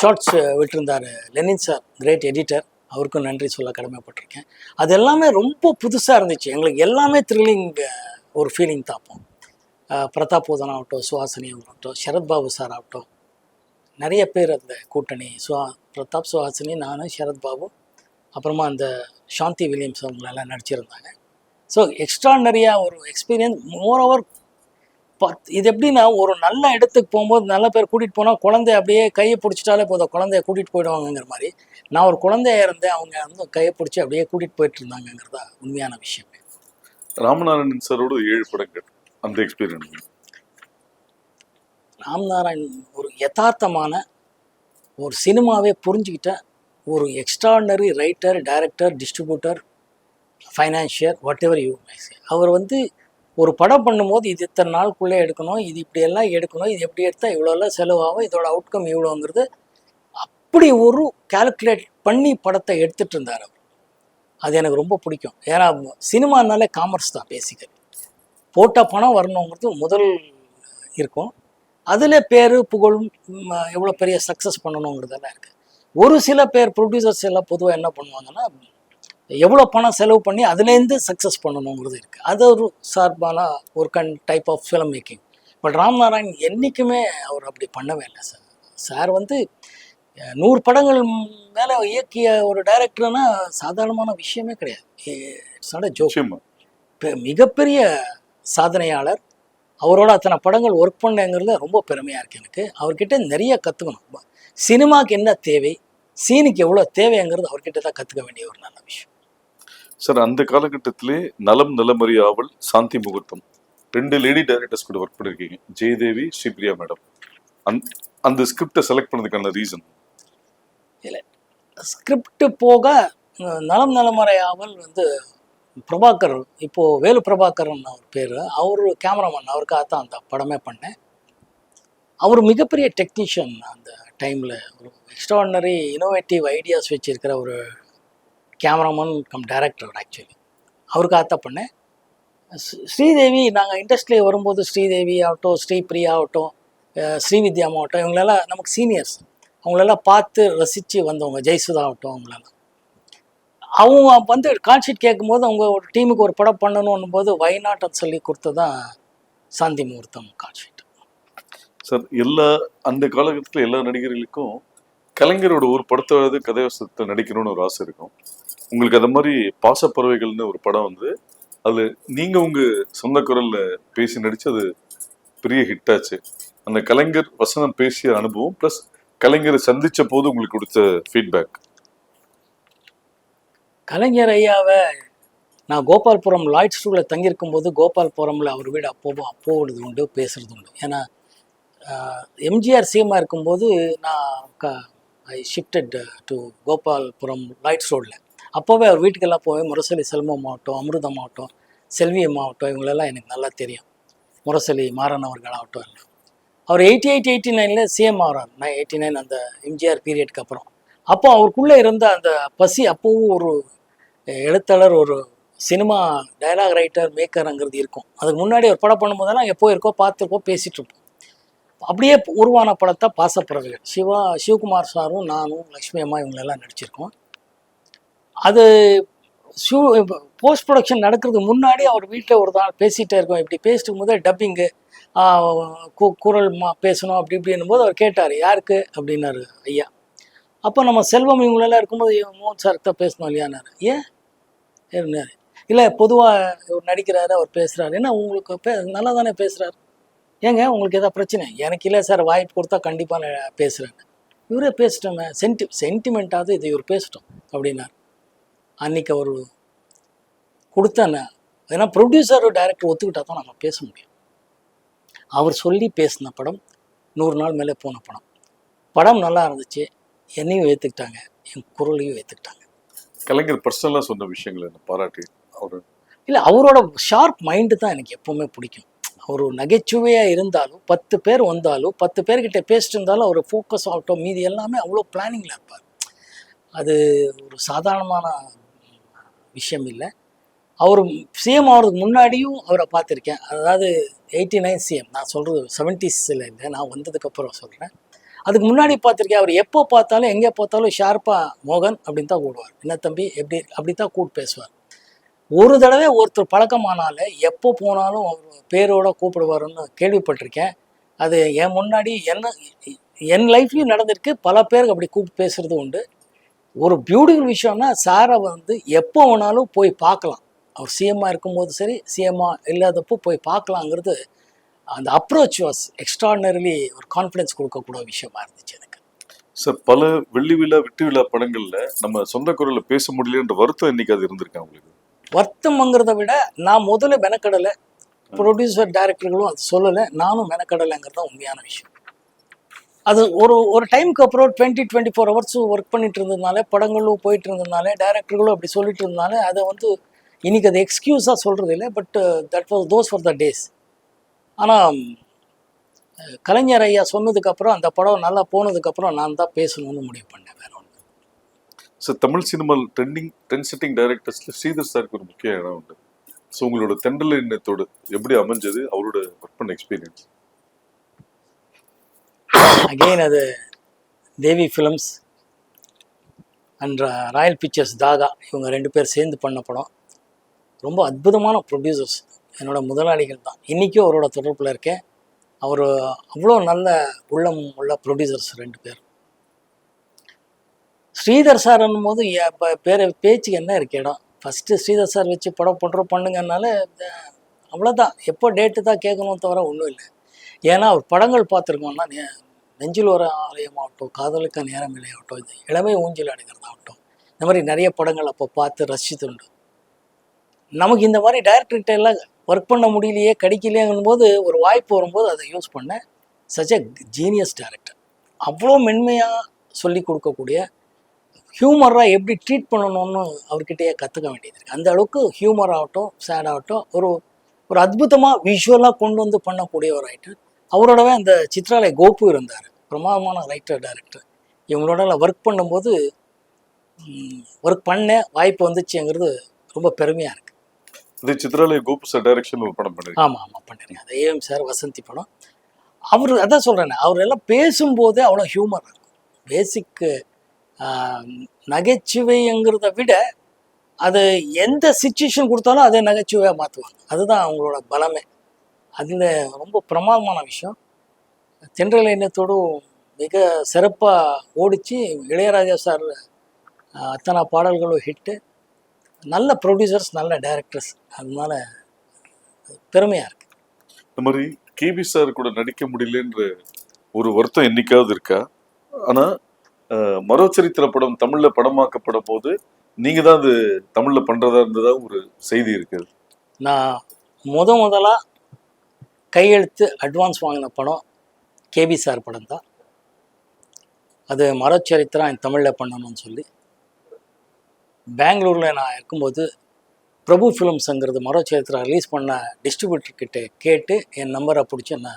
ஷார்ட்ஸ் விட்டுருந்தார் லெனின் சார், கிரேட் எடிட்டர். அவருக்கும் நன்றி சொல்ல கடமைப்பட்டிருக்கேன். அது எல்லாமே ரொம்ப புதுசாக இருந்துச்சு எங்களுக்கு. எல்லாமே த்ரில்லிங் ஒரு ஃபீலிங் தாப்போம். பிரதாப் போதன் ஆகட்டும், சுஹாசினி ஆகட்டும், சரத்பாபு சார் ஆகட்டும், நிறைய பேர் அந்த கூட்டணி, பிரதாப், சுஹாசினி, நான், சரத்பாபு, அப்புறமா அந்த சாந்தி வில்லியம்ஸ் அவங்களெல்லாம் நடிச்சிருந்தாங்க. ஸோ எக்ஸ்ட்ரானரியாக ஒரு எக்ஸ்பீரியன்ஸ். மோரோவர் இது எப்படின்னா, ஒரு நல்ல இடத்துக்கு போகும்போது நல்ல பேர் கூட்டிகிட்டு போனால் குழந்தைய அப்படியே கையை பிடிச்சிட்டாலே போதும், குழந்தைய கூட்டிகிட்டு போயிடுவாங்கங்கிற மாதிரி நான் ஒரு குழந்தைய இருந்தேன். அவங்க வந்து கையை பிடிச்சி அப்படியே கூட்டிகிட்டு போயிட்டு இருந்தாங்கிறதா உண்மையான விஷயம். ராமநாராயணன் சாரோட 7 படங்கள், அந்த எக்ஸ்பீரியன்ஸ். ராமநாராயண் ஒரு யதார்த்தமான ஒரு சினிமாவே புரிஞ்சுக்கிட்ட ஒரு extraordinary writer, director, distributor, financier, whatever you may say. அவர் வந்து ஒரு படம் பண்ணும்போது இது இத்தனை நாளுக்குள்ளே எடுக்கணும், இது இப்படியெல்லாம் எடுக்கணும், இது எப்படி எடுத்தால் இவ்வளோலாம் செலவாகும், இதோட அவுட்கம் இவ்வளோங்கிறது அப்படி ஒரு கால்குலேட் பண்ணி படத்தை எடுத்துகிட்டு இருந்தார் அவர். அது எனக்கு ரொம்ப பிடிக்கும். ஏன்னா சினிமானாலே காமர்ஸ் தான் பேசிக்கலி. போட்ட பணம் வரணுங்கிறது முதல் இருக்கும். அதில் பேர் புகழும் எவ்வளோ பெரிய சக்ஸஸ் பண்ணணுங்கிறதெல்லாம் இருக்குது. ஒரு சில பேர் ப்ரொடியூசர்ஸ் எல்லாம் பொதுவாக என்ன பண்ணுவாங்கன்னா, எவ்வளோ பணம் செலவு பண்ணி அதுலேருந்து சக்ஸஸ் பண்ணணுங்கிறது இருக்குது. அது ஒரு சார்பான ஒரு type of film making. But Ramnarayan என்றைக்குமே அவர் அப்படி பண்ணவே இல்லை சார். சார் வந்து 100 படங்கள் மேலே இயக்கிய ஒரு டைரக்டர்னா சாதாரணமான விஷயமே கிடையாது. It's not a joke. மிகப்பெரிய சாதனையாளர். அவரோட அத்தனை படங்கள் ஒர்க் பண்ணங்கிறதுல ரொம்ப பெருமையாக இருக்குது எனக்கு. அவர்கிட்ட நிறைய கற்றுக்கணும். சினிமாவுக்கு என்ன தேவை, சீனுக்கு எவ்வளோ தேவைங்கிறது அவர்கிட்ட தான் கற்றுக்க வேண்டிய ஒரு நல்ல விஷயம். சார், அந்த காலகட்டத்திலே நலம் நலமறி ஆவல், சாந்தி முகூர்த்தம் 2 லேடி டைரக்டர்ஸ் கூட ஒர்க் பண்ணியிருக்கீங்க, ஜெயதேவி, ஸ்ரீபிரியா மேடம். அந்த ஸ்கிரிப்டை செலக்ட் பண்ணதுக்கான ரீசன்? இல்லை, ஸ்கிரிப்ட் போக நலம் நலமறை ஆவல் வந்து பிரபாகர், இப்போது வேலு பிரபாகரன் அவர் பேர், அவர் கேமராமேன், அவருக்காக தான் அந்த படமே பண்ணேன். அவர் மிகப்பெரிய டெக்னீஷியன் அந்த டைமில், ஒரு எக்ஸ்ட்ராடினரி இனோவேட்டிவ் ஐடியாஸ் வச்சுருக்கிற ஒரு கேமராமேன் கம் டைரக்டர் ஆக்சுவலி. அவருக்காக தான் பண்ணேன். ஸ்ரீதேவி, நாங்கள் இண்டஸ்ட்ரியில் வரும்போது ஸ்ரீதேவி ஆகட்டும், ஸ்ரீபிரியா ஆகட்டும், ஸ்ரீவித்யாம் ஆகட்டும், இவங்களெல்லாம் நமக்கு சீனியர்ஸ். அவங்களெல்லாம் பார்த்து ரசித்து வந்தவங்க. ஜெயசுதா ஆகட்டும், அவங்களெல்லாம் அவங்க வந்து கான்ஷீட் கேட்கும்போது அவங்க ஒரு டீமுக்கு ஒரு படம் பண்ணணும் போது வைநாட்னு சொல்லி கொடுத்து தான் சாந்தி முகூர்த்தம் கான்ஷீட். சார், அந்த காலகட்டத்தில் எல்லா நடிகர்களுக்கும் கலைஞரோட ஒரு படத்தாவது கதைவசத்தை நடிக்கணும்னு ஒரு ஆசை இருக்கும். உங்களுக்கு அந்த மாதிரி பாசப்பறவைகள்னு ஒரு படம் வந்து அது நீங்க உங்க சொந்த குரல்ல பேசி நடிச்சு அது பெரிய ஹிட் ஆச்சு. அந்த கலைஞர் வசனம் பேசிய அனுபவம் பிளஸ் கலைஞரை சந்திச்ச போது உங்களுக்கு கொடுத்த ஃபீட்பேக். கலைஞர் ஐயாவை நான் கோபால்புரம் லாய்ட் ஸ்கூலில் தங்கியிருக்கும் போது கோபால்புரமில் அவர் வீடு போகிறது உண்டு, பேசுறது உண்டு. ஏன்னா எம்ஜிஆர் சிஎம்மாக இருக்கும்போது நான் ஐ ஷிஃப்டட் டு கோபால்புரம் லாய்ட்ஸ் ரோடில். அப்போவே அவர் வீட்டுக்கெல்லாம் போய் முரசொலி செல்வம் ஆகட்டும், அமிர்தம் ஆகட்டும், செல்வியம் ஆகட்டும், இவங்களெல்லாம் எனக்கு நல்லா தெரியும். முரசொலி மாறன் அவர்கள் ஆகட்டும் எல்லாம். அவர் 88-89 சிஎம் ஆகிறார். 89 அந்த எம்ஜிஆர் பீரியடுக்கு அப்புறம். அப்போ அவருக்குள்ளே இருந்த அந்த பசி, அப்போவும் ஒரு எழுத்தாளர், ஒரு சினிமா டைலாக் ரைட்டர், மேக்கருங்கிறது இருக்கும். அதுக்கு முன்னாடி ஒரு படம் பண்ணும்போதெல்லாம் எப்போ இருக்கோ பார்த்துருக்கோம், பேசிகிட்டு இருப்போம். அப்படியே உருவான படத்தை பாசப்பறவைகள். சிவகுமார் சாரும் நானும் லக்ஷ்மி அம்மா இவங்களெல்லாம் நடிச்சிருக்கோம். அது போஸ்ட் ப்ரொடக்ஷன் நடக்கிறதுக்கு முன்னாடி அவர் வீட்டில் ஒரு நாள் பேசிகிட்டே இருக்கோம். இப்படி பேசிட்டு போது டப்பிங்கு குரல் பேசணும் அப்படி இப்படின்னும் போது அவர் கேட்டார், யாருக்கு அப்படின்னாரு ஐயா. அப்போ நம்ம செல்வம் இவங்களெல்லாம் இருக்கும்போது மோகன் சார் தான் பேசணும் இல்லையானாரு. ஏன் இருந்தார்? இல்லை, பொதுவாக நடிக்கிறாரு, அவர் பேசுகிறாரு. ஏன்னா உங்களுக்கு நல்லா தானே பேசுகிறாரு, ஏங்க உங்களுக்கு எதாவது பிரச்சனை? எனக்கு இல்லை சார், வாய்ப்பு கொடுத்தா கண்டிப்பாக நான் பேசுகிறேன். இவரே பேசிட்டோங்க, சென்டிமெண்ட்டாவது இது இவர் பேசிட்டோம் அப்படின்னார். அன்றைக்கி அவர் கொடுத்தேன். ஏன்னா ப்ரொடியூசர் டைரக்டர் ஒத்துக்கிட்டா தான் நம்ம பேச முடியும். அவர் சொல்லி பேசின படம் 100 நாள் மேலே போன படம். படம் நல்லா இருந்துச்சு, என்னையும் ஏற்றுக்கிட்டாங்க, என் குரலையும் ஏற்றுக்கிட்டாங்க. கலைஞர் பர்சனலாக சொன்ன விஷயங்களை பாராட்டி அவர் இல்லை, அவரோட ஷார்ப் மைண்டு தான் எனக்கு எப்போவுமே பிடிக்கும். அவர் நகைச்சுவையாக இருந்தாலும் 10 பேர் வந்தாலும் 10 பேர்கிட்ட பேசிட்டு இருந்தாலும் அவர் ஃபோக்கஸ் ஆகட்டும், மீதி எல்லாமே அவ்வளோ பிளானிங்கில் இருப்பார். அது ஒரு சாதாரணமான விஷயம் இல்லை. அவர் சிஎம் ஆகிறதுக்கு முன்னாடியும் அவரை பார்த்துருக்கேன். அதாவது 89 சிஎம், நான் சொல்கிறது 70ஸ்ல இல்லை, நான் வந்ததுக்கப்புறம் சொல்கிறேன். அதுக்கு முன்னாடி பார்த்துருக்கேன். அவர் எப்போ பார்த்தாலும் எங்கே பார்த்தாலும் ஷார்ப்பாக மோகன் அப்படின்னு தான் கூடுவார். என்ன தம்பி எப்படி அப்படி தான் கூப்பிட்டு பேசுவார். ஒரு தடவை ஒருத்தர் பழக்கமானாலே எப்போ போனாலும் அவர் பேரோட கூப்பிடுவாருன்னு கேள்விப்பட்டிருக்கேன். அது என் முன்னாடி என் லைஃப்லையும் நடந்திருக்கு. பல பேருக்கு அப்படி கூப்பிட்டு பேசுகிறது உண்டு. ஒரு பியூட்டிஃபுல் விஷயம்னா சாரை வந்து எப்போ வேணாலும் போய் பார்க்கலாம். அவர் சிஎம்மாக இருக்கும்போது சரி, சிஎம்மாக இல்லாதப்போ போய் பார்க்கலாங்கிறது அந்த அப்ரோச் வாஸ் எக்ஸ்ட்ராடினரிலி ஒரு கான்ஃபிடன்ஸ் கொடுக்கக்கூடிய விஷயமா இருந்துச்சு எனக்கு. சார், பல வெள்ளி விழா வெற்றி விழா படங்களில் நம்ம சொந்த குரலில் பேச முடியலன்ற வருத்தம் இன்னைக்கு அது இருந்திருக்கேன் உங்களுக்கு? வருத்தம்ங்கிறத விட நான் முதல்ல மெனக்கடலை, ப்ரொடியூசர் டைரக்டர்களும் அது சொல்லலை, நானும் மெனக்கடலைங்கிறது தான் உண்மையான விஷயம். அது ஒரு டைமுக்கு அப்புறம் 24 ஹவர்ஸ் ஒர்க் பண்ணிட்டு இருந்ததுனால, படங்களும் போயிட்டு இருந்ததுனால, டைரக்டர்களும் அப்படி சொல்லிட்டு இருந்ததுனால அதை வந்து இன்னைக்கு அது எக்ஸ்கியூஸாக சொல்கிறது இல்லை. But those for the days. ஆனால் கலைஞர் ஐயா சொன்னதுக்கப்புறம் அந்த படம் நல்லா போனதுக்கப்புறம் நான் தான் பேசணும்னு முடிவு பண்ணேன், வேற ஒன்று. சார், தமிழ் சினிமாவில் ட்ரெண்ட் செட்டிங் டைரக்டர்ஸில் ஸ்ரீதர் சாருக்கு ஒரு முக்கிய இடம் உண்டு. ஸோ உங்களோட தென்றல் எண்ணத்தோடு எப்படி அமைஞ்சது அவரோட ஒர்க் பண்ண எக்ஸ்பீரியன்ஸ்? அகெயின் அது தேவி films and Royal pictures Taha, இவங்க 2 பேர் சேர்ந்து பண்ண படம். ரொம்ப அற்புதமான ப்ரொடியூசர்ஸ், என்னோட முதலாளிகள் தான். இன்றைக்கும் அவரோட தொடர்பில் இருக்கேன். அவர் அவ்வளோ நல்ல உள்ளம் உள்ள ப்ரொடியூசர்ஸ் 2 பேர். ஸ்ரீதர் சார்ன்னும் போது பேச்சுக்கு என்ன இருக்கு இடம்? ஃபஸ்ட்டு ஸ்ரீதர் சார் வச்சு படம் பண்ணுங்கனால அவ்வளோதான். எப்போ டேட்டு தான் கேட்கணும் தவிர ஒன்றும் இல்லை. ஏன்னா அவர் படங்கள் பார்த்துருக்கோம்னா, நெஞ்சில் ஒரு ஆலயமாகட்டும், காதலுக்கு நேரம் இல்லையாகட்டும், இது இளமை ஊஞ்சல் அடைகிறதாகட்டும், இந்த மாதிரி நிறைய படங்கள் அப்போ பார்த்து ரசித்துண்டு. நமக்கு இந்த மாதிரி டைரக்டர்கிட்ட எல்லாம் ஒர்க் பண்ண முடியலையே, கிடைக்கலையேங்கும் போது ஒரு வாய்ப்பு வரும்போது அதை யூஸ் பண்ணேன். Such a genius director. அவ்வளோ மென்மையாக சொல்லி கொடுக்கக்கூடிய ஹியூமராக எப்படி ட்ரீட் பண்ணணும்னு அவர்கிட்டயே கற்றுக்க வேண்டியது இருக்குது. அந்த அளவுக்கு ஹியூமர் ஆகட்டும், சேட் ஆகட்டும், ஒரு ஒரு அற்புதமாக விஷுவலாக கொண்டு வந்து பண்ணக்கூடிய ஒரு ரைட்டர். அவரோடவே அந்த சித்ராலய கோபு இருந்தார், பிரமாதமான ரைட்டர் டைரக்டர். இவங்களோட ஒர்க் பண்ணும்போது ஒர்க் பண்ண வாய்ப்பு வந்துச்சுங்கிறது ரொம்ப பெருமையாக இருக்குது. இது சித்ராலய கோபு சார் டைரக்ஷன் ஒரு படம் பண்ணிருக்கேன். ஆமாம் பண்ணிருக்கேன். அது ஏஎம் சார் வசந்தி படம். அவர் அதான் சொல்கிறேன், அவர் எல்லாம் பேசும்போதே அவ்வளோ ஹியூமர் இருக்கும். பேசிக்கு நகைச்சுவைங்கிறத விட அது எந்த சிச்சுவேஷன் கொடுத்தாலும் அதை நகைச்சுவையாக மாற்றுவாங்க. அதுதான் அவங்களோட பலமே. அதில் ரொம்ப பிரமாதமான விஷயம். தென்றல் எண்ணத்தோடும் மிக சிறப்பாக ஓடிச்சு. இளையராஜா சார் அத்தனை பாடல்களும் ஹிட்டு. நல்ல ப்ரொடியூசர்ஸ், நல்ல டைரக்டர்ஸ். அதனால பெருமையாக இருக்குது. இந்த மாதிரி கேபி சார் கூட நடிக்க முடியலன்ற ஒரு வருத்தம் என்னைக்காவது இருக்கா? ஆனால் மரோச்சரித்திர படம் தமிழில் படமாக்கப்படும் போது நீங்கள் தான் அது தமிழில் பண்ணுறதா இருந்ததா ஒரு செய்தி இருக்குது. நான் முதலாக கையெழுத்து அட்வான்ஸ் வாங்கின படம் கேபி சார் படம் தான். அது மரோச்சரித்திரம் என் தமிழில் பண்ணணும்னு சொல்லி பெங்களூரில் நான் இருக்கும்போது பிரபு ஃபிலிம்ஸுங்கிறது மரோச்சரித்திரம் ரிலீஸ் பண்ண டிஸ்ட்ரிபியூட்டர்கிட்ட கேட்டு என் நம்பரை பிடிச்சி என்னை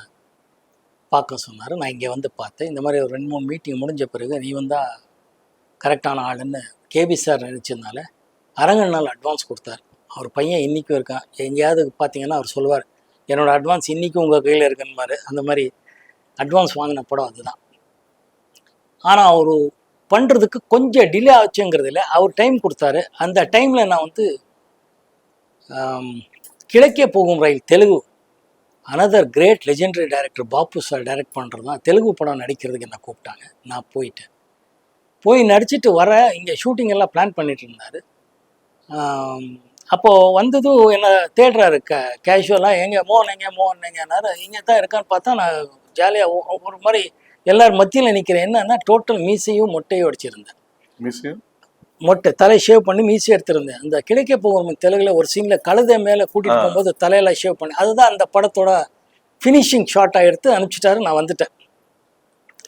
பார்க்க சொன்னார். நான் இங்கே வந்து பார்த்தேன். இந்த மாதிரி ஒரு 2-3 மீட்டிங் முடிஞ்ச பிறகு நீ வந்தால் கரெக்டான ஆளுன்னு கேபி சார் நினச்சதுனால அரங்கநாள் அட்வான்ஸ் கொடுத்தார். அவர் பையன் இன்றைக்கும் இருக்கான். எங்கேயாவது பார்த்தீங்கன்னா அவர் சொல்லுவார், என்னோடய அட்வான்ஸ் இன்றைக்கும் உங்கள் கையில் இருக்குன்னு. அந்த மாதிரி அட்வான்ஸ் வாங்கின படம் அதுதான். ஆனால் அவர் பண்ணுறதுக்கு கொஞ்சம் டிலே ஆச்சுங்கிறதுல அவர் டைம் கொடுத்தாரு. அந்த டைமில் நான் வந்து Kizhakke Pogum Rail Telugu another great legendary director Bapu sir direct பண்ணுறது தான் தெலுங்கு படம் நடிக்கிறதுக்கு என்னை கூப்பிட்டாங்க. நான் போய் நடிச்சிட்டு வர இங்கே ஷூட்டிங் எல்லாம் பிளான் பண்ணிட்டு இருந்தார். அப்போது வந்ததும் என்னை தேடுறாரு கேஷுவலாக, எங்கே மோகன் இங்கே தான் இருக்கான்னு பார்த்தா நான் ஜாலியாக ஒரு மாதிரி எல்லாரும் மத்தியில் நிற்கிறேன். என்னன்னா டோட்டல் மீசையும் மொட்டையும் அடிச்சிருந்தேன். மொட்டை தலை ஷேவ் பண்ணி மீசி எடுத்திருந்தேன். அந்த கிழக்கே போகும் தெலுங்குல ஒரு சீனில் கழுதை மேலே கூட்டிகிட்டு போகும்போது தலையில ஷேவ் பண்ணி, அதுதான் அந்த படத்தோட ஃபினிஷிங் ஷாட்டாக எடுத்து அனுப்பிச்சிட்டாரு. நான் வந்துட்டேன்.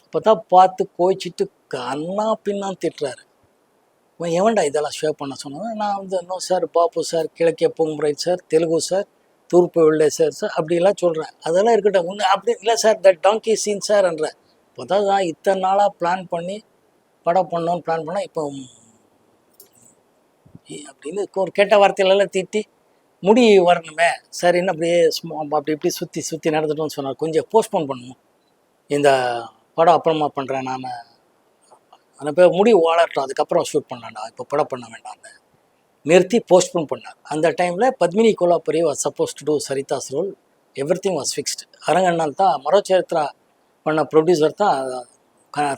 அப்போ தான் பார்த்து கோச்சிட்டு கண்ணா பின்னான்னு திட்டுறாரு. எவன்டா இதெல்லாம் ஷேவ் பண்ண சொன்னேன். நான் வந்து நோ சார், பாப்பு சார், கிழக்கே போகும் ரைட் சார், தெலுங்கு சார், தூர்ப்பு வெள்ளை சார் அப்படிலாம் சொல்கிறேன். அதெல்லாம் இருக்கட்டும். ஒன்று அப்படி இல்லை சார், தட் டாங்கி சீன் சார்ன்ற. இப்போ தான் நான் இத்தனை நாளாக பிளான் பண்ணி படம் பண்ணோன்னு பிளான் பண்ணேன். இப்போ அப்படின்னு ஒரு கெட்ட வார்த்தையிலெல்லாம் திட்டி முடி வரணுமே சார், என்ன அப்படியே அப்படி இப்படி சுற்றி நடந்துட்டோன்னு சொன்னார். கொஞ்சம் போஸ்ட்போன் பண்ணுவோம், இந்த படம் அப்புறமா பண்ணுறேன் நான், அந்த பேர் முடி வளரட்டும், அதுக்கப்புறம் ஷூட் பண்ணலாம்டா, இப்போ படம் பண்ண வேண்டாம்னு நிறுத்தி போஸ்ட்போன் பண்ணார். அந்த டைமில் Padmini Kolhapure was supposed to do Saritha's role. Everything was fixed. அரங்கண்ணால் தான் மரோச்சரித்ரா பண்ண ப்ரொடியூசர் தான்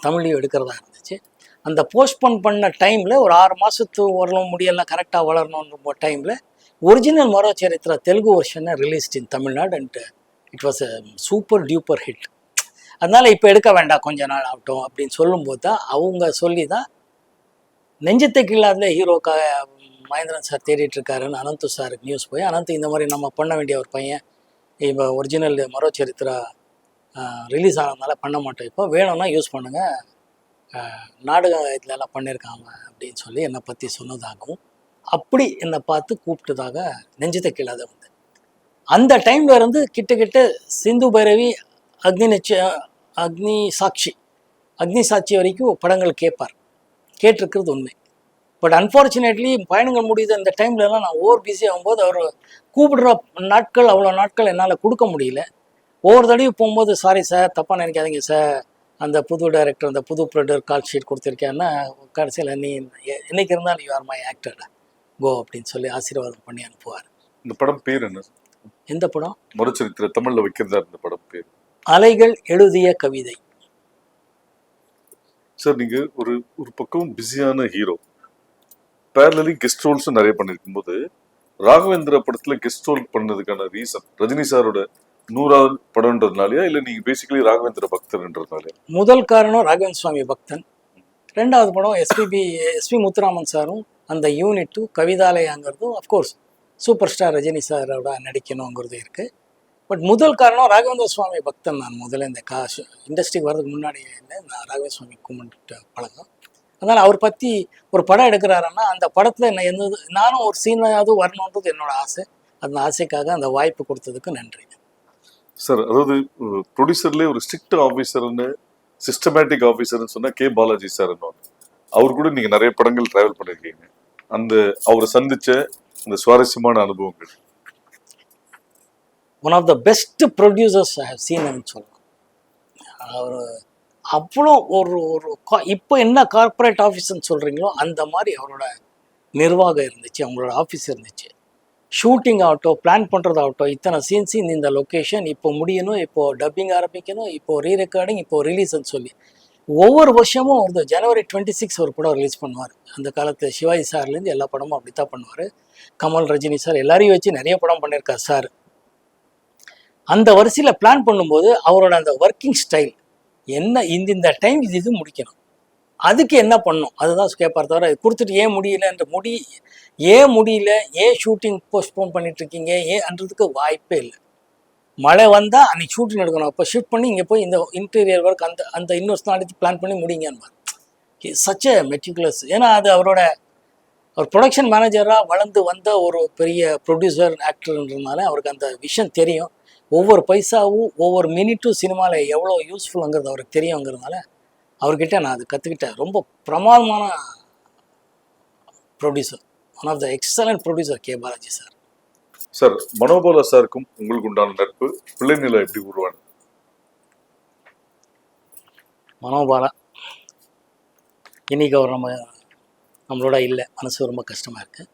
தமிழையும் எடுக்கிறதா இருந்துச்சு. அந்த போஸ்ட்போன் பண்ண டைமில் ஒரு 6 மாதத்து வரலும் முடியெல்லாம் கரெக்டாக வளரணுன்ற டைமில் ஒரிஜினல் மரோச்சரித்ரா தெலுங்கு வெர்ஷனை released in Tamilnadu and it was a super duper hit. அதனால் இப்போ எடுக்க வேண்டாம், கொஞ்ச நாள் ஆகட்டும் அப்படின்னு சொல்லும்போது தான் அவங்க சொல்லி தான் நெஞ்சத்துக்கு இல்லாத ஹீரோக்காக மகேந்திரன் சார் தேடிட்டு இருக்காருன்னு அனந்து சாருக்கு நியூஸ் போய், அனந்த் இந்த மாதிரி நம்ம பண்ண வேண்டிய ஒரு பையன் இப்போ ஒரிஜினல் மரோச்சரித்ரா ரிலீஸ் ஆனதுனால பண்ண மாட்டோம், இப்போ வேணும்னா யூஸ் பண்ணுங்கள், நாடகம் இதுலலாம் பண்ணியிருக்காங்க அப்படின்னு சொல்லி என்னை பற்றி சொன்னதாகவும், அப்படி என்னை பார்த்து கூப்பிட்டதாக நெஞ்சத்தை கீழாத வந்து அந்த டைமில் இருந்து கிட்ட சிந்து பைரவி, அக்னி சாட்சி வரைக்கும் படங்கள் கேட்டிருக்கிறது உண்மை. பட் அன்ஃபார்ச்சுனேட்லி பயணங்கள் முடியுது அந்த டைம்லலாம் நான் ஓவர் பிஸி ஆகும்போது அவர் கூப்பிடுற நாட்கள் அவ்வளோ நாட்கள் என்னால் கொடுக்க முடியல. ஒவ்வொரு தடவையும் போகும்போது சாரி சார், தப்பாக நினைக்காதீங்க சார், அந்த புது டைரக்டர், அந்த புது ப்ரொடியூசர் கால் ஷீட் கொடுத்துருக்கேன்னா கடைசியில் நீ என்னைக்கு இருந்தாலும் யூ ஆர் மை ஆக்டர் கோ அப்படின்னு சொல்லி ஆசீர்வாதம் பண்ணி அனுப்புவார். இந்த படம் பேர் என்ன? எந்த படம்? மரோச்சரித்திர தமிழில் வைக்கிறதா இருந்த படம் பேர் அலைகள் எழுதிய கவிதை. சார், நீங்கள் ஒரு பக்கம் பிஸியான ஹீரோ, பேரலி கெஸ்ட் ரோல்ஸும் நிறைய பண்ணியிருக்கும் போது ராகவேந்திர படத்தில் கெஸ்ட் ரோல் பண்ணதுக்கான ரீசன் ரஜினி சாரோட 100வது படம்ன்றதுனாலயா, இல்லை நீங்கள் பேசிக்கலி ராகவேந்திர பக்தர்ன்றதுனாலயா? முதல் காரணம் ராகவேந்திர சுவாமி பக்தன். 2வது படம் எஸ்பி முத்துராமன் சாரும் அந்த யூனிட்டும் கவிதாலயாங்கிறதும் அஃப்கோர்ஸ் சூப்பர் ஸ்டார் ரஜினி சாரோட நடிக்கணுங்கிறது இருக்குது. பட் முதல் காரணம் ராகவேந்திர சுவாமி பக்தன். நான் முதல்ல இந்த இண்டஸ்ட்ரிக்கு வர்றதுக்கு முன்னாடி நான் ராகவேந்திர சுவாமி கும்பிட்டு பழக்கம். அதனால் அவர் பற்றி ஒரு படம் எடுக்கிறாருன்னா அந்த படத்தில் என்ன நானும் ஒரு சீனாவது வரணுன்றது என்னோட ஆசை. அந்த ஆசைக்காக அந்த வாய்ப்பு கொடுத்ததுக்கு நன்றி சார். அதாவது ப்ரொடியூசர்லேயே ஒரு ஸ்ட்ரிக்ட் ஆஃபீஸர்னு, சிஸ்டமேட்டிக் ஆஃபீஸர்னு சொன்னால் கே பாலாஜி சார். அவர் கூட நீங்கள் நிறைய படங்கள் ட்ராவல் பண்ணியிருக்கீங்க. அந்த அவரை சந்திச்ச அந்த சுவாரஸ்யமான அனுபவங்கள். One of the best producers I have seen சொல்லலாம். அவர் அவ்வளோ ஒரு ஒரு இப்போ என்ன கார்ப்பரேட் ஆஃபீஸ்ன்னு சொல்கிறீங்களோ அந்த மாதிரி அவரோட நிர்வாகம் இருந்துச்சு, அவங்களோட ஆஃபீஸ் இருந்துச்சு. ஷூட்டிங் ஆகட்டும், பிளான் பண்ணுறதாகட்டும், இத்தனை சீன்ஸ் இந்த லொக்கேஷன் இப்போ முடியணும், இப்போது டப்பிங் ஆரம்பிக்கணும், இப்போது ரீ ரெக்கார்டிங், இப்போது ரிலீஸ்ன்னு சொல்லி ஒவ்வொரு வருஷமும் வந்து ஜனவரி 26 ஒரு படம் ரிலீஸ் பண்ணுவார். அந்த காலத்தில் சிவாஜி சார்லேருந்து எல்லா படமும் அப்படி தான் பண்ணுவார். கமல், ரஜினி சார் எல்லாரையும் வச்சு நிறைய படம் பண்ணியிருக்கார் சார். அந்த வரிசையில் பிளான் பண்ணும்போது அவரோட அந்த ஒர்க்கிங் ஸ்டைல் என்ன, இந்த டைம் இது முடிக்கணும், அதுக்கு என்ன பண்ணும் அதுதான் கேட்பார். தவிர கொடுத்துட்டு ஏன் முடியலன்ற ஏன் முடியல, ஏன் ஷூட்டிங் போஸ்ட்போன் பண்ணிட்டு இருக்கீங்க ஏன்றதுக்கு வாய்ப்பே இல்லை. மழை வந்தால் அன்றைக்கி ஷூட்டிங் எடுக்கணும், அப்போ ஷூட் பண்ணி இங்கே போய் இந்த இன்டீரியர் ஒர்க் அந்த இன்னொரு நாளைக்கு பிளான் பண்ணி முடிங்கன்னு சச் எ மெட்டிகுலஸ். ஏன்னா அது அவர் ப்ரொடக்ஷன் மேனேஜராக வளர்ந்து வந்த ஒரு பெரிய ப்ரொடியூசர் ஆக்டர்ன்றதுனால அவருக்கு அந்த விஷயம் தெரியும். ஒவ்வொரு பைசாவும் ஒவ்வொரு மினிட்டும் சினிமாவில் எவ்வளோ யூஸ்ஃபுல்லுங்கிறது அவருக்கு தெரியுங்கிறதுனால அவர்கிட்ட நான் அது கற்றுக்கிட்டேன். ரொம்ப பிரமாதமான producer, one of the excellent producer K Balaji sir. Sir, Manobala சாருக்கும் உங்களுக்கு உண்டான நட்பு பிள்ளை நிலா எப்படி உருவானது? மனோபாலா இன்னைக்கு அவர் நம்மளோட இல்லை, மனசு ரொம்ப கஷ்டமாக இருக்குது.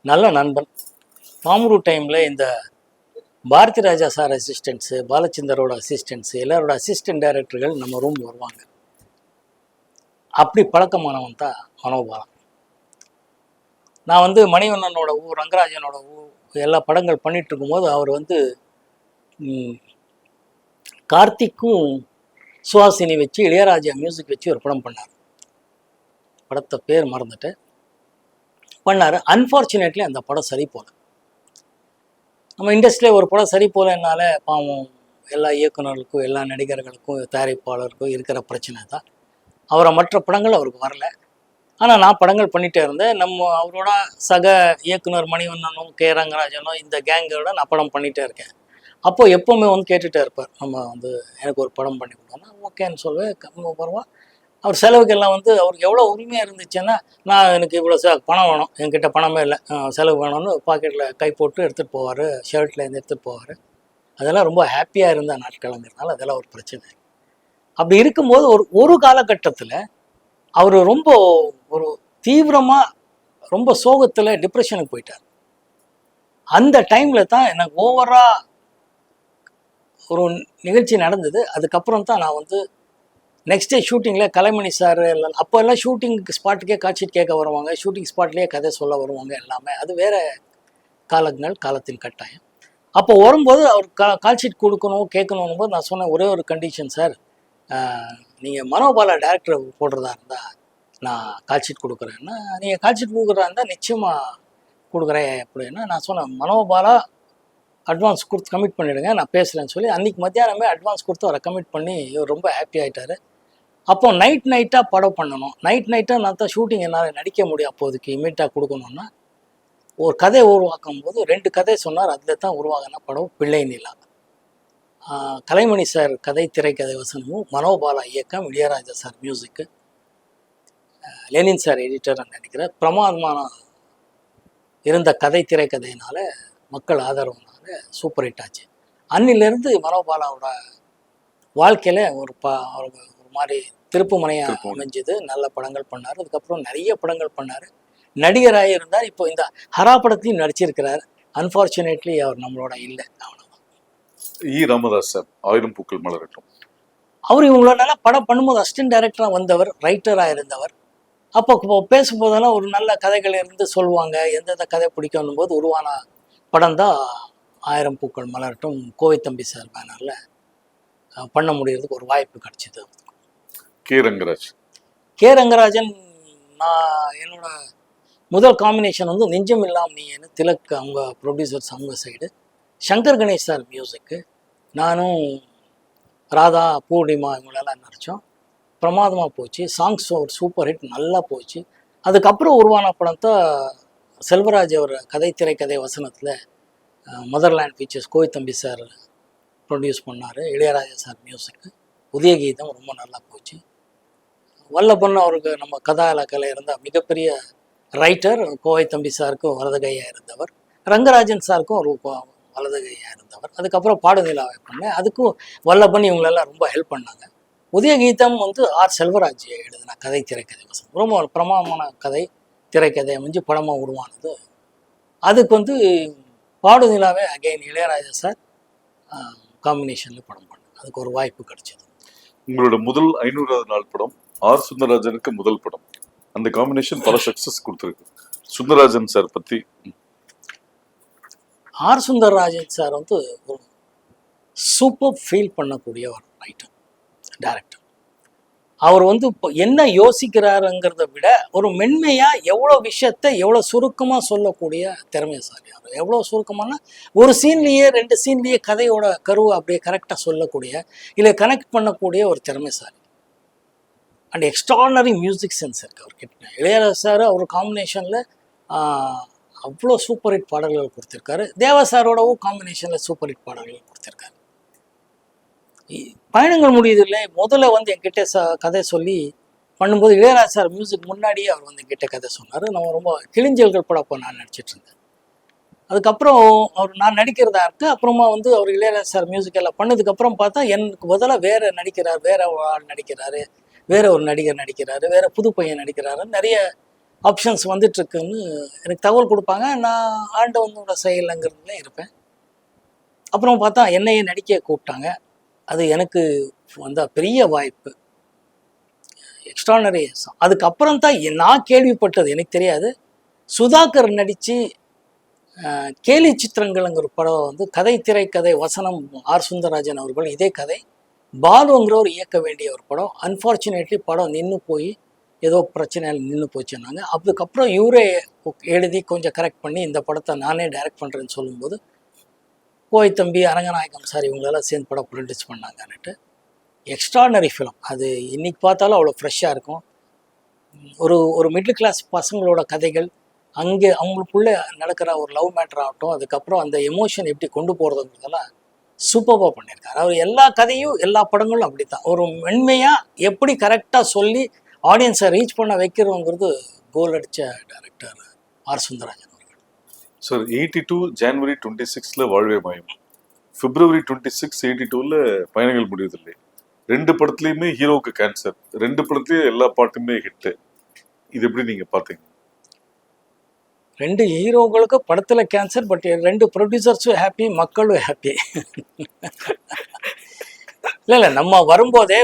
நல்ல நண்பன். பாமரு டைமில் இந்த பாரதி ராஜா சார் அசிஸ்டன்ட்ஸு, பாலச்சந்தரோட அசிஸ்டன்ட்ஸு, எல்லாரோட அசிஸ்டன்ட் டைரக்டர்கள் நம்ம ரூம் வருவாங்க. அப்படி பழக்கமானவன் தான் மனோபாலா. நான் வந்து மணிவண்ணனோட ரங்கராஜனோட எல்லா படங்கள் பண்ணிட்டு இருக்கும்போது அவர் வந்து கார்த்திக்கும் சுஹாசினி வச்சு இளையராஜா மியூசிக் வச்சு ஒரு படம் பண்ணார். படத்தை பேர் மறந்துட்டு பண்ணார். அன்ஃபார்ச்சுனேட்லி அந்த படம் சரி போல. நம்ம இண்டஸ்ட்ரியில் ஒரு படம் சரி போலனால பாவம் எல்லா இயக்குநர்களுக்கும் எல்லா நடிகர்களுக்கும் தயாரிப்பாளருக்கும் இருக்கிற பிரச்சனை தான். அவரை மற்ற படங்கள் அவருக்கு வரல. ஆனால் நான் படங்கள் பண்ணிகிட்டே இருந்தேன். அவரோட சக இயக்குனர் மணிவண்ணனும் கே ரங்கராஜனும் இந்த கேங்கோட நான் படம் பண்ணிகிட்டே இருக்கேன். அப்போது எப்போவுமே வந்து கேட்டுகிட்டே இருப்பார், நம்ம வந்து எனக்கு ஒரு படம் பண்ணி கொடுத்தோன்னா ஓகேன்னு சொல்லுவேன். வருவான். அவர் செலவுக்கெல்லாம் வந்து அவருக்கு எவ்வளோ உரிமையாக இருந்துச்சுன்னா, நான் எனக்கு இவ்வளோ பணம் வேணும், என்கிட்ட பணமே இல்லை, செலவு வேணும்னு பாக்கெட்டில் கை போட்டு எடுத்துகிட்டு போவார், ஷர்ட்லேருந்து எடுத்துகிட்டு போவார். அதெல்லாம் ரொம்ப ஹாப்பியாக இருந்த நாட்களுங்கிறதுனால அதெல்லாம் ஒரு பிரச்சனை. அப்படி இருக்கும்போது ஒரு காலகட்டத்தில் அவர் ரொம்ப ஒரு தீவிரமாக ரொம்ப சோகத்தில் டிப்ரெஷனுக்கு போயிட்டார். அந்த டைமில் தான் எனக்கு ஓவராக ஒரு நிகழ்ச்சி நடந்தது. அதுக்கப்புறம் தான் நான் வந்து நெக்ஸ்ட் டே ஷூட்டிங்கில் கலைமணி சார் எல்லாம் அப்போ எல்லாம் ஷூட்டிங் ஸ்பாட்டுக்கே காட்ஷீட் கேட்க வருவாங்க, ஷூட்டிங் ஸ்பாட்லேயே கதை சொல்ல வருவாங்க. எல்லாமே அது வேறு காலத்தின் கட்டாயம். அப்போ வரும்போது அவர் கால்ஷீட் கொடுக்கணும் கேட்கணும் போது நான் சொன்னேன், ஒரே ஒரு கண்டிஷன் சார், நீங்கள் மனோபாலா டேரக்டர் போடுறதா இருந்தால் நான் கால்ஷீட் கொடுக்குறேன்னா, நீங்கள் கால்ஷீட் கொடுக்குறதா இருந்தால் நிச்சயமாக கொடுக்குறேன் அப்படின்னா. நான் சொன்னேன், மனோபாலா அட்வான்ஸ் கொடுத்து கமிட் பண்ணிவிடுங்க, நான் பேசுகிறேன்னு சொல்லி அன்றைக்கி மத்தியானமே அட்வான்ஸ் கொடுத்து அவரை கமிட் பண்ணி இவர் ரொம்ப ஹாப்பி ஆகிட்டார். அப்போ நைட்டாக படம் பண்ணணும். நைட்டாக நான் தான் ஷூட்டிங் என்னால் நடிக்க முடியும். அப்போதைக்கு இமீடியட்டாக கொடுக்கணுன்னா ஒரு கதை உருவாக்கும் போது 2 கதை சொன்னார். அதில் தான் உருவாகின படம் பிள்ளை நிலா. கலைமணி சார் கதை, திரைக்கதை வசனமும், மனோபாலா இயக்கம், இளையராஜா சார் மியூசிக்கு, லெனின் சார் எடிட்டர் நினைக்கிறேன். பிரமாதமான இருந்த கதை திரைக்கதையினால் மக்கள் ஆதரவுனால சூப்பர் ஹிட் ஆச்சு. அன்னிலேருந்து மனோபாலாவோட வாழ்க்கையில் ஒரு மாதிரி திருப்பு முனையாக அமைஞ்சது. நல்ல படங்கள் பண்ணார். அதுக்கப்புறம் நிறைய படங்கள் பண்ணார். நடிகராக இருந்தார். இப்போ இந்த ஹரா படத்தையும் நடிச்சிருக்கிறார். அன்ஃபார்ச்சுனேட்லி அவர் நம்மளோட இல்லை. அவ்வளோதான். ராமதாஸ் சார், 1000 பூக்கள் மலரட்டும். அவர் இவங்களோட நல்லா படம் பண்ணும்போது அசிஸ்டன்ட் டைரக்டராக வந்தவர், ரைட்டராக இருந்தவர். அப்போ பேசும்போதெல்லாம் ஒரு நல்ல கதைகள் இருந்து சொல்லுவாங்க. எந்தெந்த கதை பிடிக்கும் போது உருவான படம் தான் 1000 பூக்கள் மலரட்டும். கோவை தம்பி சார் பேனரில் பண்ண முடியறதுக்கு ஒரு வாய்ப்பு கிடைச்சிது. கே ரங்கராஜன் நான் என்னோட முதல் காம்பினேஷன் வந்து நெஞ்சம் இல்லாம் நீன்னு திலக் அவங்க ப்ரொடியூசர்ஸ், அவங்க சைடு. சங்கர் கணேஷ் சார் மியூசிக்கு. நானும் ராதா, பூர்ணிமா இவங்களெல்லாம் நடித்தோம். பிரமாதமாக போச்சு. சாங்ஸ் ஒரு சூப்பர் ஹிட், நல்லா போச்சு. அதுக்கப்புறம் உருவான படம் தான் செல்வராஜ் அவர் கதை திரைக்கதை வசனத்தில் மதர்லேண்ட் பிக்சர்ஸ் கோவித்தம்பி சார் ப்ரொடியூஸ் பண்ணார், இளையராஜா சார் மியூசிக்கு. புதிய கீதம் ரொம்ப நல்லா போச்சு. வல்லபன் அவருக்கு நம்ம கதா இலக்கில் இருந்த மிகப்பெரிய ரைட்டர், கோவை தம்பி சாருக்கும் வலதுகையாக இருந்தவர், ரங்கராஜன் சாருக்கும் ஒரு வலதுகையாக இருந்தவர். அதுக்கப்புறம் பாடுநிலாவை பண்ணேன், அதுக்கும் வல்லபன் இவங்களெல்லாம் ரொம்ப ஹெல்ப் பண்ணாங்க. புதிய கீதம் வந்து ஆர் செல்வராஜ் எழுதின கதை திரைக்கதை வசனம், ரொம்ப ஒரு பிரமாதமான கதை திரைக்கதை அமைஞ்சு படமாக உருவானது. அதுக்கு வந்து பாடுநிலாவே அகைன் இளையராஜா சார் காம்பினேஷனில் படம் பண்ணேன். அதுக்கு ஒரு வாய்ப்பு கிடைச்சது. உங்களோட முதல் 500வது நாள் படம் ஆர் சுந்தரராஜனுக்கு முதல் படம், அந்த காம்பினேஷன் பல சக்சஸ் கொடுத்துருக்கு. சுந்தரராஜன் சார் பத்தி. ஆர் சுந்தரராஜன் சார் வந்து ஒரு சூப்பர் ஃபீல் பண்ணக்கூடிய ஒரு ரைட்டர், டைரக்டர். அவர் வந்து இப்போ என்ன யோசிக்கிறாருங்கிறத விட ஒரு மென்மையாக எவ்வளோ விஷயத்தை எவ்வளோ சுருக்கமாக சொல்லக்கூடிய திறமைசாலி. அவர் எவ்வளோ சுருக்கமானா ஒரு சீன்லேயே 2 சீன்லேயே கதையோட கருவை அப்படியே கரெக்டாக சொல்லக்கூடிய, இல்லை கனெக்ட் பண்ணக்கூடிய ஒரு திறமைசாலி. அண்ட் எக்ஸ்ட்ரானரி மியூசிக் சென்ஸ் இருக்குது அவர்கிட்ட. இளையராஜா சார் அவர் காம்பினேஷனில் அவ்வளோ சூப்பர் ஹிட் பாடல்கள் கொடுத்துருக்காரு. தேவா சாரோடவும் காம்பினேஷனில் சூப்பர் ஹிட் பாடல்கள் கொடுத்துருக்காரு. பயணங்கள் முடியுது இல்லை, முதல்ல வந்து என்கிட்ட கதை சொல்லி பண்ணும்போது இளையராஜா சார் மியூசிக் முன்னாடியே அவர் வந்து என்கிட்ட கதை சொன்னார். நான் ரொம்ப கிளிஞ்சல்கள் படம் அப்போ நான் நடிச்சிட்டு இருந்தேன். அதுக்கப்புறம் நான் நடிக்கிறதா இருக்குது. அப்புறமா வந்து அவர் இளையராஜா சார் மியூசிக் எல்லாம் பண்ணதுக்கப்புறம் பார்த்தா எனக்கு பதிலாக வேற நடிக்கிறார், வேற ஆள் நடிக்கிறாரு, வேற ஒரு நடிகர் நடிக்கிறாரு, வேற புது பையன் நடிக்கிறாரு, நிறைய ஆப்ஷன்ஸ் வந்துட்டுருக்குன்னு எனக்கு தகவல் கொடுப்பாங்க. நான் ஆண்டவனோட செயலுங்கிறதுல இருப்பேன். அப்புறம் பார்த்தா என்னையே நடிக்க கூப்பிட்டாங்க. அது எனக்கு வந்த பெரிய வாய்ப்பு, எக்ஸ்ட்ரானரி. அதுக்கப்புறம் தான் நான் கேள்விப்பட்டது, எனக்கு தெரியாது, சுதாகர் நடித்து கேலி சித்திரங்கள்ங்கிற படம் வந்து கதை திரைக்கதை வசனம் ஆர் சுந்தரராஜன் அவர்கள், இதே கதை பாலுங்கிறவர் இயக்க வேண்டிய ஒரு படம். அன்ஃபார்ச்சுனேட்லி படம் நின்று போய் ஏதோ பிரச்சனையால் நின்று போச்சுன்னாங்க. அதுக்கப்புறம் இவரே எழுதி கொஞ்சம் கரெக்ட் பண்ணி இந்த படத்தை நானே டைரக்ட் பண்ணுறேன்னு சொல்லும்போது கோவை தம்பி, அரங்கநாயகம் சார் இவங்களெல்லாம் சேர்ந்து படம் ப்ரொடியூஸ் பண்ணாங்கன்னுட்டு. எக்ஸ்ட்ரானரி ஃபிலிம் அது. இன்றைக்கி பார்த்தாலும் அவ்வளோ ஃப்ரெஷ்ஷாக இருக்கும். ஒரு மிடில் கிளாஸ் பசங்களோட கதைகள், அங்கே அவங்களுக்குள்ளே நடக்கிற ஒரு லவ் மேட்டர் ஆகட்டும், அதுக்கப்புறம் அந்த எமோஷன் எப்படி கொண்டு போகிறதுங்கிறதெல்லாம் சூப்பராக பண்ணியிருக்காரு. அவர் எல்லா கதையும் எல்லா படங்களும் அப்படி தான் ஒரு மென்மையாக எப்படி கரெக்டாக சொல்லி ஆடியன்ஸை ரீச் பண்ண வைக்கிறோங்கிறது கோல் அடித்த டைரக்டர் ஆர் சுந்தரராஜன் அவர்கள். சார் 82 ஜனவரி 26 வாழ்வே மாயம், பிப்ரவரி 26 82 பயணங்கள் முடிவதில்லை. 2 படத்துலையுமே ஹீரோவுக்கு கேன்சர், 2 படத்துலையும் எல்லா பாட்டுமே ஹிட்டு. இது எப்படி நீங்கள் பார்த்தீங்க? 2 ஹீரோங்களுக்கு படத்தில் கேன்சர், பட் 2 ப்ரொடியூசர்ஸும் ஹாப்பி, மக்களும் ஹாப்பி. இல்லை நம்ம வரும்போதே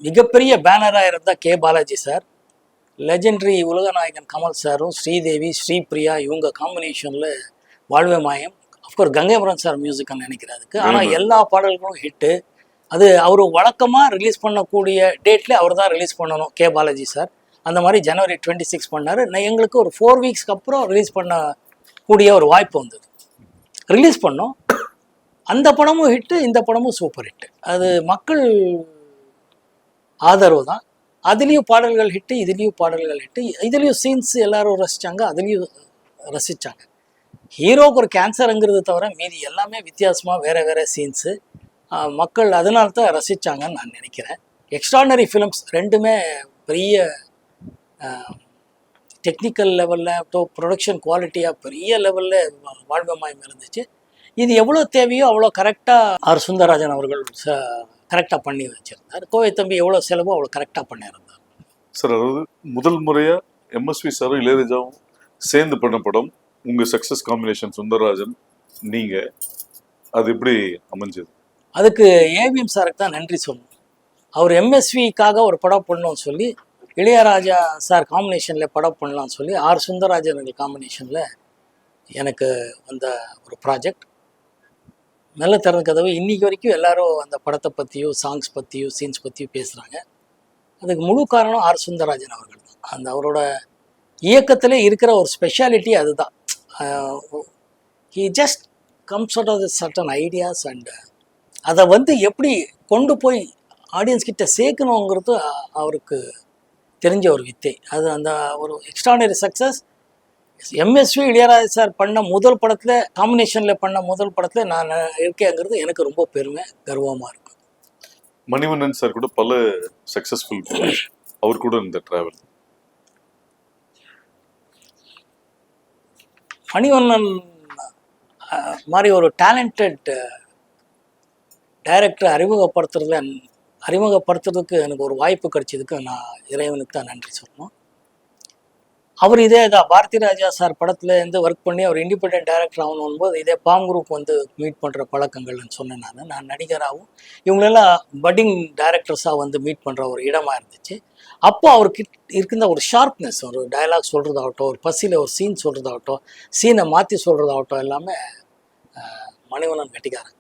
மிகப்பெரிய பேனராக இருந்தால் கே பாலாஜி சார், லெஜெண்டரி உலகநாயகன் கமல் சாரும், ஸ்ரீதேவி, ஸ்ரீபிரியா இவங்க காம்பினேஷனில் வாழ்வே மாயம். அஃப்கோர்ஸ் கங்கைபுரம் சார் மியூசிக்னு நினைக்கிறதுக்கு. ஆனால் எல்லா பாடல்களும் ஹிட்டு. அது அவர் வழக்கமாக ரிலீஸ் பண்ணக்கூடிய டேட்ல அவர் தான் ரிலீஸ் பண்ணணும், கே பாலாஜி சார். அந்த மாதிரி ஜனவரி 26 பண்ணார். எங்களுக்கு ஒரு 4 வீக்ஸ்க்கு அப்புறம் ரிலீஸ் பண்ணக்கூடிய ஒரு வாய்ப்பு வந்தது. ரிலீஸ் பண்ணோம். அந்த படமும் ஹிட்டு, இந்த படமும் சூப்பர் ஹிட்டு. அது மக்கள் ஆதரவு தான். அதுலேயும் பாடல்கள் ஹிட்டு, இதுலேயும் பாடல்கள் ஹிட்டு. இதுலேயும் சீன்ஸ் எல்லாரும் ரசித்தாங்க, அதுலேயும் ரசித்தாங்க. ஹீரோவுக்கு ஒரு கேன்சருங்கிறது தவிர மீதி எல்லாமே வித்தியாசமாக வேறு வேறு சீன்ஸு. மக்கள் அதனால தான் ரசித்தாங்கன்னு நான் நினைக்கிறேன். எக்ஸ்ட்ரானரி ஃபிலிம்ஸ் 2மே பெரிய டெக்னிக்கல் லெவலில், ப்ரொடக்ஷன் குவாலிட்டியாக பெரிய லெவலில் வாழ்வே மாயம் இருந்துச்சு. இது எவ்வளோ தேவையோ அவ்வளோ கரெக்டாக ஆர் சுந்தரராஜன் அவர்கள் கரெக்டாக பண்ணி வச்சுருந்தார். கோவை தம்பி எவ்வளோ செலவோ அவ்வளோ கரெக்டாக பண்ணியிருந்தார். சார், அதாவது முதல் முறையாக எம்எஸ்வி சாரும் இளையராஜாவும் சேர்ந்து பண்ண படம், உங்கள் சக்ஸஸ் காம்பினேஷன் சுந்தரராஜன் நீங்கள், அது எப்படி அமைஞ்சது? அதுக்கு ஏவிஎம் சாருக்கு தான் நன்றி சொல்லணும். அவர் எம்எஸ்விக்காக ஒரு படம் பண்ணணும்னு சொல்லி, இளையராஜா சார் காம்பினேஷனில் படம் பண்ணலான்னு சொல்லி ஆர் சுந்தரராஜன் காம்பினேஷனில் எனக்கு வந்த ஒரு ப்ராஜெக்ட். நல்ல திறந்த கதவு. இன்றைக்கி வரைக்கும் எல்லாரும் அந்த படத்தை பற்றியும் சாங்ஸ் பற்றியும் சீன்ஸ் பற்றியும் பேசுகிறாங்க. அதுக்கு முழு காரணம் ஆர் சுந்தரராஜன் அவர்கள் தான். அந்த அவரோட இயக்கத்திலே இருக்கிற ஒரு ஸ்பெஷாலிட்டி அதுதான். He just comes out of the certain ideas and அதை வந்து எப்படி கொண்டு போய் ஆடியன்ஸ் கிட்ட சேர்க்கணுங்கிறது அவருக்கு தெரிஞ்ச ஒரு வித்தை. அது அந்த ஒரு extraordinary success. MSV Ilaiyaraaja sir பண்ண முதல் படத்தில், காம்பினேஷனில் பண்ண முதல் படத்தில் நான் இருக்கேங்கிறது எனக்கு ரொம்ப பெருமை, கர்வமாக இருக்கும். மணிவண்ணன் சார் கூட பல சக்சஸ்ஃபுல் அவர் கூட இந்த டிராவல். மணிவண்ணன் மாதிரி ஒரு டேலண்டட் டைரக்டரை அறிமுகப்படுத்துறதுக்கு எனக்கு ஒரு வாய்ப்பு கிடைச்சதுக்கு நான் இறைவனுக்கு தான் நன்றி சொல்லணும். அவர் இதே தான் பாரதி ராஜா சார் படத்தில் இருந்து ஒர்க் பண்ணி அவர் இண்டிபெண்டன்ட் டைரக்டர் ஆகணும் போது இதே பாம் குரூப் வந்து மீட் பண்ணுற பழக்கங்கள்னு சொன்னேன். நான் நடிகராகவும் இவங்களெல்லாம் பட்டிங் டைரக்டர்ஸாக வந்து மீட் பண்ணுற ஒரு இடமா இருந்துச்சு. அப்போ அவருக்கு இருக்கின்ற ஒரு ஷார்ப்னஸ், ஒரு டயலாக் சொல்கிறதாகட்டும், ஒரு பசியில் ஒரு சீன் சொல்கிறதாகட்டும், சீனை மாற்றி சொல்கிறதாகட்டும், எல்லாமே மணிவண்ணன் கட்டிக்காரன்.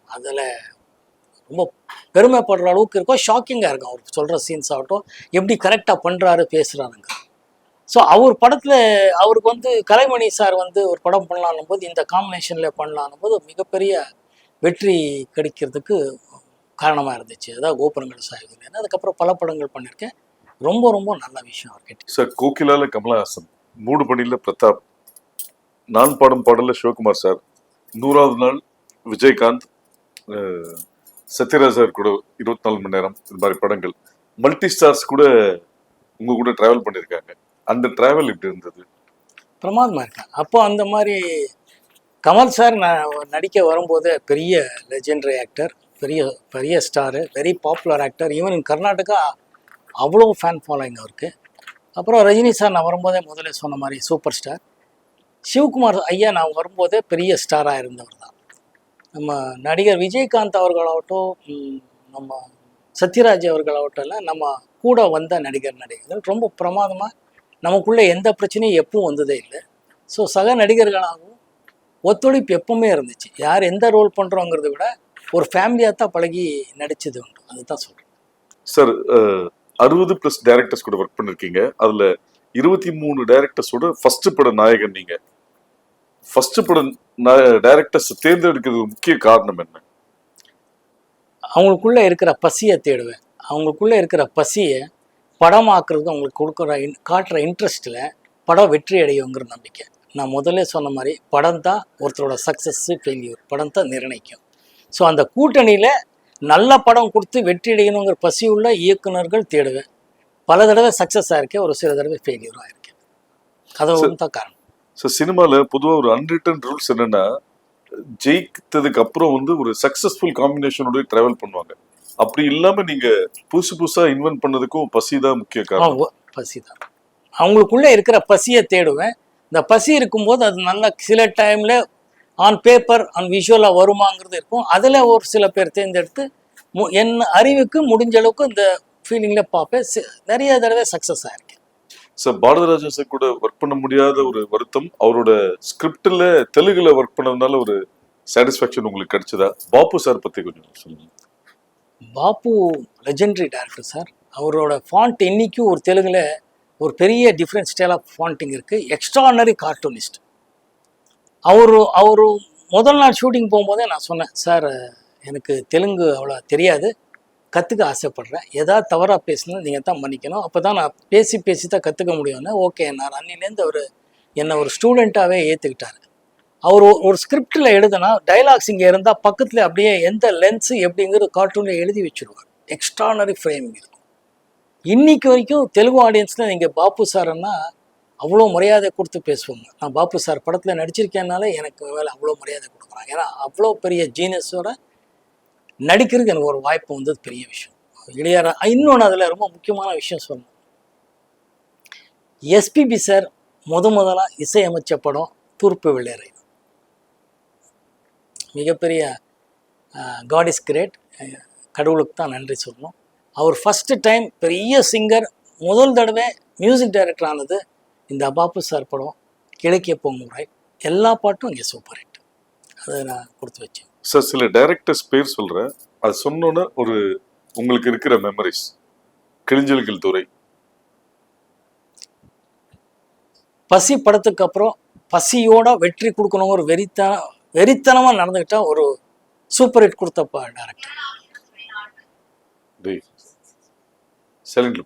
அதில் ரொம்ப பெருமைப்படுற அளவுக்கு இருக்கும், ஷாக்கிங்காக இருக்கும். அவர் சொல்கிற சீன்ஸ் ஆகட்டும், எப்படி கரெக்டாக பண்ணுறாரு, பேசுகிறாருங்க. ஸோ அவர் படத்தில் அவருக்கு வந்து கலைமணி சார் வந்து ஒரு படம் பண்ணலான்னும் போது, இந்த காம்பினேஷனில் பண்ணலான்னும் போது மிகப்பெரிய வெற்றி கிடைக்கிறதுக்கு காரணமாக இருந்துச்சு. அதான் கோபுரங்கள் சாய்வு. அதுக்கப்புறம் பல படங்கள் பண்ணியிருக்கேன். ரொம்ப ரொம்ப நல்ல விஷயம் அவர்கிட்ட. சார் கோகிலால கமலஹாசன், மூடு பணியில் பிரதாப், நான் பாடும் பாடல சிவகுமார் சார், 100வது நாள் விஜயகாந்த், சத்யராஜ் சார் கூட 24 மணி நேரம், இந்த மாதிரி படங்கள் மல்டி ஸ்டார்ஸ் கூட உங்க கூட டிராவல் பண்ணியிருக்காங்க. அந்த டிராவல் எப்படி இருந்தது? பிரமாதமாக இருக்கேன். அப்போ அந்த மாதிரி கமல் சார் நான் நடிக்க வரும்போது பெரிய லெஜெண்டரி ஆக்டர், பெரிய பெரிய star, very popular actor. Even in Karnataka அவ்வளோ ஃபேன் ஃபாலோயிங் அவருக்கு. அப்புறம் ரஜினி சார் நான் வரும்போதே முதல்ல சொன்ன மாதிரி சூப்பர் ஸ்டார். சிவகுமார் ஐயா நான் வரும்போதே பெரிய ஸ்டாராக இருந்தவர் தான். நம்ம நடிகர் விஜயகாந்த் அவர்களாகட்டும், நம்ம சத்யராஜ் அவர்களாகட்டும், எல்லாம் நம்ம கூட வந்த நடிகர்கள் ரொம்ப பிரமாதமாக, நமக்குள்ளே எந்த பிரச்சனையும் எப்பவும் வந்ததே இல்லை. ஸோ சக நடிகர்களாகவும் ஒத்துழைப்பு எப்பவுமே இருந்துச்சு. யார் எந்த ரோல் பண்ணுறோங்கிறத விட ஒரு ஃபேமிலியாக தான் பழகி நடிச்சது உண்டு. அதுதான் சொல்கிறேன். சார் 60+ டைரக்டர்ஸ் கூட ஒர்க் பண்ணிருக்கீங்க. அதுல 23 டைரக்டர்ஸோட ஃபர்ஸ்ட் பட நாயகன் நீங்க. ஃபர்ஸ்ட் பட டைரக்டர்ஸ் தேர்ந்தெடுக்கிறது முக்கிய காரணம் என்ன? அவங்களுக்குள்ள இருக்கிற பசியை தேடுவேன். அவங்களுக்குள்ள இருக்கிற பசியை படமாக்குறது அவங்களுக்கு காட்டுற இன்ட்ரெஸ்ட்டில் படம் வெற்றி அடையுங்கிற நம்பிக்கை. நான் முதல்ல சொன்ன மாதிரி படம் தான் ஒருத்தரோட சக்ஸஸ்ஸு ஃபெயில்யூர், படம் தான் நிர்ணயிக்கும். ஸோ அந்த கூட்டணியில் நல்ல படம் கொடுத்து வெற்றி அடையணுங்கிற பசி உள்ள இயக்குநர்கள் தேடுவேன். பல தடவை சக்ஸஸ் ஆயிருக்கேன், ஒரு சில தடவை ஃபெயில்யூர் ஆயிருக்கேன். அது தான் காரணம். ஸோ சினிமாவில் பொதுவாக ஒரு அன்ரிட்டன் ரூல்ஸ் என்னன்னா, ஜெயித்ததுக்கு அப்புறம் வந்து ஒரு சக்ஸஸ்ஃபுல் காம்பினேஷனோட ட்ராவல் பண்ணுவாங்க. அப்படி இல்லாம நீங்க புதுசா இன்வென்ட் பண்ணதுக்கும் பசி தான் முக்கிய காரணம். பசி தான். அவங்களுக்குள்ள இருக்கிற பசியை தேடுவேன். இந்த பசி இருக்கும்போது அது நல்லா சில டைம்ல ஆன் பேப்பர் ஆன் விஷுவலா வருமாங்கிறது இருக்கும். அதுல ஒரு சில பேர் தேர்ந்தெடுத்து என் அறிவுக்கு முடிஞ்ச அளவுக்கு இந்த ஃபீலிங்ல பார்ப்பேன். நிறைய தடவை சக்சஸ் ஆயிருக்கேன். சார் பாரதிராஜா சார் கூட ஒர்க் பண்ண முடியாத ஒரு வருத்தம், அவரோட ஸ்கிரிப்ட்ல தெலுங்குல ஒர்க் பண்ணதுனால ஒரு சாட்டிஸ்ஃபேக்ஷன் உங்களுக்கு கிடைச்சதா? பாப்பு சார் பத்தி கொஞ்சம் சொல்லுங்க. பாப்பு லெஜெண்டரி டைரக்டர் சார். அவரோட ஃபாண்ட் இன்னைக்கும் ஒரு தெலுங்குல ஒரு பெரிய டிஃப்ரெண்ட் ஸ்டைல் ஆஃப் ஃபாண்டிங் இருக்குது. Extraordinary cartoonist. அவரு முதல் நாள் ஷூட்டிங் போகும்போதே நான் சொன்னேன், சார் எனக்கு தெலுங்கு அவ்வளோ தெரியாது, கற்றுக்க ஆசைப்பட்றேன், ஏதாவது தவறாக பேசினா நீங்கள் தான் மன்னிக்கணும், அப்போ தான் நான் பேசி தான் கற்றுக்க முடியும்னு. ஓகே, நான் அன்னிலேருந்து அவர் என்னை ஒரு ஸ்டூடெண்ட்டாகவே ஏற்றுக்கிட்டார். அவர் ஒரு ஸ்கிரிப்டில் எழுதுனா டைலாக்ஸ் இங்கே இருந்தால் பக்கத்தில் அப்படியே எந்த லென்ஸு எப்படிங்கிறது கார்ட்டூனில் எழுதி வச்சுருவார். எக்ஸ்ட்ரானரி ஃப்ரேமிங் இருக்கும். இன்னைக்கு வரைக்கும் தெலுங்கு ஆடியன்ஸில் நீங்கள் பாப்பு சார்ன்னா அவ்வளோ மரியாதை கொடுத்து பேசுவாங்க. நான் பாப்பு சார் படத்தில் நடிச்சிருக்கேன்னால எனக்கு மேலே அவ்வளோ மரியாதை கொடுக்குறாங்க. ஏன்னா அவ்வளோ பெரிய ஜீனியஸோட நடிக்கிறதுக்கு எனக்கு ஒரு வாய்ப்பு வந்தது பெரிய விஷயம். இளையரா இன்னொன்று அதில் ரொம்ப முக்கியமான விஷயம் சொல்லணும். எஸ்பிபி சார் முதலாக இசையமைச்ச படம் தூர்ப்பு வெள்ளையரை. மிகப்பெரிய காட் இஸ் கிரேட், கடவுளுக்கு தான் நன்றி சொல்லணும். அவர் ஃபஸ்ட்டு டைம் பெரிய சிங்கர், முதல் தடவை மியூசிக் டைரக்டர் ஆனது இந்த பாப்பு சார் படம். கிழக்கிய பொங்குமுறை எல்லா பாட்டும் இங்கே சூப்பர் ஹிட். அதை நான் கொடுத்து வச்சேன். சார் சில டைரக்டர்ஸ் பேர் சொல்கிறேன், அது சொன்னோன்னே ஒரு உங்களுக்கு இருக்கிற மெமரிஸ். கிழிஞ்சல்கள் துறை. பசி படத்துக்கு அப்புறம் பசியோட வெற்றி கொடுக்கணும் ஒரு வெறித்தனமாக நடந்துக்கிட்டா ஒரு சூப்பர் ஹிட் கொடுத்தப்பா டைரக்டர். சைலண்ட்ல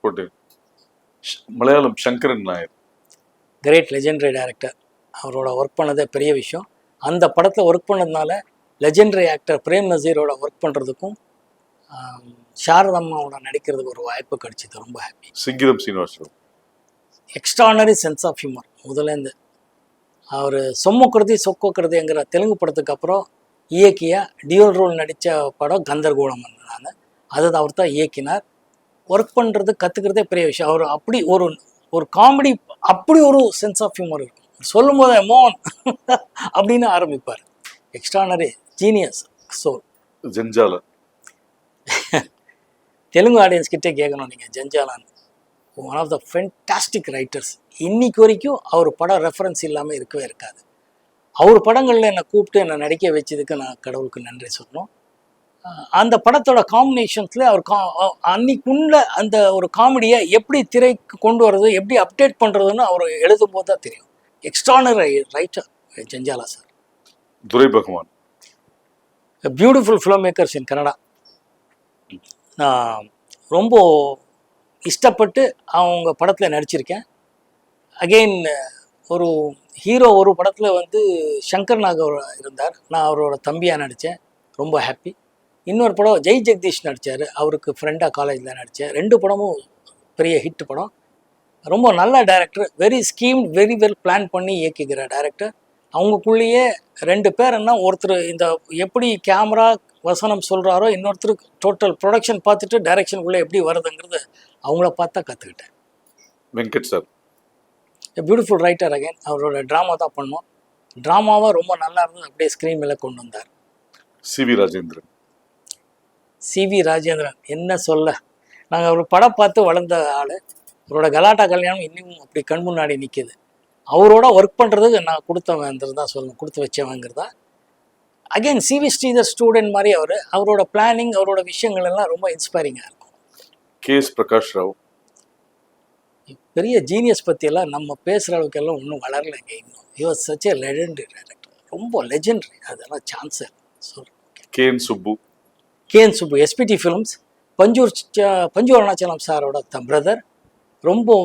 போட்டு Malayalam Sankaran Nair. Great legendary director. அவரோட ஒர்க் பண்ணதே பெரிய விஷயம். அந்த படத்தில் ஒர்க் பண்ணதுனால லெஜெண்டரி ஆக்டர் பிரேம் நசீரோட ஒர்க் பண்ணுறதுக்கும் சாரதம்மாவோட நடிக்கிறதுக்கு ஒரு வாய்ப்பு கிடைச்சிது. ரொம்ப happy. Singeetam Srinivasan extraordinary sense of humour. முதலேருந்து அவர் சொம்மக்குருதி சொக்கோக்குருதிங்கிற தெலுங்கு படத்துக்கு அப்புறம் இயக்கிய டியூல் ரோல் நடித்த படம் கந்தர்கோலம். நான் அதை அவர் தான் இயக்கினார். ஒர்க் பண்ணுறது கற்றுக்கிறதே பெரிய விஷயம். அவர் அப்படி ஒரு காமெடி, அப்படி ஒரு சென்ஸ் ஆஃப் ஹியூமர் இருக்கும். சொல்லும் போதே மோகன் அப்படின்னு ஆரம்பிப்பார். Extraordinary genius soul. Jandhyala Telugu audience கிட்டே கேட்கணும் நீங்கள். ஜஞ்சாலான்னு one of the fantastic writers. இன்னைக்கு வரைக்கும் அவர் படம் ரெஃபரன்ஸ் இல்லாமல் இருக்கவே இருக்காது. அவர் படங்களில் என்னை கூப்பிட்டு என்னை நடிக்க வச்சதுக்கு நான் கடவுளுக்கு நன்றி சொல்லணும். அந்த படத்தோட காம்பினேஷன்ஸில் அவர் அன்னைக்குள்ள அந்த ஒரு காமெடியை எப்படி திரைக்கு கொண்டு வர்றது, எப்படி அப்டேட் பண்ணுறதுன்னு அவர் எழுதும் போது தான் தெரியும். Extraordinary writer Jandhyala sir. Dorai Bhagwan beautiful film makers in Kannada. நான் ரொம்ப இஷ்டப்பட்டு அவங்க படத்தில் நடிச்சிருக்கேன். அகெயின் ஒரு ஹீரோ ஒரு படத்தில் வந்து சங்கர் நாக் இருந்தார். நான் அவரோட தம்பியாக நடித்தேன். ரொம்ப ஹாப்பி. இன்னொரு படம் ஜெய் ஜெகதீஷ் நடித்தார். அவருக்கு ஃப்ரெண்டாக காலேஜில் நடித்தேன். 2 படமும் பெரிய ஹிட் படம். ரொம்ப நல்ல director. Very scheme, very well plan பண்ணி இயக்கிக்கிற டைரக்டர். அவங்களுக்குள்ளேயே 2 பேர்னா ஒருத்தர் இந்த எப்படி கேமரா வசனம் சொல்கிறாரோ, இன்னொருத்தர் டோட்டல் ப்ரொடக்ஷன் பார்த்துட்டு டைரக்ஷனுக்குள்ளே எப்படி வருதுங்கிறது அவங்கள பார்த்தா கற்றுக்கிட்டேன். Venkat sir beautiful writer. Again அவரோட ட்ராமா தான் பண்ணோம். ட்ராமாவாக ரொம்ப நல்லா இருந்தது. அப்படியே ஸ்க்ரீன் மேலே கொண்டு வந்தார். சிவி ராஜேந்திரன். சிவி ராஜேந்திரன் என்ன சொல்ல, நாங்கள் அவர் படம் பார்த்து வளர்ந்த ஆள். அவரோட கலாட்டா கல்யாணம் இன்னும் அப்படி கண் முன்னாடி நிற்கிது. அவரோட ஒர்க் பண்ணுறதுக்கு நான் கொடுத்தவங்கிறது தான் சொல்லணும், கொடுத்து வச்சவங்கிறதா. அகெயின் சிவி ஸ்ரீதர் ஸ்டூடெண்ட் மாதிரி அவரோட பிளானிங், அவரோட விஷயங்கள் எல்லாம் ரொம்ப இன்ஸ்பைரிங்காக இருக்கும். கேஎஸ் பிரகாஷ் ராவ் பெரிய ஜீனியஸ் பற்றியெல்லாம் நம்ம பேசுகிற அளவுக்கு எல்லாம் ஒன்றும் வளரலைங்க இன்னும். He was such a legendary director. ரொம்ப லெஜெண்டரி. அதெல்லாம் சான்ஸே சொல்கிறேன். KN Subbu. KN Subbu SPT films. Panchu Arunachalam சாரோட பிரதர். ரொம்ப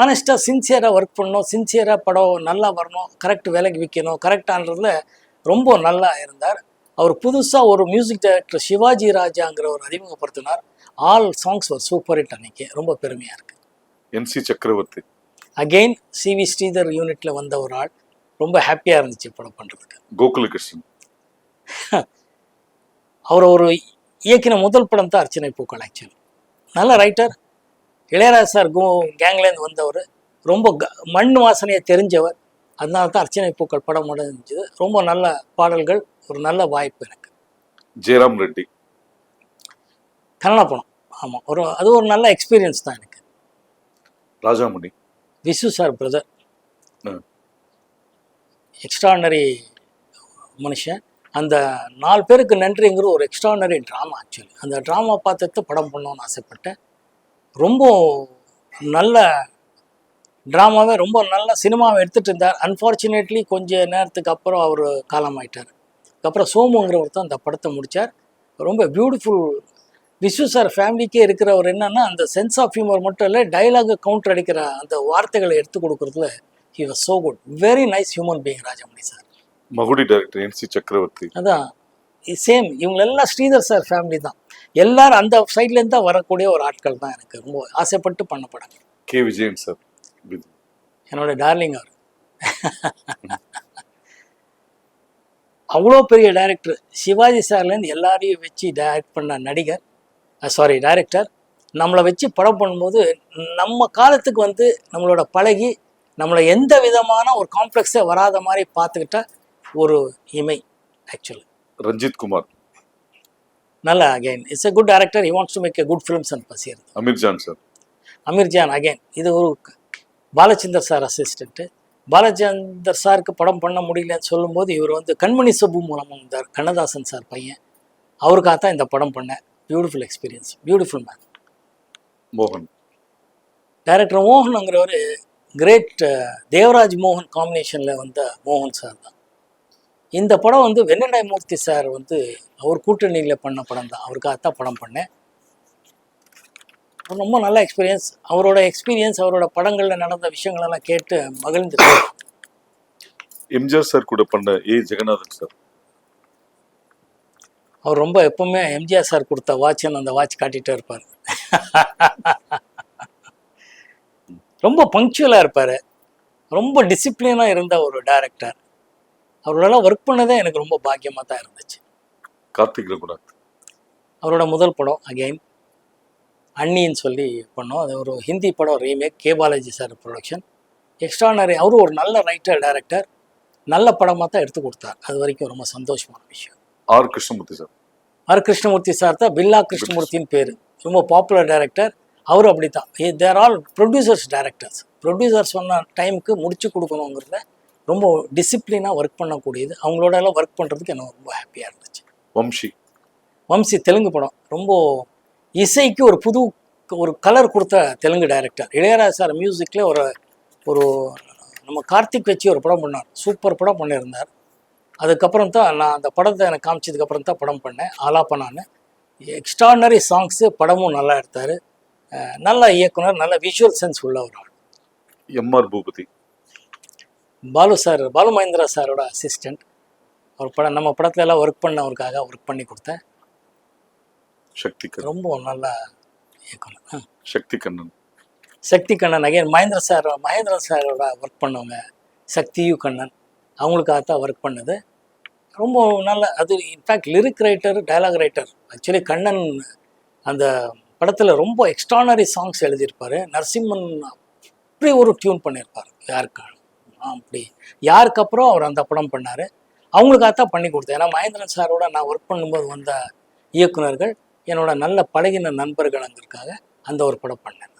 ஆனஸ்ட்டாக சின்சியராக ஒர்க் பண்ணணும், சின்சியராக படம் நல்லா வரணும், கரெக்ட் விலைக்கு விற்கணும், கரெக்டானதில் ரொம்ப நல்லா இருந்தார். அவர் புதுசாக ஒரு மியூசிக் டைரக்டர் சிவாஜி ராஜாங்கிற ஒரு அறிமுகப்படுத்தினார். ஆல் சாங்ஸ் ஒரு சூப்பர் ஹிட். அன்னைக்கு ரொம்ப பெருமையாக இருக்குது. என்சி சக்கரவர்த்தி. அகெயின் சிவி ஸ்ரீதர் யூனிட்டில் வந்த ஒரு ஆள். ரொம்ப ஹாப்பியாக இருந்துச்சு படம் பண்ணுறதுக்கு. கோகுலகிருஷ்ணன். அவர் ஒரு இயக்கின முதல் படம் தான் அர்ச்சனை பூக்கள். ஆக்சுவலி நல்ல ரைட்டர். இளையராஜா சார் கேங்லேருந்து வந்தவர். ரொம்ப மண் வாசனையை தெரிஞ்சவர். அதனால தான் அர்ச்சனை பூக்கள் படம் முடிஞ்சது. ரொம்ப நல்ல பாடல்கள், ஒரு நல்ல வாய்ப்பு எனக்கு. ஜெயராம் ரெட்டி. கன்னடா படம். ஆமாம், அது ஒரு நல்ல எக்ஸ்பீரியன்ஸ் தான் எனக்கு. Rajamani. Visu sir brother. Extraordinary மனுஷன். அந்த 4 பேருக்கு நன்றிங்கிற ஒரு எக்ஸ்ட்ரானரி ட்ராமா. ஆக்சுவலி அந்த ட்ராமா பார்த்துட்டு படம் பண்ணணும்னு ஆசைப்பட்டேன். ரொம்ப நல்ல ட்ராமாவே, ரொம்ப நல்ல சினிமாவை எடுத்துகிட்டு இருந்தார். அன்ஃபார்ச்சுனேட்லி கொஞ்சம் நேரத்துக்கு அப்புறம் அவர் காலமாயிட்டார். அதுக்கப்புறம் சோமுங்கிறவர் தான் அந்த படத்தை முடித்தார். ரொம்ப பியூட்டிஃபுல். விஸ்வ சார் ஃபேமிலிக்கே இருக்கிறவர் என்னன்னா, அந்த சென்ஸ் ஆஃப் ஹியூமர் மட்டும் இல்லை, டைலாகை கவுண்டர் அடிக்கிற அந்த வார்த்தைகளை எடுத்து கொடுக்குறதுல he was so good. Very nice human being Rajamani sir. Magudi director NC Chakravarthy. அதான் சேம். இவங்களெல்லாம் ஸ்ரீதர் சார் ஃபேமிலி தான். எல்லாரும் அந்த சைட்லேருந்து தான் வரக்கூடிய ஒரு ஆட்கள் தான். எனக்கு ரொம்ப ஆசைப்பட்டு பண்ண படம். K Vijayan sir. என்னோட டார்லிங் அவர். அவ்வளோ பெரிய டைரக்டர். சிவாஜி சார்லேருந்து எல்லாரையும் வச்சு டைரக்ட் பண்ண நடிகர், டைரக்டர். நம்மளை வச்சு படம் பண்ணும்போது நம்ம காலத்துக்கு வந்து நம்மளோட பழகி நம்மளை எந்த விதமான ஒரு காம்ப்ளெக்ஸே வராத மாதிரி பார்த்துக்கிட்ட ஒரு இமை. ஆக்சுவலி ரஞ்சித் குமார். நல்ல again it's a good director. He wants to make a good films and பசியர். அமீர்ஜான் சார். அமீர்ஜான் அகைன் இது ஒரு பாலச்சந்தர் சார் அசிஸ்டண்ட்டு. பாலச்சந்தர் சாருக்கு படம் பண்ண முடியலன்னு சொல்லும்போது இவர் வந்து கண்மணி சபு மூலமாக வந்தார். கண்ணதாசன் சார் பையன். அவருக்காக தான் இந்த படம் பண்ணேன். Beautiful experience. Beautiful man. மோகன். டைரக்டர் மோகனுங்கிறவர் கிரேட். தேவராஜ் மோகன் காம்பினேஷனில் வந்த மோகன் சார் தான். இந்த படம் வந்து வெண்ணடாய் மூர்த்தி சார் வந்து அவர் கூட்டணியில் பண்ண படம் தான். அவருக்காகத்தான் படம் பண்ணேன். ரொம்ப நல்ல எக்ஸ்பீரியன்ஸ். அவரோட படங்களில் நடந்த விஷயங்களெல்லாம் கேட்டு மகிழ்ந்து. எம்ஜிஆர் சார் கூட பண்ண ஜெகநாதன் சார், அவர் ரொம்ப எப்பவுமே எம்ஜிஆர் சார் கொடுத்த வாட்ச்னு அந்த வாட்ச் காட்டிகிட்டே இருப்பார். ரொம்ப பங்க்சுவலாக இருப்பார், ரொம்ப டிசிப்ளினாக இருந்த ஒரு டைரக்டர். அவரோட ஒர்க் பண்ணதே எனக்கு ரொம்ப பாக்கியமாக தான் இருந்துச்சு. கார்த்திக் ரகுநாத் அவரோட முதல் படம் அகெயின் அண்ணின்னு சொல்லி பண்ணோம். அது ஒரு ஹிந்தி படம் remake, K Balaji sir production. Extraordinary. அவரும் ஒரு நல்ல ரைட்டர் டைரக்டர், நல்ல படமாக தான் எடுத்து கொடுத்தார். அது வரைக்கும் ரொம்ப சந்தோஷமான விஷயம். R Krishnamurthy sir, R Krishnamurthy sir தான் பில்லா கிருஷ்ணமூர்த்தின்னு பேர். ரொம்ப பாப்புலர் டைரக்டர். அவரும் அப்படி தான். தேர் ஆல் ப்ரொடியூசர்ஸ் டைரக்டர்ஸ். ப்ரொடியூசர் சொன்ன டைமுக்கு முடிச்சு கொடுக்கணுங்கிறத ரொம்ப டிசிப்ளினாக ஒர்க் பண்ணக்கூடியது. அவங்களோட எல்லாம் ஒர்க் பண்ணுறதுக்கு எனக்கு ரொம்ப ஹாப்பியாக இருந்துச்சு. வம்சி தெலுங்கு படம். ரொம்ப இசைக்கு ஒரு கலர் கொடுத்த தெலுங்கு டைரக்டர். இளையராஜா சார் மியூசிக்கில் ஒரு நம்ம கார்த்திக் வச்சு ஒரு படம் பண்ணார். சூப்பர் படம் பண்ணியிருந்தார். அதுக்கப்புறம் தான் நான் அந்த படத்தை எனக்கு காமிச்சதுக்கப்புறம் தான் படம் பண்ணேன், ஆலாப்பனான்னு. எக்ஸ்ட்ரானரி சாங்ஸு, படமும் நல்லா எடுத்தார். நல்ல இயக்குனர், நல்ல விஷுவல் சென்ஸ் உள்ள ஒரு ஆள். எம்ஆர் பூபதி, பாலு மகேந்திரா சாரோட அசிஸ்டண்ட். அவர் நம்ம படத்துல எல்லாம் ஒர்க் பண்ணி கொடுத்தேன். ரொம்ப நல்ல இயக்குனர். சக்தி கண்ணன் அகைன் மகேந்திர சாரோட ஒர்க் பண்ணவங்க. சக்தியு கண்ணன் அவங்களுக்காகத்தான் ஒர்க் பண்ணது. ரொம்ப நல்ல. அது in fact lyric writer, dialogue writer. Actually Kannan அந்த படத்தில் ரொம்ப எக்ஸ்ட்ரானரி சாங்ஸ் எழுதியிருப்பார். நரசிம்மன் அப்படி ஒரு டியூன் பண்ணியிருப்பார். யாருக்கப்புறம் அவர் அந்த படம் பண்ணார். அவங்களுக்காகத்தான் பண்ணி கொடுத்தேன். ஏன்னா மகேந்திரன் சாரோட நான் ஒர்க் பண்ணும்போது வந்த இயக்குனர்கள் என்னோட நல்ல பழகின நண்பர்கள்ங்கிறதுக்காக அந்த ஒரு படம் பண்ணேன்.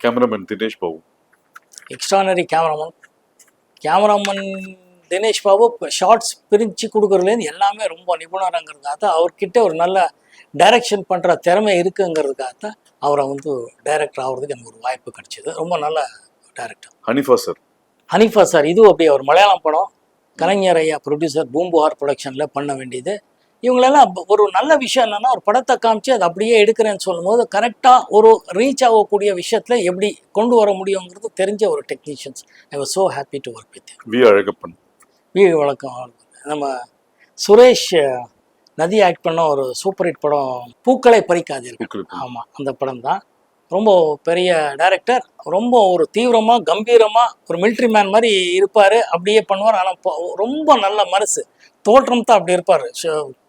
Cameraman Dinesh Babu, extraordinary cameraman Dinesh Babu. Shots பிரித்து கொடுக்குறதுலேருந்து எல்லாமே ரொம்ப நிபுணருங்கிறதுக்காக தான், அவர்கிட்ட ஒரு நல்ல டைரக்ஷன் பண்ணுற திறமை இருக்குங்கிறதுக்காக தான் அவரை டைரக்டர் ஆகிறதுக்கு எனக்கு ஒரு வாய்ப்பு கிடைச்சிது. ரொம்ப நல்ல டைரக்டர். ஹனிஃபா சார் இதுவும் அப்படி. அவர் மலையாளம் படம், கலைஞர் ஐயா ப்ரொடியூசர், பூம்புகார் ப்ரொடக்ஷனில் பண்ண வேண்டியது. இவங்களெல்லாம் ஒரு நல்ல விஷயம் என்னென்னா, ஒரு படத்தை காமிச்சு அதை அப்படியே எடுக்கிறேன்னு சொல்லும்போது கரெக்டாக ஒரு ரீச் ஆகக்கூடிய விஷயத்தில் எப்படி கொண்டு வர முடியுங்கிறது தெரிஞ்ச ஒரு technicians. I was so happy to work with. வி வழக்கம். நம்ம சுரேஷ் நதி ஆக்ட் பண்ண ஒரு சூப்பர் ஹிட் படம் பூக்களை பறிக்காதீர்கள். ஆமாம், அந்த படம் தான். ரொம்ப பெரிய டைரக்டர். ரொம்ப ஒரு தீவிரமாக கம்பீரமாக ஒரு மிலிட்ரி மேன் மாதிரி இருப்பார். அப்படியே பண்ணுவார். ஆனால் ரொம்ப நல்ல மனசு, தோற்றம் தான் அப்படி இருப்பார்.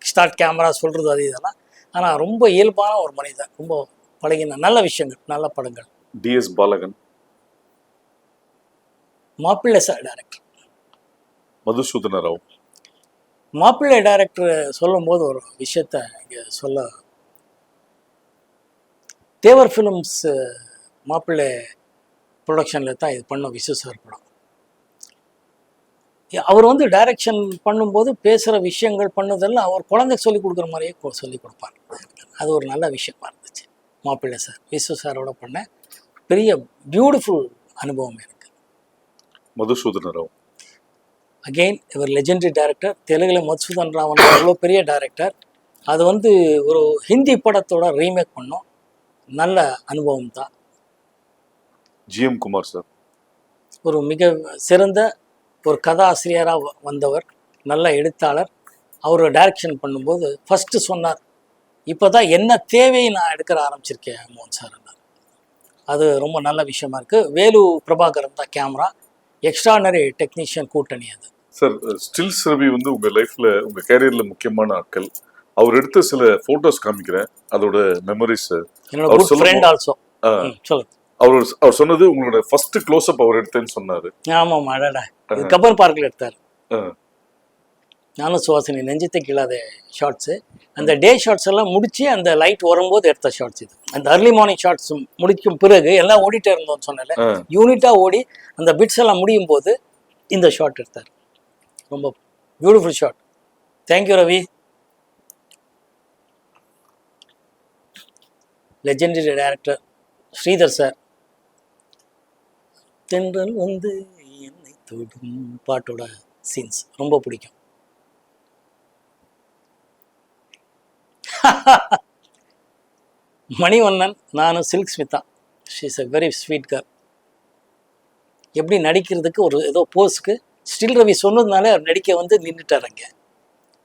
ஸ்டார்ட் கேமரா சொல்கிறது அது இதெல்லாம். ஆனால் ரொம்ப இயல்பான ஒரு மனிதன். ரொம்ப பழகின நல்ல விஷயங்கள், நல்ல படங்கள். DS பாலகன், மாப்பிள்ளை சார் டைரக்டர். மதுசூதன ராவ். மாப்பிள்ளை டைரக்டர் சொல்லும்போது ஒரு விஷயத்த இங்கே சொல்ல, தேவர் ஃபிலிம்ஸ் மாப்பிள்ளை ப்ரொடக்ஷனில் தான் இது பண்ணோம். விசு சார் படம். அவர் டைரக்ஷன் பண்ணும்போது பேசுகிற விஷயங்கள் பண்ணதெல்லாம் அவர் குழந்தைக்கு சொல்லிக் கொடுக்குற மாதிரியே சொல்லிக் கொடுப்பார். அது ஒரு நல்ல விஷயமா இருந்துச்சு. மாப்பிள்ளை சார் விசு சாரோட பண்ண பெரிய பியூட்டிஃபுல் அனுபவம் எனக்கு. மதுசூதன ராவ் அகெயின் இவர் லெஜெண்டரி டைரக்டர். தெலுங்குல மதுசூதன் ராவன் அவ்வளோ பெரிய டைரக்டர். அது ஒரு ஹிந்தி படத்தோட ரீமேக் பண்ணோம். நல்ல அனுபவம் தான். GM குமார் சார் ஒரு மிக சிறந்த ஒரு கதாசிரியராக வந்தவர், நல்ல எழுத்தாளர். அவர் டைரக்ஷன் பண்ணும்போது ஃபஸ்ட்டு சொன்னார், இப்போ தான் என்ன தேவையை நான் எடுக்கிற ஆரம்பிச்சிருக்கேன் மோகன் சார். அது ரொம்ப நல்ல விஷயமா இருக்குது. வேலு பிரபாகரன் தான் கேமரா. எக்ஸ்ட்ரானரி டெக்னீஷியன் கூட்டணி அது. சார், ஸ்டில்ஸ் ரவி உங்கள் லைஃப்பில், உங்கள் கேரியரில் முக்கியமான ஆட்கள். அவர் எடுத்த சில ஃபோட்டோஸ் காமிக்கிறேன், அதோட மெமரிஸ். என்னோட குட் ஃப்ரெண்ட் ஆல்சோ. சொல்லுங்க. அவர் சொன்னது உங்களோட ஃபர்ஸ்ட் க்ளோஸ் அப் அவர் எடுத்தேன்னு சொன்னாரு. ஆமாம், அடடா. கப்பர் பார்க்கில் எடுத்தார். நானும் சுவாசினி நெஞ்சத்தை கிழாத ஷார்ட்ஸு. அந்த டே ஷார்ட்ஸ் எல்லாம் முடிச்சு அந்த லைட் வரும்போது எடுத்த ஷார்ட்ஸ் இது. அந்த அர்லி மார்னிங் ஷார்ட்ஸ் முடிக்கும் பிறகு எல்லாம் ஓடிட்டே இருந்தோம்னு சொன்னல, யூனிட்டாக ஓடி அந்த பிட்ஸ் எல்லாம் முடியும் போது இந்த ஷார்ட் எடுத்தார். ரொம்ப beautiful shot. Thank you Ravi. Legendary director Sridhar sir. Thendral Ennai Thodum பாட்டோட சீன்ஸ் ரொம்ப பிடிக்கும். மணிவண்ணன், நான் Silk Smitha. She is a very sweet girl. எப்படி நடிக்கிறதுக்கு ஒரு ஏதோ போஸ்க்கு ஸ்டில் ரவி சொன்னதுனால அவர் நடிக்க வந்து நின்றுட்டார் அங்கே.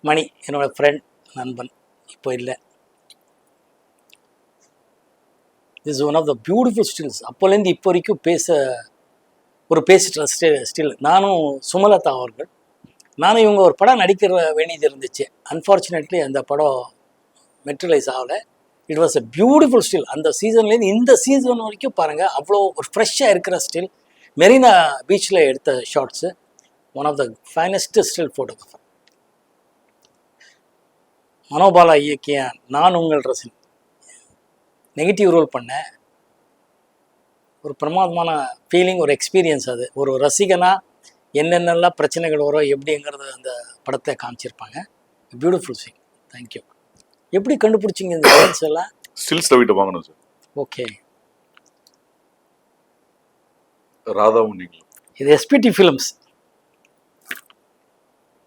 மணி என்னோட ஃப்ரெண்ட், நண்பன், இப்போ இல்லை. This one of the beautiful stills. அப்போலேருந்து இப்போ வரைக்கும் பேசிட்டு ஸ்டில். நானும் சுமலதா அவர்கள், நானும் இவங்க ஒரு படம் நடிக்கிற வேண்டியது இருந்துச்சு. அன்ஃபார்ச்சுனேட்லி அந்த படம் மெட்ரலைஸ் ஆகலை. It was a beautiful still. அந்த சீசன்லேருந்து இந்த சீசன் வரைக்கும் பாருங்கள், அவ்வளோ ஒரு ஃப்ரெஷ்ஷாக இருக்கிற ஸ்டில். மெரினா பீச்சில் எடுத்த shots. One of the finest still photographer. Manobala இயக்கிய நான் உங்கள் ரசிகன், நெகட்டிவ் ரோல் பண்ணேன். ஒரு பிரமாதமான ஃபீலிங், ஒரு எக்ஸ்பீரியன்ஸ். அது ஒரு ரசிகனா என்னென்னலாம் பிரச்சனைகள் வரும் எப்படிங்கிறது அந்த படத்தை காமிச்சிருப்பாங்க. Beautiful scene. தேங்க்யூ. எப்படி கண்டுபிடிச்சிங்க இந்த வேர்ட்ஸ் எல்லாம்? ஸ்டில்ஸ் ரவிட்ட வாங்கணும் சார். ஓகே. ராதாவும் நீங்களும். இது எஸ்பிடி ஃபிலிம்ஸ்.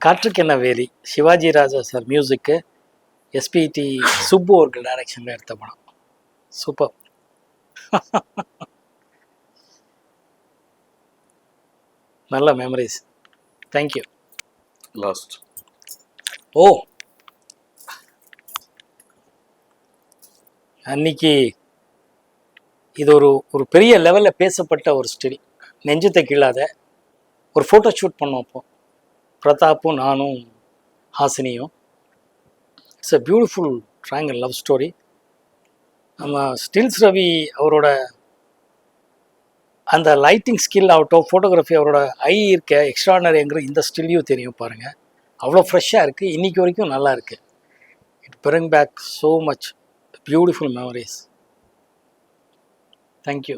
காற்றுக்கு என்ன வேலி, சிவாஜி ராஜா சார் மியூசிக்கு, எஸ்பிடி சுப்பு அவர்கள் டைரக்ஷனில் எடுத்த படம். சூப்பர். நல்ல மெமரிஸ். தேங்க்யூ. லாஸ்ட். ஓ, அன்னைக்கு இது ஒரு பெரிய லெவலில் பேசப்பட்ட ஒரு ஸ்டில். நெஞ்சத்தை கீழாத ஒரு ஃபோட்டோ ஷூட் பண்ணோம். அப்போ பிரதாப்பும் நானும் ஹாசினியும். It's a beautiful triangle love story. நம்ம ஸ்டில்ஸ் ரவி அவரோட அந்த லைட்டிங் ஸ்கில் ஆகட்டும், ஃபோட்டோகிராஃபி, அவரோட ஐ இருக்க எக்ஸ்ட்ரானரிங்கிற இந்த ஸ்டில்லையும் தெரியும் பாருங்கள். அவ்வளோ ஃப்ரெஷ்ஷாக இருக்குது, இன்றைக்கி வரைக்கும் நல்லா இருக்குது. It bring back so much beautiful memories. Thank you.